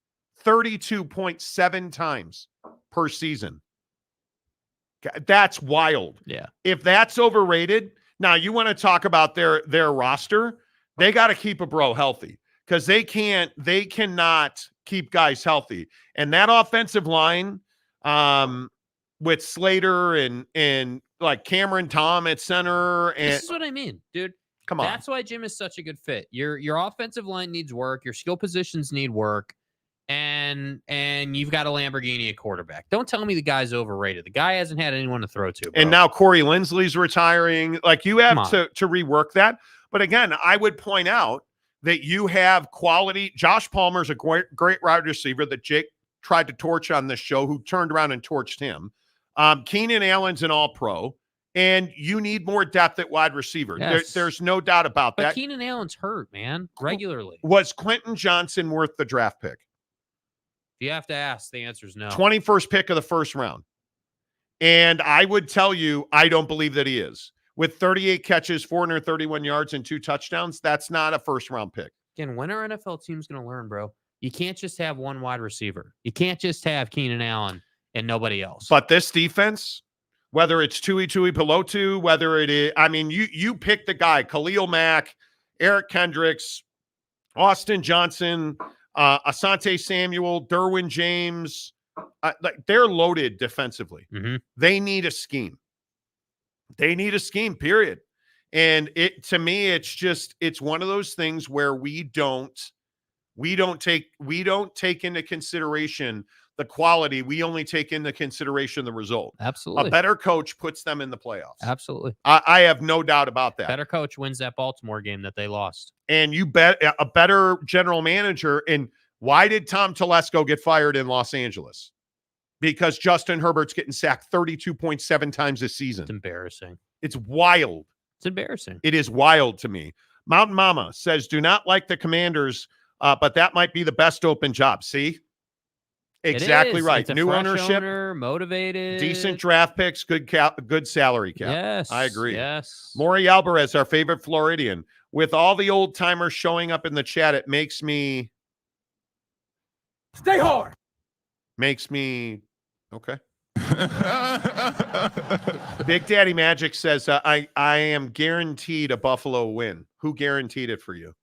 B: 32.7 times per season. That's wild.
C: Yeah.
B: If that's overrated, now you want to talk about their roster, they got to keep a bro healthy because they cannot keep guys healthy. And that offensive line with Slater and like Cameron Tom at center. And
C: this is what I mean, dude.
B: Come on.
C: That's why Jim is such a good fit. Your offensive line needs work. Your skill positions need work. And you've got a Lamborghini at quarterback. Don't tell me the guy's overrated. The guy hasn't had anyone to throw to, bro.
B: And now Corey Linsley's retiring. Like, you have to rework that. But again, I would point out that you have quality. Josh Palmer's a great wide receiver that Jake tried to torch on this show, who turned around and torched him. Keenan Allen's an all-pro. And you need more depth at wide receiver.
C: Yes.
B: There's no doubt about that.
C: But Keenan Allen's hurt, man, regularly.
B: Was Quentin Johnson worth the draft pick?
C: If you have to ask, the answer is no.
B: 21st pick of the first round. And I would tell you, I don't believe that he is. With 38 catches, 431 yards, and 2 touchdowns, that's not a first-round pick.
C: Again, when are NFL teams going to learn, bro? You can't just have one wide receiver. You can't just have Keenan Allen and nobody else.
B: But this defense, whether it's Tui Pelotu, whether it is, I mean, you pick the guy, Khalil Mack, Eric Kendricks, Austin Johnson, Asante Samuel, Derwin James, they're loaded defensively.
C: Mm-hmm.
B: They need a scheme. They need a scheme, period. And to me, it's one of those things where we don't take into consideration the quality. We only take into consideration the result.
C: Absolutely.
B: A better coach puts them in the playoffs.
C: Absolutely.
B: I have no doubt about that.
C: Better coach wins that Baltimore game that they lost.
B: And you bet a better general manager. And why did Tom Telesco get fired in Los Angeles? Because Justin Herbert's getting sacked 32.7 times this season.
C: It's embarrassing.
B: It's wild.
C: It's embarrassing.
B: It is wild to me. Mountain Mama says, do not like the Commanders, but that might be the best open job. See? Exactly right.
C: It's a
B: New
C: fresh
B: ownership,
C: owner, motivated,
B: decent draft picks, good salary cap.
C: Yes,
B: I agree.
C: Yes.
B: Maury Alvarez, our favorite Floridian. With all the old timers showing up in the chat, it makes me
L: stay hard.
B: Makes me okay. Big Daddy Magic says, I am guaranteed a Buffalo win. Who guaranteed it for you?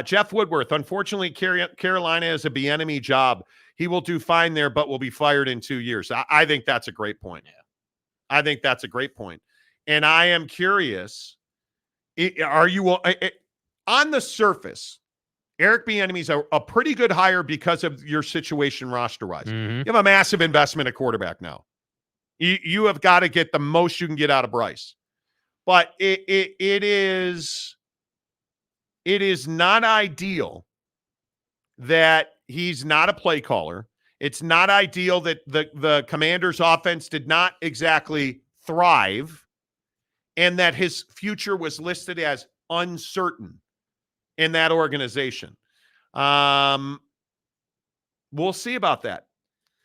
B: Jeff Woodworth, unfortunately, Carolina is a Bieniemy job. He will do fine there, but will be fired in 2 years. I think that's a great point. Yeah. I think that's a great point. And I am curious, are you on the surface, Eric Bieniemy's a pretty good hire because of your situation roster-wise.
C: Mm-hmm.
B: You have a massive investment at quarterback now. You have got to get the most you can get out of Bryce. But it is not ideal that he's not a play caller. It's not ideal that the Commanders' offense did not exactly thrive and that his future was listed as uncertain in that organization. We'll see about that.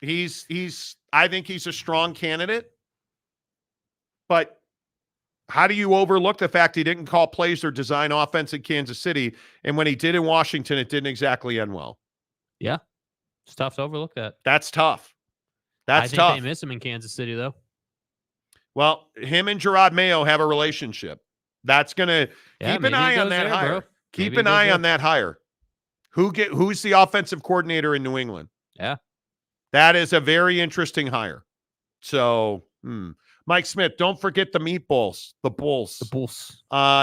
B: I think he's a strong candidate, but how do you overlook the fact he didn't call plays or design offense in Kansas City, and when he did in Washington, it didn't exactly end well?
C: Yeah, it's tough to overlook that.
B: That's tough.
C: I think they miss him in Kansas City, though.
B: Well, him and Gerard Mayo have a relationship. That's gonna keep an eye on that hire. Keep an eye on that hire. Who's the offensive coordinator in New England?
C: Yeah.
B: That is a very interesting hire. So, Mike Smith, don't forget the meatballs, the Bulls.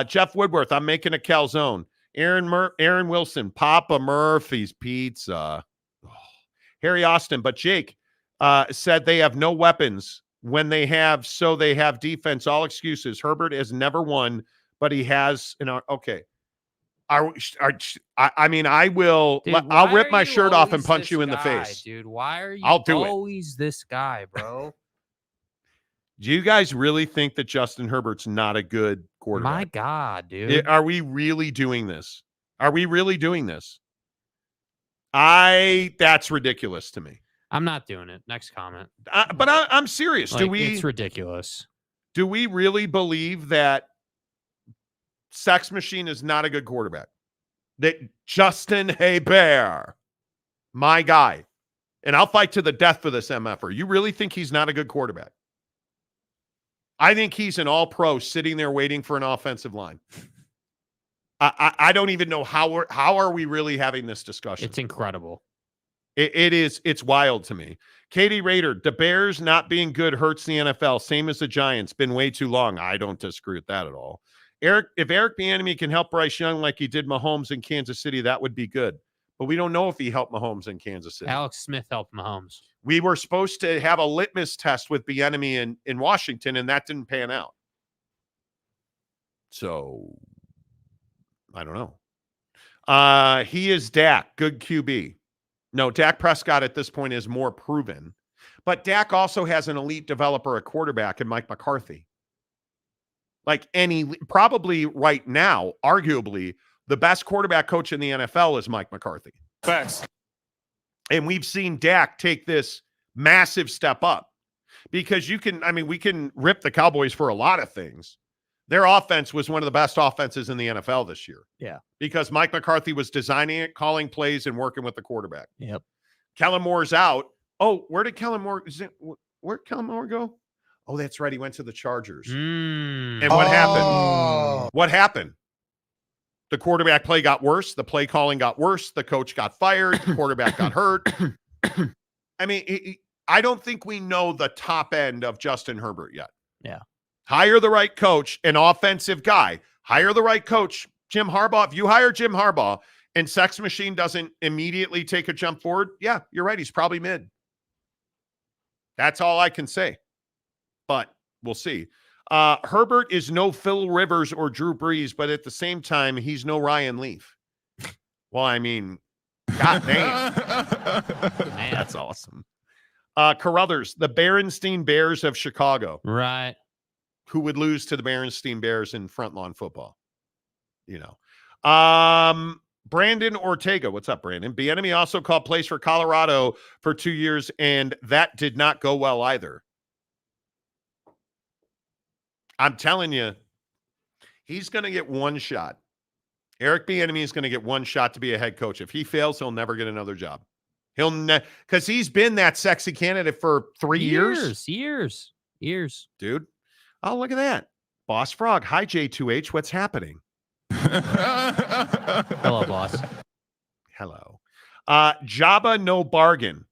B: Jeff Woodworth, I'm making a calzone. Aaron Wilson, Papa Murphy's Pizza. Oh. Harry Austin, but Jake said they have no weapons when they have defense. All excuses. Herbert has never won, but he has. Okay. I mean, I will. Dude, I'll rip my shirt off and punch you in the face,
C: dude. Why are you always this guy, bro?
B: Do you guys really think that Justin Herbert's not a good quarterback?
C: My God, dude.
B: Are we really doing this? That's ridiculous to me.
C: I'm not doing it. Next comment.
B: But I'm serious.
C: It's ridiculous.
B: Do we really believe that Sex Machine is not a good quarterback? That Justin Herbert, my guy, and I'll fight to the death for this MFer. You really think he's not a good quarterback? I think he's an all-pro sitting there waiting for an offensive line. I don't even know how are we really having this discussion.
C: It's incredible.
B: It's wild to me. Katie Rader, the Bears not being good hurts the NFL. Same as the Giants. Been way too long. I don't disagree with that at all. If Eric Bieniemy can help Bryce Young like he did Mahomes in Kansas City, that would be good. But we don't know if he helped Mahomes in Kansas City.
C: Alex Smith helped Mahomes.
B: We were supposed to have a litmus test with Bieniemy in Washington, and that didn't pan out. So, I don't know. He is Dak, good QB. No, Dak Prescott at this point is more proven. But Dak also has an elite developer at quarterback in Mike McCarthy. Probably right now, arguably, the best quarterback coach in the NFL is Mike McCarthy.
D: Facts.
B: And we've seen Dak take this massive step up because we can rip the Cowboys for a lot of things. Their offense was one of the best offenses in the NFL this year.
C: Yeah.
B: Because Mike McCarthy was designing it, calling plays, and working with the quarterback.
C: Yep.
B: Kellen Moore's out. Oh, where'd Kellen Moore go? Oh, that's right. He went to the Chargers. And what happened? What happened? The quarterback play got worse. The play calling got worse. The coach got fired. The quarterback got hurt. I mean, I don't think we know the top end of Justin Herbert yet.
C: Yeah.
B: Hire the right coach, an offensive guy. Hire the right coach, Jim Harbaugh. If you hire Jim Harbaugh and Sex Machine doesn't immediately take a jump forward, yeah, you're right. He's probably mid. That's all I can say. But we'll see. Herbert is no Phil Rivers or Drew Brees, but at the same time, he's no Ryan Leaf. Well, I mean, God damn. Man, that's awesome. Carruthers, the Berenstain Bears of Chicago.
C: Right.
B: Who would lose to the Berenstain Bears in front lawn football? You know. Brandon Ortega. What's up, Brandon? Bieniemy also called plays for Colorado for 2 years, and that did not go well either. I'm telling you, he's going to get one shot. Eric Bieniemy is going to get one shot to be a head coach. If he fails, he'll never get another job. He'll because he's been that sexy candidate for 3 years.
C: Years.
B: Dude. Oh, look at that. Boss Frog. Hi, J2H. What's happening?
C: Hello, boss.
B: Hello. Jabba no bargain.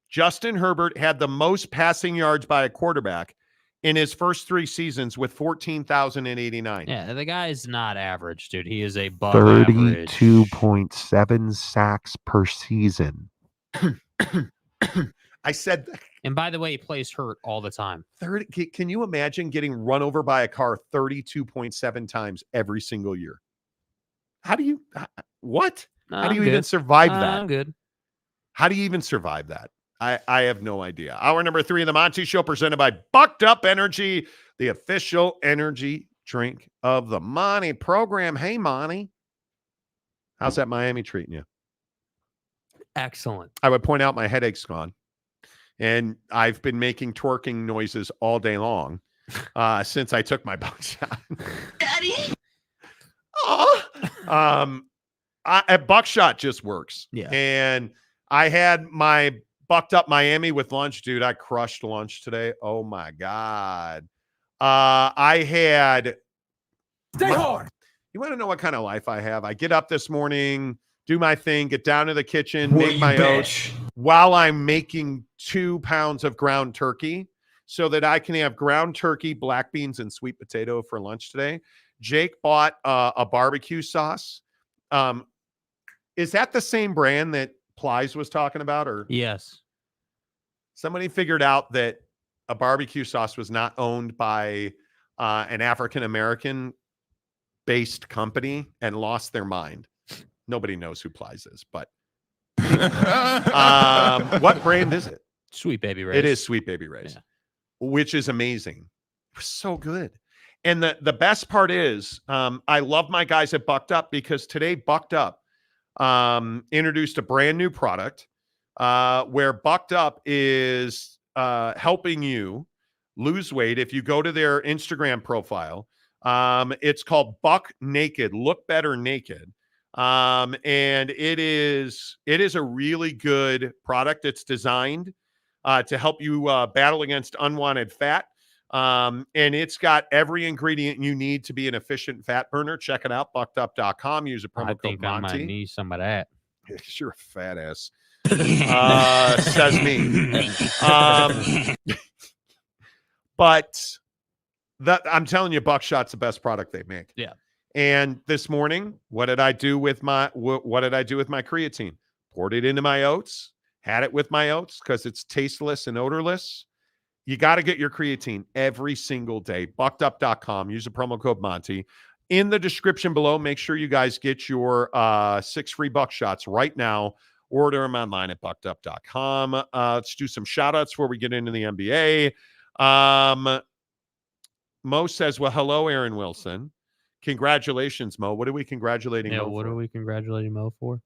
B: Justin Herbert had the most passing yards by a quarterback in his first 3 seasons with 14,089.
C: Yeah, the guy's not average, dude. He is above average.
F: 32.7 sacks per season.
B: I said that.
C: And by the way, he plays hurt all the time.
B: 30. Can you imagine getting run over by a car 32.7 times every single year? How do you what? How do you even survive that?
C: I'm good.
B: How do you even survive that? I have no idea. Hour number 3 of the Monty Show, presented by Bucked Up Energy, the official energy drink of the Monty program. Hey, Monty. How's that Miami treating you?
C: Excellent.
B: I would point out my headache's gone. And I've been making twerking noises all day long since I took my buckshot.
L: Daddy.
B: Buckshot just works.
C: Yeah.
B: And I had my Bucked Up Miami with lunch, dude. I crushed lunch today. Oh my God. I had.
L: Stay hard.
B: You want to know what kind of life I have? I get up this morning, do my thing, get down to the kitchen, make my oats while I'm making 2 pounds of ground turkey so that I can have ground turkey, black beans, and sweet potato for lunch today. Jake bought a barbecue sauce. Is that the same brand that Plies was talking about? Or
C: yes.
B: Somebody figured out that a barbecue sauce was not owned by an African-American based company and lost their mind. Nobody knows who Plies is, but what brand is it?
C: Sweet Baby Ray's.
B: It is Sweet Baby Ray's, which is amazing. So good. And the best part is I love my guys at Bucked Up because today Bucked Up introduced a brand new product where Bucked Up is helping you lose weight. If you go to their Instagram profile, it's called Buck Naked, Look Better Naked. And it is a really good product. It's designed to help you battle against unwanted fat. And it's got every ingredient you need to be an efficient fat burner. Check it out, buckedup.com. Use a promo code
C: think I
B: Monty.
C: might need some of that.
B: You're a fat ass. Says me. But I'm telling you, Buckshot's the best product they make.
C: Yeah.
B: And this morning, what did I do with my creatine? Poured it into my oats, had it with my oats because it's tasteless and odorless. You got to get your creatine every single day. Buckedup.com. Use the promo code Monty. In the description below, make sure you guys get your 6 free Buckshots right now. Order them online at buckedup.com. Let's do some shout-outs before we get into the NBA. Mo says, well, hello, Aaron Wilson. Congratulations, Mo. What are we congratulating Mo for?
C: What are we congratulating Mo for?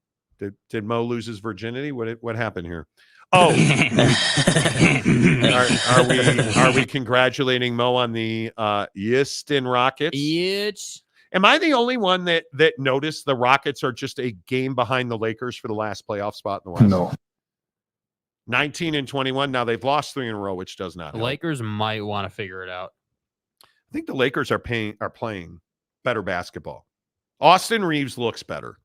B: Did Mo lose his virginity? What happened here? Oh, are we congratulating Mo on the Houston Rockets?
C: Yes.
B: Am I the only one that noticed the Rockets are just a game behind the Lakers for the last playoff spot in the West?
E: No.
B: 19-21. Now they've lost 3 in a row, which does not help.
C: Lakers might want to figure it out.
B: I think the Lakers are playing better basketball. Austin Reaves looks better.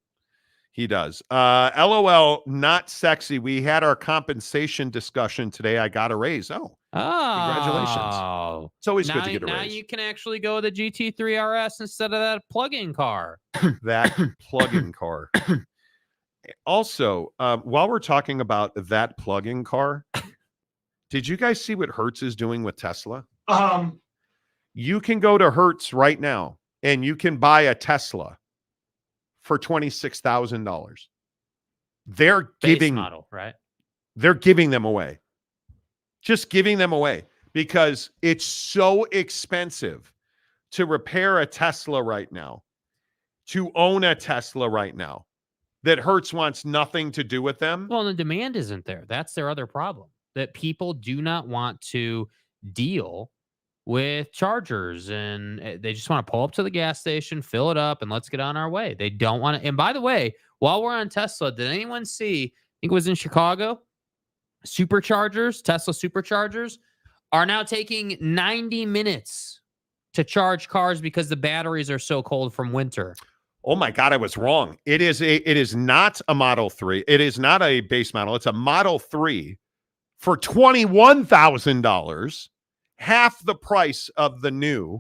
B: He does. LOL, not sexy. We had our compensation discussion today. I got a raise. Oh, congratulations. It's always good to get a raise.
C: Now you can actually go the GT3 RS instead of that plug-in car.
B: That plug-in car. Also, while we're talking about that plug-in car, did you guys see what Hertz is doing with Tesla? You can go to Hertz right now and you can buy a Tesla for $26,000. They're giving
C: model, right?
B: They're giving them away. Just giving them away because it's so expensive to repair a Tesla right now, to own a Tesla right now, that Hertz wants nothing to do with them.
C: Well, the demand isn't there. That's their other problem, that people do not want to deal with chargers, and they just want to pull up to the gas station, fill it up, and let's get on our way. They don't want to. And by the way, while we're on Tesla, did anyone see think it was in Chicago, superchargers, Tesla superchargers, are now taking 90 minutes to charge cars because the batteries are so cold from winter.
B: Oh my God, I was wrong. It is not a Model 3. It is not a base model. It's a Model 3 for $21,000, half the price of the new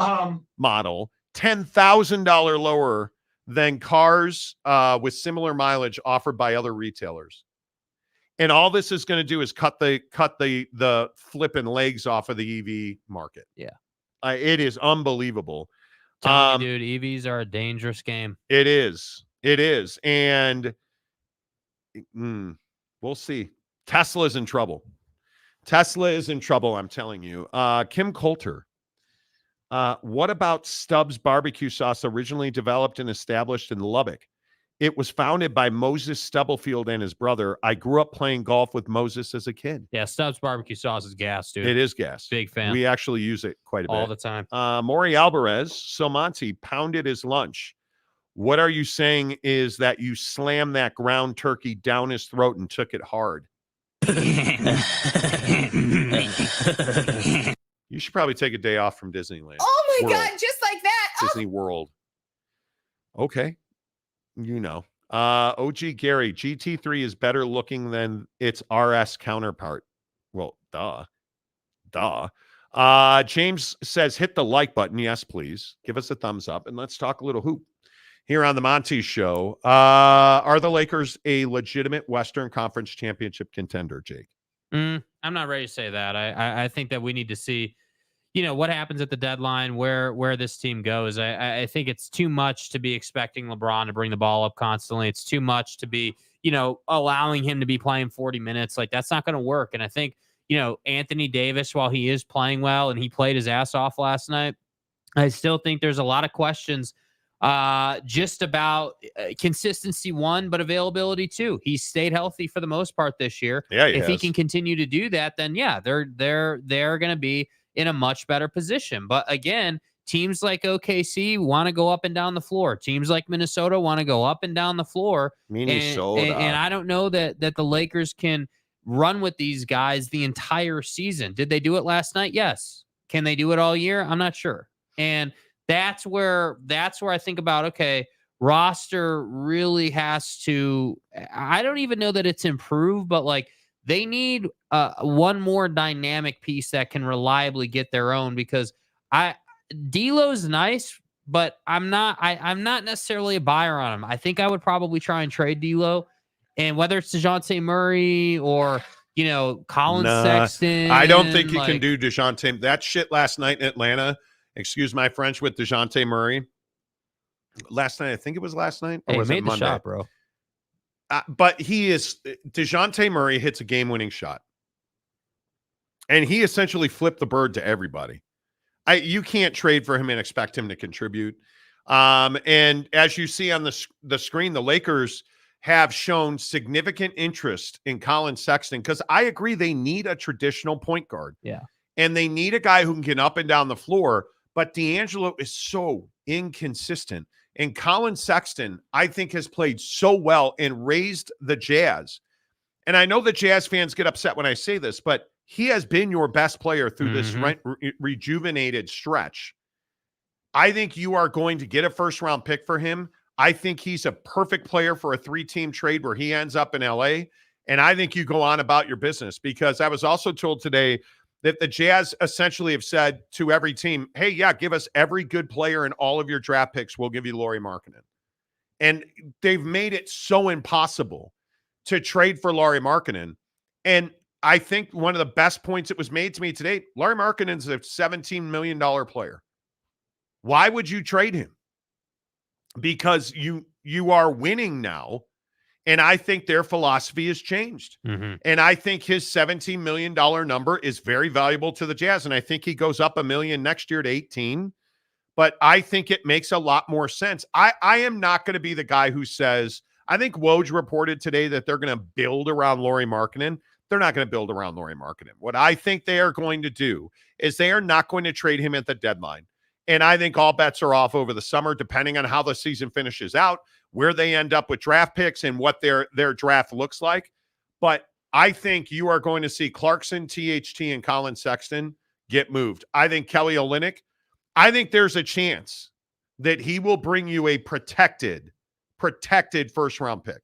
B: model, $10,000 lower than cars with similar mileage offered by other retailers. And all this is going to do is cut the flipping legs off of the EV market.
C: Yeah.
B: It is unbelievable.
C: Tell me, dude, EVs are a dangerous game.
B: It is. And we'll see. Tesla's in trouble. I'm telling you. Kim Coulter. What about Stubbs barbecue sauce, originally developed and established in Lubbock? It was founded by Moses Stubblefield and his brother. I grew up playing golf with Moses as a kid.
C: Yeah, Stubbs barbecue sauce is gas, dude.
B: It is gas.
C: Big fan.
B: We actually use it quite a bit.
C: All the time.
B: Maury Alvarez. So Monty pounded his lunch. What are you saying is that you slammed that ground turkey down his throat and took it hard? You should probably take a day off from Disneyland.
O: Oh my God, just like that.
B: Disney World. Okay. You know. OG Gary, GT3 is better looking than its RS counterpart. Well, duh. James says, hit the like button. Yes, please. Give us a thumbs up, and let's talk a little hoop here on the Monty Show. Are the Lakers a legitimate Western Conference championship contender, Jake?
C: I'm not ready to say that. I think that we need to see, what happens at the deadline, where this team goes. I think it's too much to be expecting LeBron to bring the ball up constantly. It's too much to be, allowing him to be playing 40 minutes. Like, that's not going to work. And I think, Anthony Davis, while he is playing well and he played his ass off last night, I still think there's a lot of questions just about consistency, one, but availability too. He stayed healthy for the most part this year.
B: Yeah,
C: if he can continue to do that, then yeah, they're going to be in a much better position. But again, teams like OKC want to go up and down the floor. Teams like Minnesota want to go up and down the floor.
B: Minnesota.
C: And I don't know that the Lakers can run with these guys the entire season. Did they do it last night? Yes. Can they do it all year? I'm not sure. And that's where I think about, okay, roster really has to, I don't even know that it's improved, but like they need one more dynamic piece that can reliably get their own, because D'Lo's nice, but I'm not necessarily a buyer on him. I think I would probably try and trade D'Lo, and whether it's DeJounte Murray or, Collin Sexton.
B: I don't think you can do DeJounte. That shit last night in Atlanta, excuse my French, with DeJounte Murray. Last night, I think it was last night. Or
C: hey,
B: was
C: made
B: it Monday?
C: The shot, bro.
B: But DeJounte Murray hits a game-winning shot. And he essentially flipped the bird to everybody. You can't trade for him and expect him to contribute. And as you see on the screen, the Lakers have shown significant interest in Collin Sexton, because I agree they need a traditional point guard.
C: Yeah.
B: And they need a guy who can get up and down the floor. But D'Angelo is so inconsistent. And Collin Sexton, I think, has played so well and raised the Jazz. And I know the Jazz fans get upset when I say this, but he has been your best player through this rejuvenated stretch. I think you are going to get a first-round pick for him. I think he's a perfect player for a 3-team trade where he ends up in LA. And I think you go on about your business, because I was also told today that the Jazz essentially have said to every team, hey, yeah, give us every good player in all of your draft picks. We'll give you Lauri Markkanen. And they've made it so impossible to trade for Lauri Markkanen. And I think one of the best points that was made to me today, Lauri Markkanen's a $17 million player. Why would you trade him? Because you are winning now. And I think their philosophy has changed. And I think his $17 million number is very valuable to the Jazz. And I think he goes up $1 million next year to 18. But I think it makes a lot more sense. I am not going to be the guy who says, I think Woj reported today that they're going to build around Lauri Markkanen. They're not going to build around Lauri Markkanen. What I think they are going to do is they are not going to trade him at the deadline. And I think all bets are off over the summer, depending on how the season finishes out, where they end up with draft picks and what their draft looks like. But I think you are going to see Clarkson, THT, and Collin Sexton get moved. I think Kelly Olynyk, I think there's a chance that he will bring you a protected first-round pick,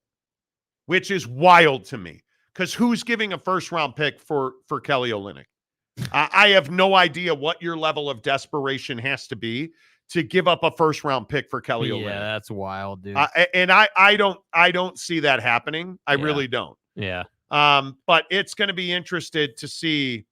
B: which is wild to me. Because who's giving a first-round pick for Kelly Olynyk? I have no idea what your level of desperation has to be to give up a first-round pick for Kelly Olynyk.
C: Yeah, that's wild, dude.
B: And I don't see that happening. I really don't.
C: Yeah.
B: But it's going to be interested to see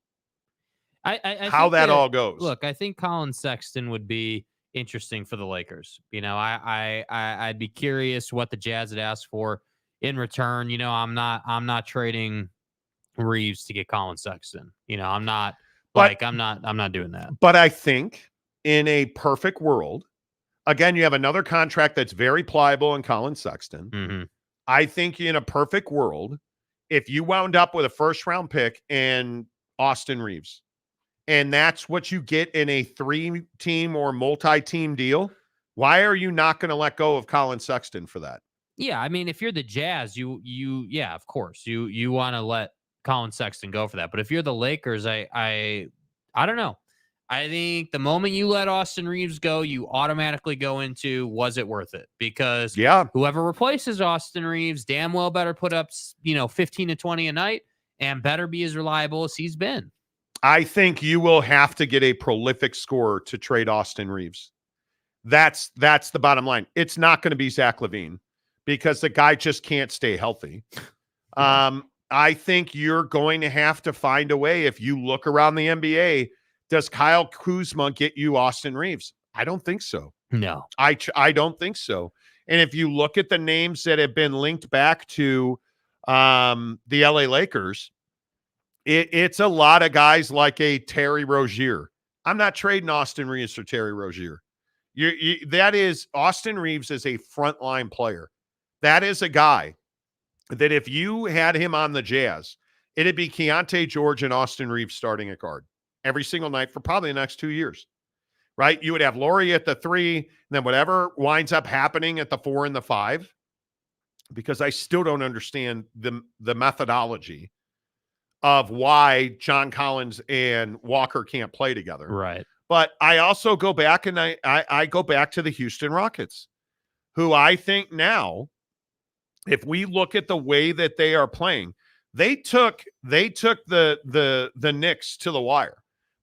C: I
B: how
C: think
B: that all goes.
C: Look, I think Collin Sexton would be interesting for the Lakers. You know, I'd be curious what the Jazz had asked for in return. You know, I'm not trading Reaves to get Collin Sexton. You know, I'm not doing that.
B: But I think in a perfect world, again, you have another contract that's very pliable in Collin Sexton.
C: Mm-hmm.
B: I think in a perfect world, if you wound up with a first-round pick and Austin Reaves, and that's what you get in a 3-team or multi-team deal, why are you not going to let go of Collin Sexton for that?
C: Yeah, I mean, if you're the Jazz, yeah, of course, you want to let Collin Sexton go for that. But if you're the Lakers, I don't know. I think the moment you let Austin Reaves go, you automatically go into, was it worth it? Because whoever replaces Austin Reaves damn well better put up, 15 to 20 a night and better be as reliable as he's been.
B: I think you will have to get a prolific scorer to trade Austin Reaves. That's the bottom line. It's not going to be Zach LaVine because the guy just can't stay healthy. I think you're going to have to find a way. If you look around the NBA, does Kyle Kuzma get you Austin Reaves? I don't think so.
C: No.
B: I don't think so. And if you look at the names that have been linked back to the LA Lakers, it's a lot of guys like a Terry Rozier. I'm not trading Austin Reaves for Terry Rozier. That is, Austin Reaves is a frontline player. That is a guy that if you had him on the Jazz, it'd be Keontae George and Austin Reaves starting at guard every single night for probably the next 2 years, right? You would have Laurie at the 3, and then whatever winds up happening at the 4 and the 5, because I still don't understand the methodology of why John Collins and Walker can't play together.
C: Right.
B: But I also go back and I go back to the Houston Rockets, who I think now, if we look at the way that they are playing, they took the Knicks to the wire.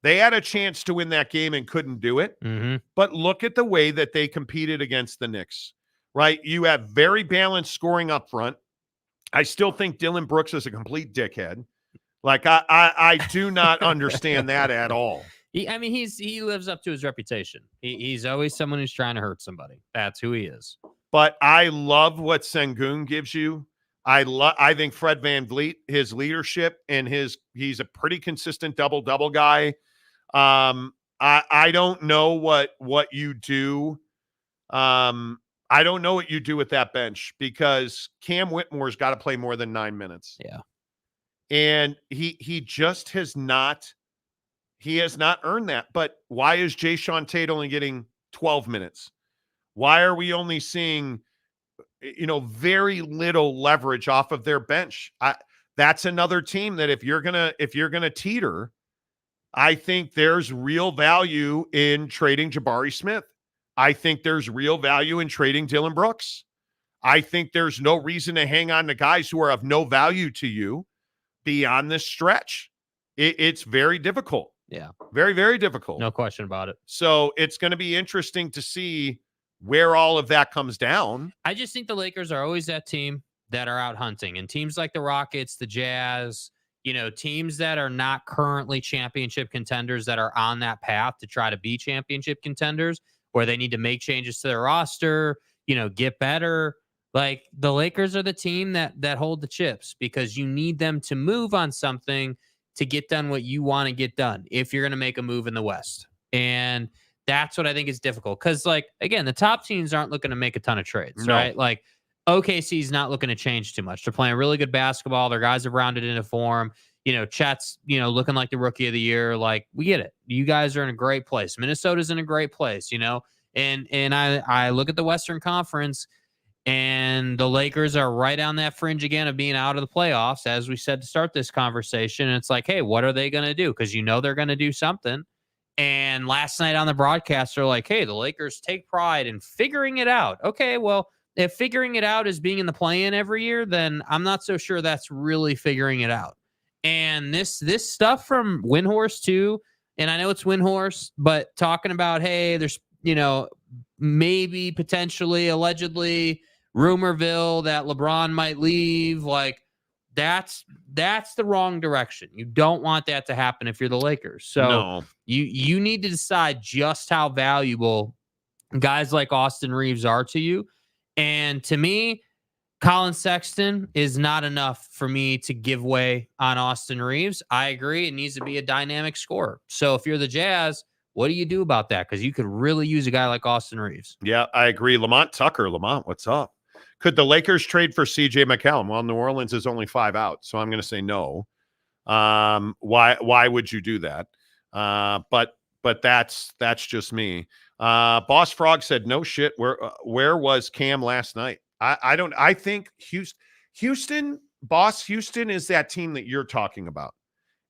B: They had a chance to win that game and couldn't do it.
C: Mm-hmm.
B: But look at the way that they competed against the Knicks, right? You have very balanced scoring up front. I still think Dylan Brooks is a complete dickhead. Like, I do not understand that at all.
C: He lives up to his reputation. He's always someone who's trying to hurt somebody. That's who he is.
B: But I love what Sengun gives you. I think Fred VanVleet, his leadership and he's a pretty consistent double-double guy. I don't know what you do. I don't know what you do with that bench because Cam Whitmore's got to play more than 9 minutes.
C: Yeah.
B: And he just has not earned that. But why is Jayshawn Tate only getting 12 minutes? Why are we only seeing, very little leverage off of their bench? That's another team that if you're gonna teeter, I think there's real value in trading Jabari Smith. I think there's real value in trading Dylan Brooks. I think there's no reason to hang on to guys who are of no value to you beyond this stretch. It's very difficult.
C: Yeah.
B: Very, very difficult.
C: No question about it.
B: So it's going to be interesting to see where all of that comes down.
C: I just think the Lakers are always that team that are out hunting, and teams like the Rockets, the Jazz, teams that are not currently championship contenders that are on that path to try to be championship contenders, where they need to make changes to their roster, get better. Like, the Lakers are the team that hold the chips because you need them to move on something to get done what you want to get done if you're going to make a move in the West. And that's what I think is difficult. Because, again, the top teams aren't looking to make a ton of trades, right? Like, OKC's not looking to change too much. They're playing really good basketball. Their guys have rounded into form. Chet's, looking like the rookie of the year. Like, we get it. You guys are in a great place. Minnesota's in a great place, And I look at the Western Conference. And the Lakers are right on that fringe again of being out of the playoffs, as we said to start this conversation. And it's like, hey, what are they going to do? Because they're going to do something. And last night on the broadcast, they're like, hey, the Lakers take pride in figuring it out. Okay, well, if figuring it out is being in the play-in every year, then I'm not so sure that's really figuring it out. And this stuff from Windhorst too, and I know it's Windhorst, but talking about, hey, there's, maybe potentially, allegedly, Rumorville that LeBron might leave, like that's the wrong direction. You don't want that to happen if you're the Lakers. So you need to decide just how valuable guys like Austin Reaves are to you. And to me, Collin Sexton is not enough for me to give way on Austin Reaves. I agree. It needs to be a dynamic scorer. So if you're the Jazz, what do you do about that? Because you could really use a guy like Austin Reaves.
B: Yeah, I agree. Lamont Tucker. Lamont, what's up? Could the Lakers trade for C.J. McCollum? Well, New Orleans is only 5 out, so I'm going to say no. Why would you do that? But that's just me. Boss Frog said, no shit. Where was Cam last night? I think Houston is that team that you're talking about.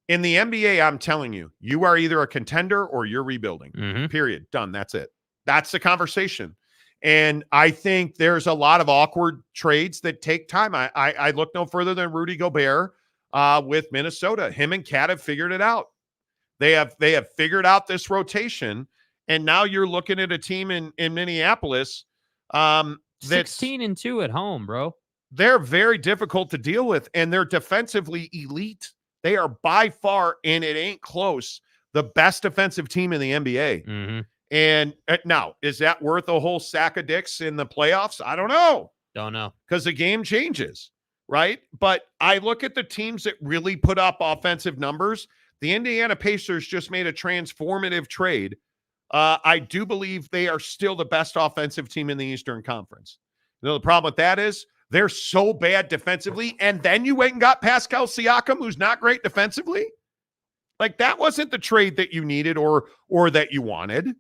B: In the NBA, I'm telling you, you are either a contender or you're rebuilding. Period. Done. That's it. That's the conversation. And I think there's a lot of awkward trades that take time. I look no further than Rudy Gobert with Minnesota. Him and Cat have figured it out. They have figured out this rotation. And now you're looking at a team in Minneapolis.
C: 16-2 at home, bro.
B: They're very difficult to deal with, and they're defensively elite. They are by far, and it ain't close, the best defensive team in the NBA. And now, is that worth a whole sack of dicks in the playoffs? I don't know.
C: Don't know.
B: Because the game changes, right? But I look at the teams that really put up offensive numbers. The Indiana Pacers just made a transformative trade. I do believe they are still the best offensive team in the Eastern Conference. The problem with that is they're so bad defensively, and then you went and got Pascal Siakam, who's not great defensively. Like, that wasn't the trade that you needed or that you wanted.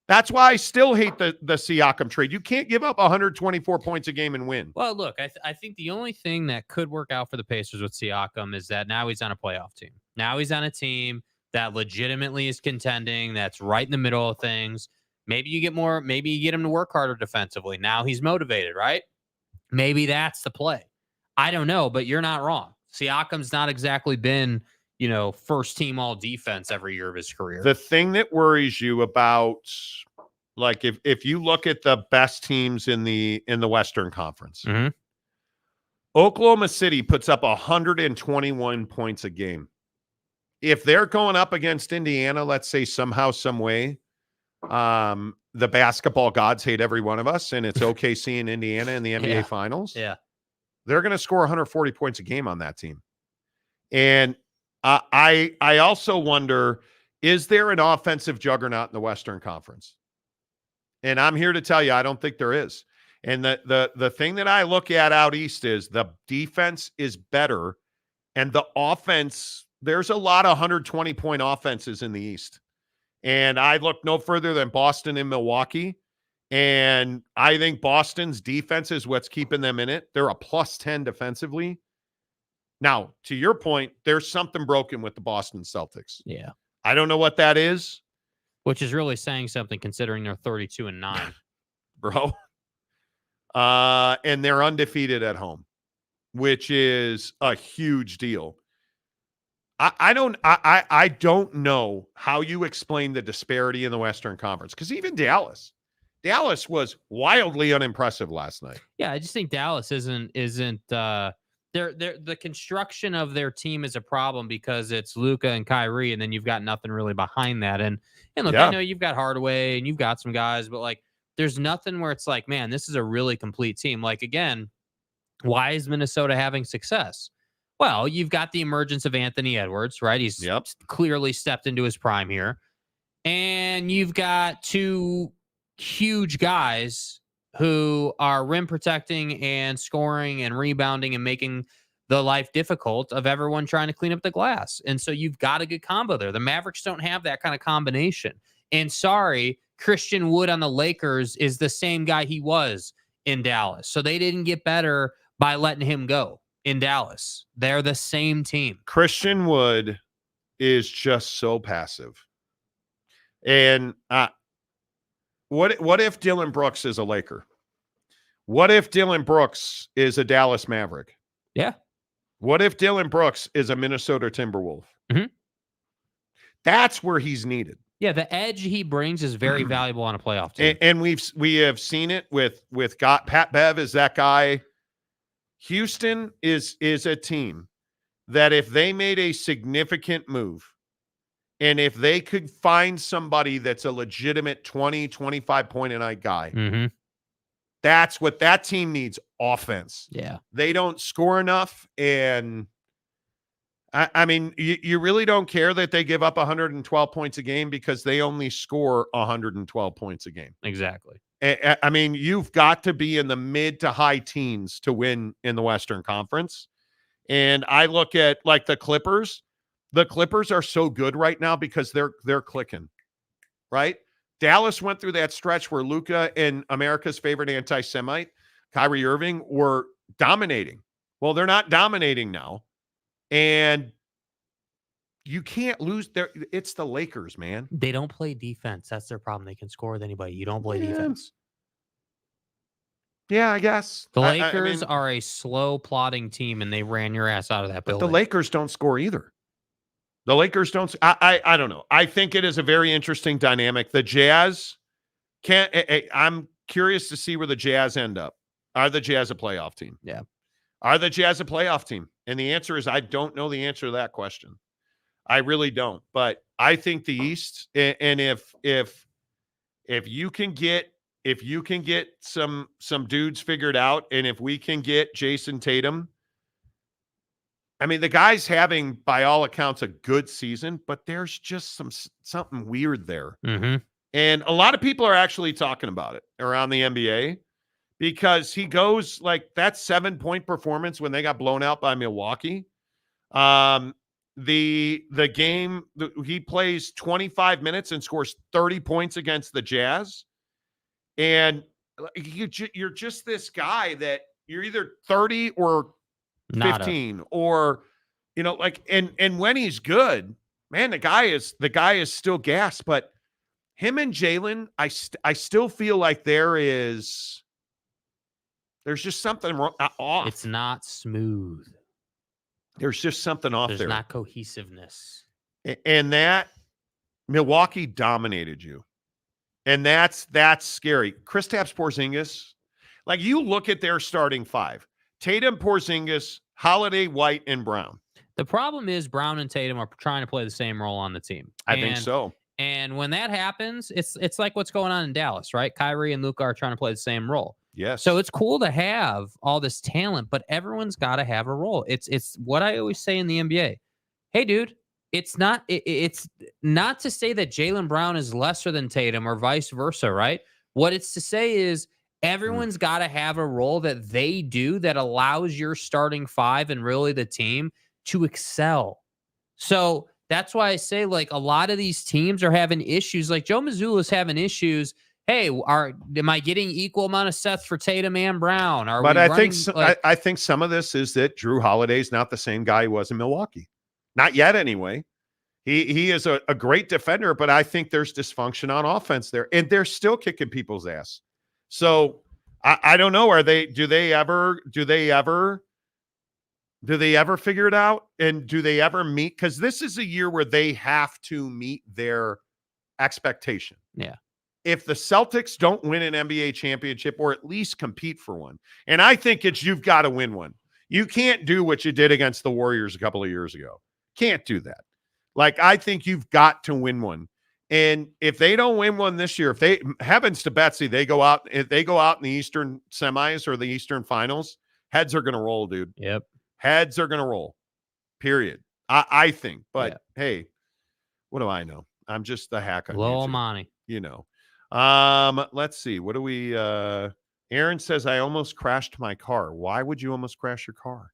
B: That's why I still hate the Siakam trade. You can't give up 124 points a game and win.
C: Well, look, I think the only thing that could work out for the Pacers with Siakam is that now he's on a playoff team. Now he's on a team that legitimately is contending, that's right in the middle of things. Maybe you get him to work harder defensively. Now he's motivated, right? Maybe that's the play. I don't know, but you're not wrong. Siakam's not exactly been, first team all defense every year of his career.
B: The thing that worries you about, like, if you look at the best teams in the Western Conference, Oklahoma City puts up 121 points a game. If they're going up against Indiana, let's say somehow, some way, the basketball gods hate every one of us, and it's OKC and Indiana in the NBA Finals.
C: Yeah.
B: They're going to score 140 points a game on that team. And I also wonder, is there an offensive juggernaut in the Western Conference? And I'm here to tell you, I don't think there is. And the thing that I look at out east is the defense is better, and the offense, there's a lot of 120-point offenses in the East. And I look no further than Boston and Milwaukee. And I think Boston's defense is what's keeping them in it. They're a +10 defensively. Now, to your point, there's something broken with the Boston Celtics.
C: Yeah.
B: I don't know what that is.
C: Which is really saying something considering they're 32-9.
B: Bro. And they're undefeated at home, which is a huge deal. I don't know how you explain the disparity in the Western Conference, because even Dallas was wildly unimpressive last night.
C: Yeah, I just think Dallas isn't the construction of their team is a problem because it's Luka and Kyrie, and then you've got nothing really behind that. And look, I know you've got Hardaway and you've got some guys, but like there's nothing where it's like, man, this is a really complete team. Like, again, why is Minnesota having success? Well, you've got the emergence of Anthony Edwards, right? He's clearly stepped into his prime here. And you've got two huge guys who are rim protecting and scoring and rebounding and making the life difficult of everyone trying to clean up the glass. And so you've got a good combo there. The Mavericks don't have that kind of combination. And sorry, Christian Wood on the Lakers is the same guy he was in Dallas. So they didn't get better by letting him go in Dallas. They're the same team.
B: Christian Wood is just so passive. And what if Dylan Brooks is a Laker? What if Dylan Brooks is a Dallas Maverick?
C: Yeah.
B: What if Dylan Brooks is a Minnesota Timberwolf?
C: Mm-hmm.
B: That's where he's needed.
C: Yeah, the edge he brings is very valuable on a playoff team.
B: And we have seen it with Pat Bev is that guy. Houston is a team that if they made a significant move and if they could find somebody that's a legitimate 20, 25 point a night guy, that's what that team needs, offense.
C: Yeah.
B: They don't score enough. And I mean, you really don't care that they give up 112 points a game because they only score 112 points a game.
C: Exactly.
B: I mean, you've got to be in the mid to high teens to win in the Western Conference. And I look at like the Clippers. The Clippers are so good right now because they're clicking, right? Dallas went through that stretch where Luka and America's favorite anti-Semite, Kyrie Irving, were dominating. Well, they're not dominating now. And you can't lose there. It's the Lakers, man.
C: They don't play defense. That's their problem. They can score with anybody. You don't play defense.
B: Yeah, I guess.
C: The Lakers are a slow plotting team, and they ran your ass out of that building.
B: The Lakers don't score either. The Lakers don't. I don't know. I think it is a very interesting dynamic. The Jazz can't. I'm curious to see where the Jazz end up. Are the Jazz a playoff team?
C: Yeah.
B: Are the Jazz a playoff team? And the answer is I don't know the answer to that question. I really don't. But I think the East, and if you can get some dudes figured out, and if we can get Jason Tatum, I mean, the guy's having, by all accounts, a good season, but there's just something weird there. And a lot of people are actually talking about it around the NBA because he goes like that 7-point performance when they got blown out by Milwaukee. The game, he plays 25 minutes and scores 30 points against the Jazz. And you're just this guy that you're either 30 or 15 or, like, and when he's good, man, the guy is still gas, but him and Jalen, I still feel like there's just something off.
C: It's not smooth.
B: There's just something off there.
C: There's not cohesiveness.
B: And that Milwaukee dominated you. And that's scary. Kristaps Porzingis, like you look at their starting five, Tatum, Porzingis, Holiday, White, and Brown.
C: The problem is Brown and Tatum are trying to play the same role on the team.
B: I think so.
C: And when that happens, it's like what's going on in Dallas, right? Kyrie and Luka are trying to play the same role.
B: Yes.
C: So it's cool to have all this talent, but everyone's got to have a role. It's what I always say in the NBA. Hey, dude, it's not to say that Jaylen Brown is lesser than Tatum or vice versa, right? What it's to say is everyone's got to have a role that they do that allows your starting five and really the team to excel. So that's why I say, like, a lot of these teams are having issues. Like Joe Mazzulla's having issues. Hey, am I getting equal amount of sets for Tatum and Brown?
B: I think some of this is that Drew Holiday's not the same guy he was in Milwaukee. Not yet, anyway. He is a great defender, but I think there's dysfunction on offense there, and they're still kicking people's ass. So I don't know. Do they ever figure it out? And do they ever meet? Because this is a year where they have to meet their expectation.
C: Yeah.
B: If the Celtics don't win an NBA championship or at least compete for one, and I think you've got to win one. You can't do what you did against the Warriors a couple of years ago. Can't do that. Like, I think you've got to win one. And if they don't win one this year, heavens to Betsy, if they go out in the Eastern semis or the Eastern finals, heads are going to roll, dude.
C: Yep.
B: Heads are going to roll, period. I think. But, hey, what do I know? I'm just the hack on
C: Lil
B: YouTube,
C: Monty.
B: Let's see. What do we Aaron says, I almost crashed my car. Why would you almost crash your car?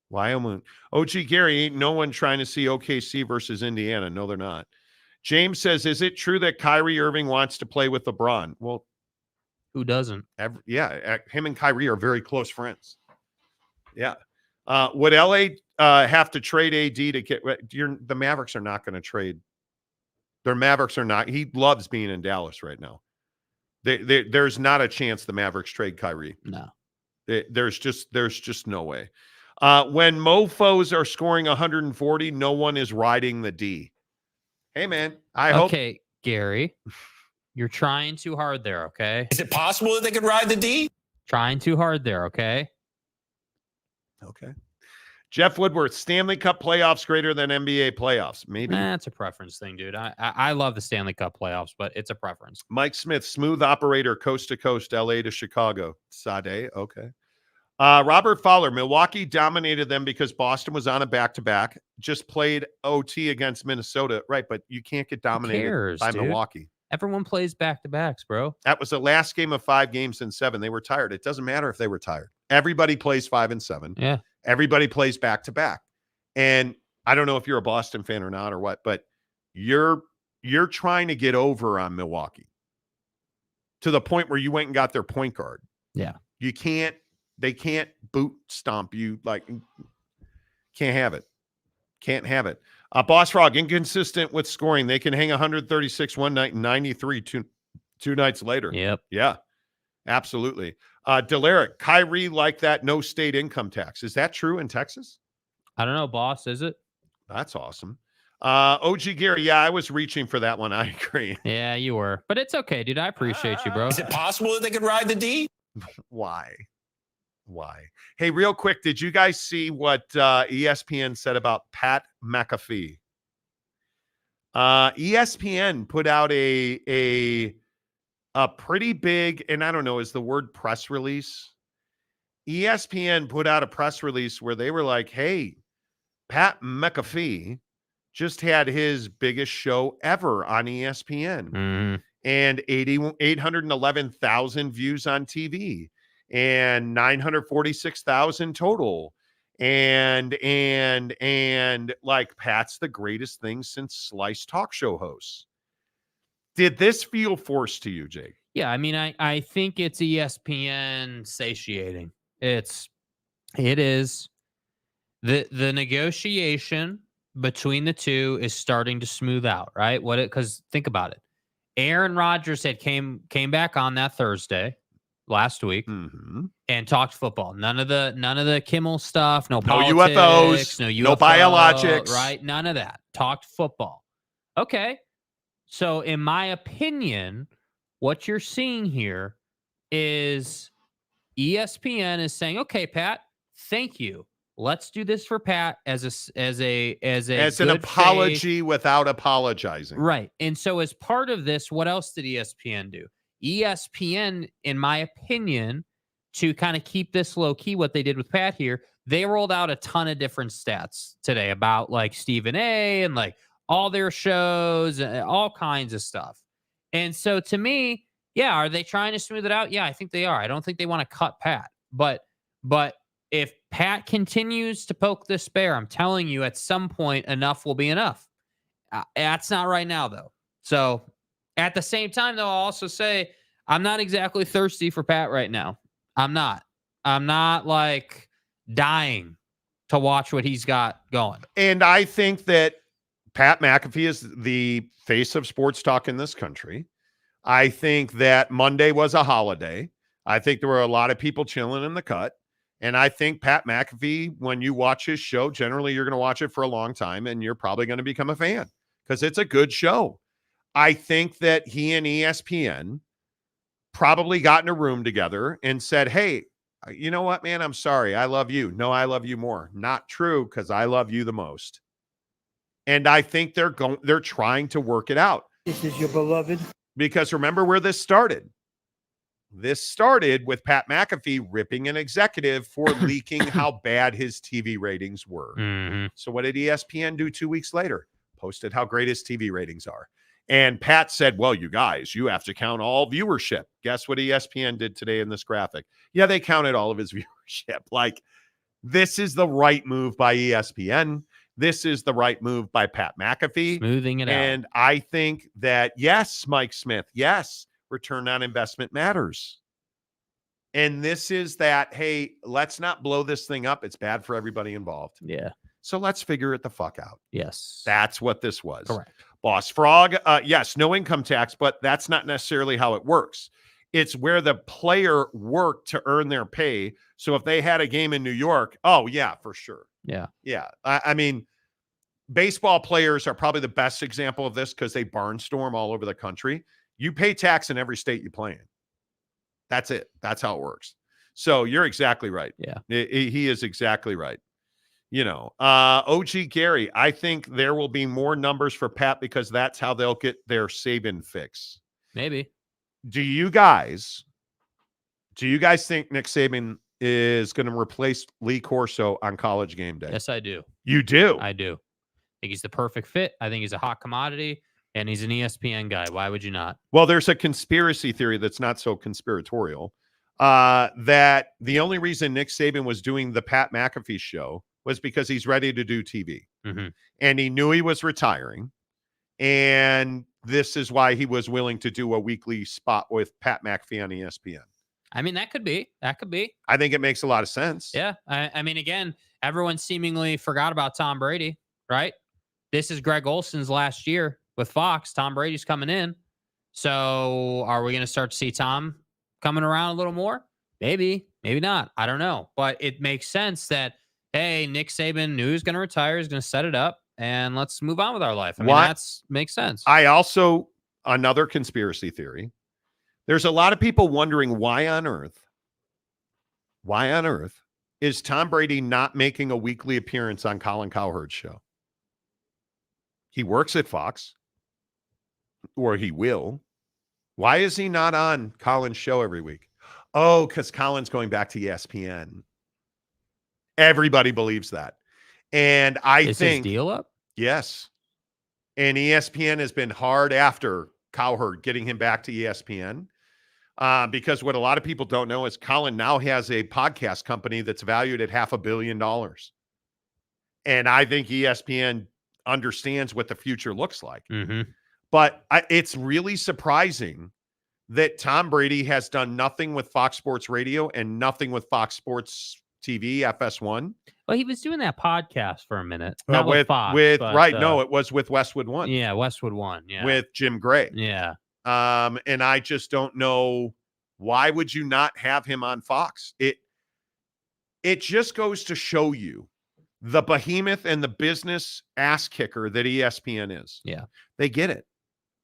B: Why almost? OG Gary, ain't no one trying to see OKC versus Indiana. No, they're not. James says, is it true that Kyrie Irving wants to play with LeBron? Well,
C: Who doesn't?
B: Him and Kyrie are very close friends. Yeah. Would LA have to trade AD to get the Mavericks are not going to trade. Their Mavericks are not. He loves being in Dallas right now. There's not a chance the Mavericks trade Kyrie.
C: No.
B: There's just no way. When mofos are scoring 140, no one is riding the D. Hey, man, I hope.
C: Okay, Gary, you're trying too hard there, okay?
K: Is it possible that they could ride the D?
C: Trying too hard there, okay?
B: Okay. Jeff Woodworth, Stanley Cup playoffs greater than NBA playoffs. Maybe.
C: That's a preference thing, dude. I love the Stanley Cup playoffs, but it's a preference.
B: Mike Smith, smooth operator, coast to coast, LA to Chicago. Sade, okay. Robert Fowler, Milwaukee dominated them because Boston was on a back-to-back, just played OT against Minnesota. Right, but you can't get dominated by Milwaukee.
C: Everyone plays back-to-backs, bro.
B: That was the last game of 5 games in 7. They were tired. It doesn't matter if they were tired. Everybody plays 5 and 7.
C: Yeah.
B: Everybody plays back-to-back. And I don't know if you're a Boston fan or not or what, but you're trying to get over on Milwaukee to the point where you went and got their point guard.
C: Yeah.
B: They can't boot stomp you. Like, can't have it. Can't have it. Boss Frog, inconsistent with scoring. They can hang 136 one night and 93 two nights later.
C: Yep.
B: Yeah, absolutely. Delaric, Kyrie like that, no state income tax. Is that true in Texas?
C: I don't know, boss. Is it?
B: That's awesome. OG Gary, yeah, I was reaching for that one. I agree.
C: Yeah, you were. But it's okay, dude. I appreciate you, bro.
K: Is it possible that they could ride the D?
B: Why? Hey, real quick, did you guys see what ESPN said about Pat McAfee? ESPN put out a pretty big, and I don't know, is the word press release? ESPN put out a press release where they were like, hey, Pat McAfee just had his biggest show ever on ESPN and 811,000 views on TV. And 946,000 total. And like Pat's the greatest thing since sliced talk show hosts. Did this feel forced to you, Jake?
C: Yeah, I mean, I think it's ESPN satiating. It is. The negotiation between the two is starting to smooth out, right? Because think about it. Aaron Rodgers came back on that Thursday last week and talked football. None of the Kimmel stuff, no politics,
B: UFOs, no biologics,
C: right? None of that. Talked football. Okay. So in my opinion, what you're seeing here is ESPN is saying, "Okay, Pat, thank you. Let's do this for Pat as an
B: apology without apologizing."
C: Right. And so as part of this, what else did ESPN do? ESPN, in my opinion, to kind of keep this low key, what they did with Pat here, they rolled out a ton of different stats today about like Stephen A and like all their shows and all kinds of stuff. And so to me, yeah, are they trying to smooth it out? Yeah, I think they are. I don't think they want to cut Pat. But if Pat continues to poke this bear, I'm telling you, at some point, enough will be enough. That's not right now, though. So at the same time, though, I'll also say I'm not exactly thirsty for Pat right now. I'm not like dying to watch what he's got going.
B: And I think that Pat McAfee is the face of sports talk in this country. I think that Monday was a holiday. I think there were a lot of people chilling in the cut. And I think Pat McAfee, when you watch his show, generally you're going to watch it for a long time and you're probably going to become a fan because it's a good show. I think that he and ESPN probably got in a room together and said, hey, you know what, man, I'm sorry. I love you. No, I love you more. Not true, because I love you the most. And I think they're trying to work it out.
L: This is your beloved.
B: Because remember where this started. This started with Pat McAfee ripping an executive for leaking how bad his TV ratings were.
C: Mm-hmm.
B: So what did ESPN do 2 weeks later? Posted how great his TV ratings are. And Pat said, well, you guys, you have to count all viewership. Guess what ESPN did today in this graphic? Yeah, they counted all of his viewership. Like, this is the right move by ESPN. This is the right move by Pat McAfee.
C: Smoothing it out.
B: And I think that, yes, Mike Smith, yes, return on investment matters. And this is that, hey, let's not blow this thing up. It's bad for everybody involved.
C: Yeah.
B: So let's figure it the fuck out.
C: Yes.
B: That's what this was.
C: Correct.
B: Boss Frog, yes, no income tax, but that's not necessarily how it works. It's where the player worked to earn their pay. So if they had a game in New York, oh, yeah, for sure.
C: Yeah.
B: Yeah. I mean, baseball players are probably the best example of this because they barnstorm all over the country. You pay tax in every state you play in. That's it. That's how it works. So you're exactly right.
C: Yeah.
B: He is exactly right. You know, OG Gary, I think there will be more numbers for Pat because that's how they'll get their Saban fix.
C: Maybe.
B: Do you guys think Nick Saban is going to replace Lee Corso on College Game Day?
C: Yes, I do.
B: You do?
C: I do. I think he's the perfect fit. I think he's a hot commodity, and he's an ESPN guy. Why would you not?
B: Well, there's a conspiracy theory that's not so conspiratorial, that the only reason Nick Saban was doing the Pat McAfee show was because he's ready to do TV.
C: Mm-hmm.
B: And he knew he was retiring. And this is why he was willing to do a weekly spot with Pat McAfee on ESPN.
C: I mean, that could be. That could be.
B: I think it makes a lot of sense.
C: Yeah. I mean, again, everyone seemingly forgot about Tom Brady, right? This is Greg Olson's last year with Fox. Tom Brady's coming in. So are we going to start to see Tom coming around a little more? Maybe. Maybe not. I don't know. But it makes sense that, hey, Nick Saban knew he was going to retire. He's going to set it up, and let's move on with our life. I mean, that's makes sense.
B: I also, another conspiracy theory, there's a lot of people wondering why on earth is Tom Brady not making a weekly appearance on Colin Cowherd's show? He works at Fox, or he will. Why is he not on Colin's show every week? Oh, because Colin's going back to ESPN. Everybody believes that. And I think
C: his deal up?
B: Yes. And ESPN has been hard after Cowherd getting him back to ESPN. Because what a lot of people don't know is Colin now has a podcast company that's valued at $500 million. And I think ESPN understands what the future looks like.
C: Mm-hmm.
B: But it's really surprising that Tom Brady has done nothing with Fox Sports Radio and nothing with Fox Sports TV, FS1.
C: Well, he was doing that podcast for a minute. Not with Fox.
B: No, it was with Westwood One.
C: Yeah, Westwood One. Yeah.
B: With Jim Gray.
C: Yeah.
B: And I just don't know, why would you not have him on Fox? It just goes to show you the behemoth and the business ass kicker that ESPN is.
C: Yeah.
B: They get it.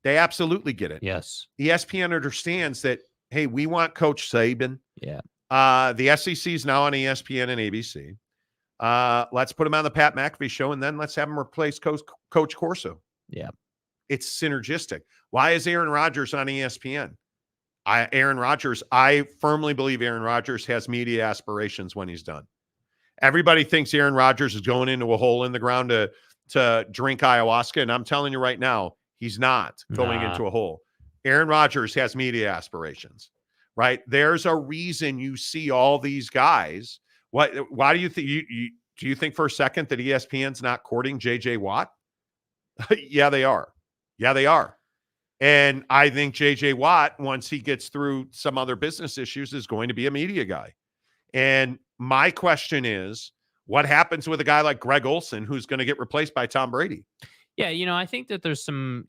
B: They absolutely get it.
C: Yes.
B: ESPN understands that, hey, we want Coach Saban.
C: Yeah.
B: The SEC is now on ESPN and ABC. Let's put him on the Pat McAfee show, and then let's have him replace Coach Corso.
C: Yeah.
B: It's synergistic. Why is Aaron Rodgers on ESPN? I firmly believe Aaron Rodgers has media aspirations when he's done. Everybody thinks Aaron Rodgers is going into a hole in the ground to drink ayahuasca, and I'm telling you right now, he's not going into a hole. Aaron Rodgers has media aspirations, right? There's a reason you see all these guys. Why do you think do you think for a second that ESPN's not courting JJ Watt? Yeah, they are. Yeah, they are. And I think JJ Watt, once he gets through some other business issues, is going to be a media guy. And my question is, what happens with a guy like Greg Olson, who's going to get replaced by Tom Brady?
C: Yeah, I think that there's some,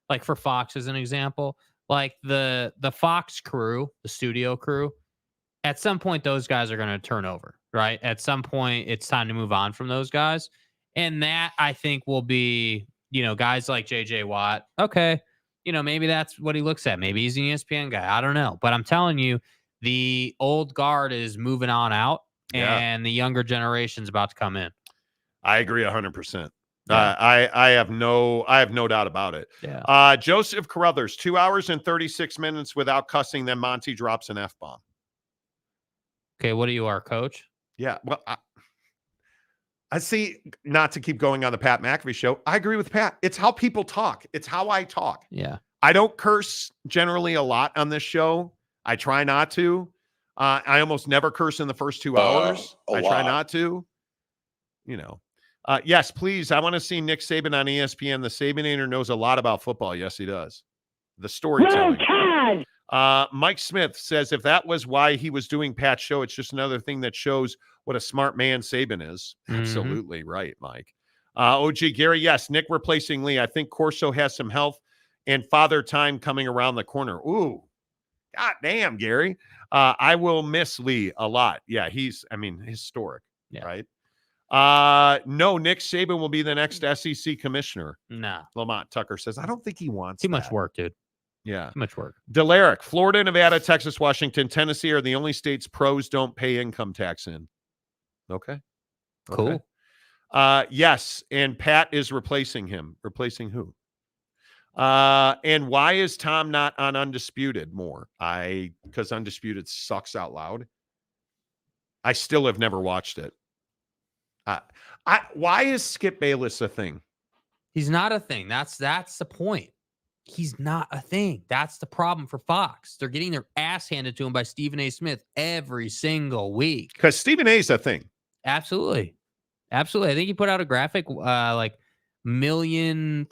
C: like for Fox as an example, like the Fox crew, the studio crew, at some point those guys are going to turn over, right? At some point it's time to move on from those guys. And that I think will be, guys like JJ Watt. Okay. Maybe that's what he looks at. Maybe he's an ESPN guy. I don't know. But I'm telling you, the old guard is moving on out and the younger generation's about to come in.
B: I agree 100%. Yeah. I have no doubt about it.
C: Yeah.
B: Joseph Carruthers, 2 hours and 36 minutes without cussing, then Monty drops an F-bomb.
C: Okay, what are you, our coach?
B: Yeah, well, I see, not to keep going on the Pat McAfee show, I agree with Pat. It's how people talk. It's how I talk.
C: Yeah.
B: I don't curse generally a lot on this show. I try not to. I almost never curse in the first 2 hours. I try not to. Yes, please. I want to see Nick Saban on ESPN. The Sabanator knows a lot about football. Yes, he does. The storytelling.
Q: bad.
B: Mike Smith says if that was why he was doing Pat's show, it's just another thing that shows what a smart man Saban is. Absolutely right, Mike. OG Gary, yes, Nick replacing Lee. I think Corso has some health and father time coming around the corner. Ooh, god damn, Gary. I will miss Lee a lot. Yeah, he's, historic, right? No, Nick Saban will be the next SEC commissioner.
C: Nah.
B: Lamont Tucker says, I don't think he wants
C: Too much work, dude.
B: Yeah.
C: Too much work.
B: Delaric, Florida, Nevada, Texas, Washington, Tennessee are the only states pros don't pay income tax in. Okay.
C: Cool.
B: Yes, and Pat is replacing him. Replacing who? And why is Tom not on Undisputed more? Because Undisputed sucks out loud. I still have never watched it. Why is Skip Bayless a thing?
C: He's not a thing. That's the point. He's not a thing. That's the problem for Fox. They're getting their ass handed to him by Stephen A. Smith every single week.
B: Because Stephen A. is a thing.
C: Absolutely. Absolutely. I think he put out a graphic like 1.3 million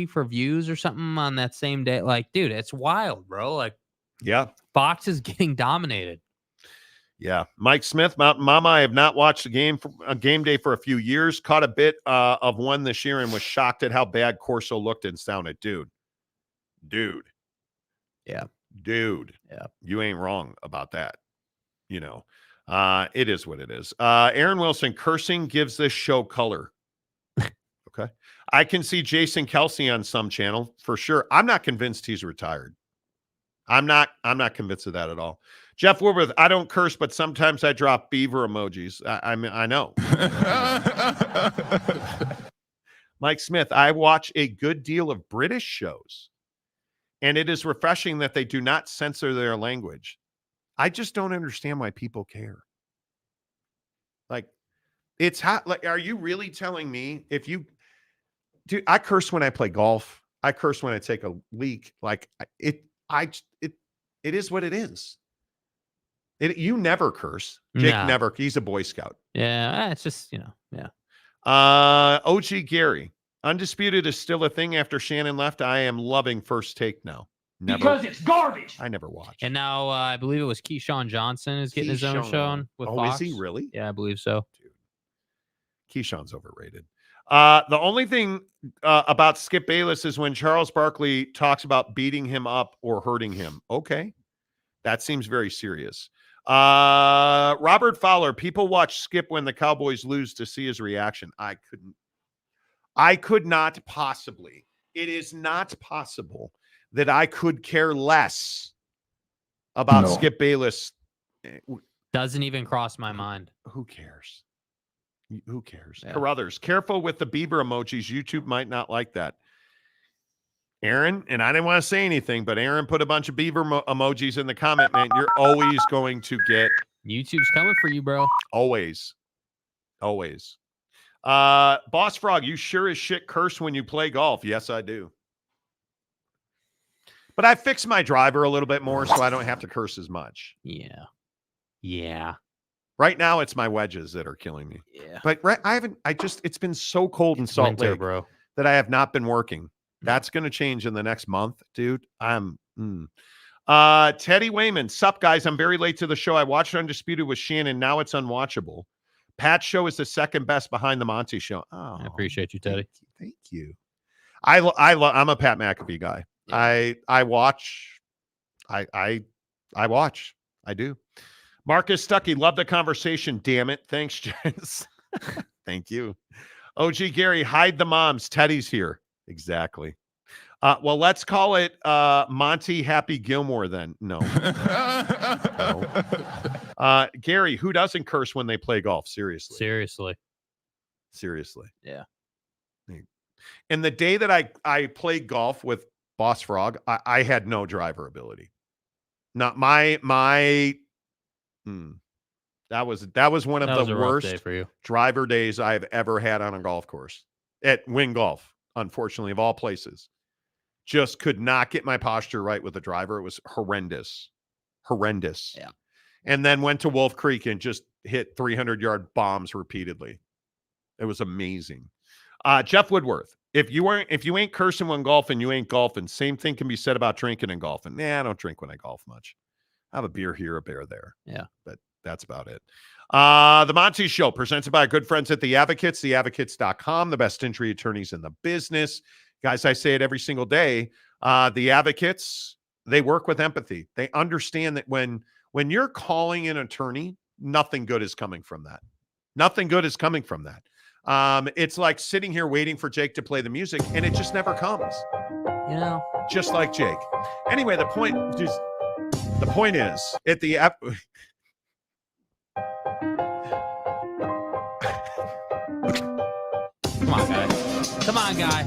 C: for views or something on that same day. Like, dude, it's wild, bro. Like,
B: yeah,
C: Fox is getting dominated.
B: Yeah. Mike Smith, Mama, I have not watched a game day for a few years. Caught a bit of one this year and was shocked at how bad Corso looked and sounded. Dude.
C: Yeah.
B: Dude.
C: Yeah.
B: You ain't wrong about that. You know, it is what it is. Aaron Wilson, cursing gives this show color. Okay. I can see Jason Kelsey on some channel for sure. I'm not convinced he's retired. I'm not convinced of that at all. Jeff Woodworth, I don't curse, but sometimes I drop beaver emojis. I know. Mike Smith, I watch a good deal of British shows, and it is refreshing that they do not censor their language. I just don't understand why people care. Like, it's hot. Like, are you really telling me if you do? I curse when I play golf. I curse when I take a leak. Like it is what it is. You never curse. Jake never. He's a Boy Scout.
C: Yeah, it's just, yeah.
B: OG Gary, Undisputed is still a thing after Shannon left. I am loving First Take now. Never,
L: because it's garbage.
B: I never watched.
C: And now I believe it was Keyshawn Johnson is getting his own show on with Fox.
B: Is he really?
C: Yeah, I believe so.
B: Dude, Keyshawn's overrated. The only thing about Skip Bayless is when Charles Barkley talks about beating him up or hurting him. Okay. That seems very serious. Robert Fowler, people watch Skip when the Cowboys lose to see his reaction. I could not possibly. It is not possible that I could care less about Skip Bayless.
C: Doesn't even cross my mind.
B: Who cares? Who cares? Yeah. Carruthers, careful with the Bieber emojis. YouTube might not like that. Aaron, and I didn't want to say anything, but Aaron put a bunch of beaver emojis in the comment, man. You're always going to get...
C: YouTube's coming for you, bro.
B: Always. Always. Boss Frog, you sure as shit curse when you play golf. Yes, I do. But I fixed my driver a little bit more so I don't have to curse as much.
C: Yeah. Yeah.
B: Right now, it's my wedges that are killing me.
C: Yeah.
B: But it's been so cold in Salt Lake,
C: bro,
B: that I have not been working. That's going to change in the next month, dude. Teddy Wayman. Sup, guys? I'm very late to the show. I watched Undisputed with Shannon. Now it's unwatchable. Pat's show is the second best behind the Monty Show. Oh,
C: I appreciate you, Teddy.
B: Thank you. I'm a Pat McAfee guy. Yeah. I watch. I watch. I do. Marcus Stuckey, love the conversation. Damn it. Thanks, Jens. Thank you. OG Gary, hide the moms. Teddy's here. Exactly. Well, let's call it Monty Happy Gilmore then. No. No. Gary, who doesn't curse when they play golf? Seriously.
C: Yeah.
B: And the day that I played golf with Boss Frog, I had no driver ability. Not my that was one of the worst
C: day for you.
B: Driver days I've ever had on a golf course at Wing Golf, unfortunately, of all places. Just could not get my posture right with the driver. It was horrendous.
C: Yeah.
B: And then went to Wolf Creek and just hit 300-yard bombs repeatedly. It was amazing. Jeff Woodworth. If you ain't cursing when golfing, you ain't golfing. Same thing can be said about drinking and golfing. Nah, I don't drink when I golf much. I have a beer here, a beer there.
C: Yeah.
B: But that's about it. The Monty Show, presented by our good friends at The Advocates, theadvocates.com, the best injury attorneys in the business. Guys, I say it every single day. The Advocates, they work with empathy. They understand that when you're calling an attorney, nothing good is coming from that. Nothing good is coming from that. It's like sitting here waiting for Jake to play the music, and it just never comes.
C: You know,
B: just like Jake. Anyway, the point is at the app.
C: Come on, guy. Come on, guy.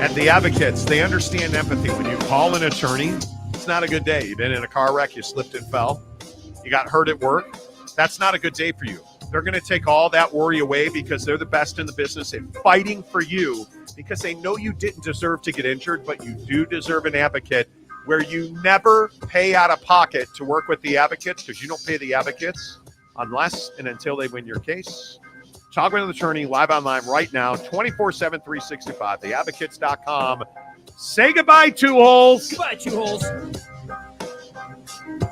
B: At the Advocates, they understand empathy. When you call an attorney, it's not a good day. You've been in a car wreck, you slipped and fell, you got hurt at work. That's not a good day for you. They're going to take all that worry away because they're the best in the business and fighting for you because they know you didn't deserve to get injured, but you do deserve an advocate where you never pay out of pocket to work with the Advocates because you don't pay the Advocates unless and until they win your case. Talk with an attorney live online right now, 24/7, 365, theadvocates.com. Say goodbye, Two Holes.
C: Goodbye, Two Holes.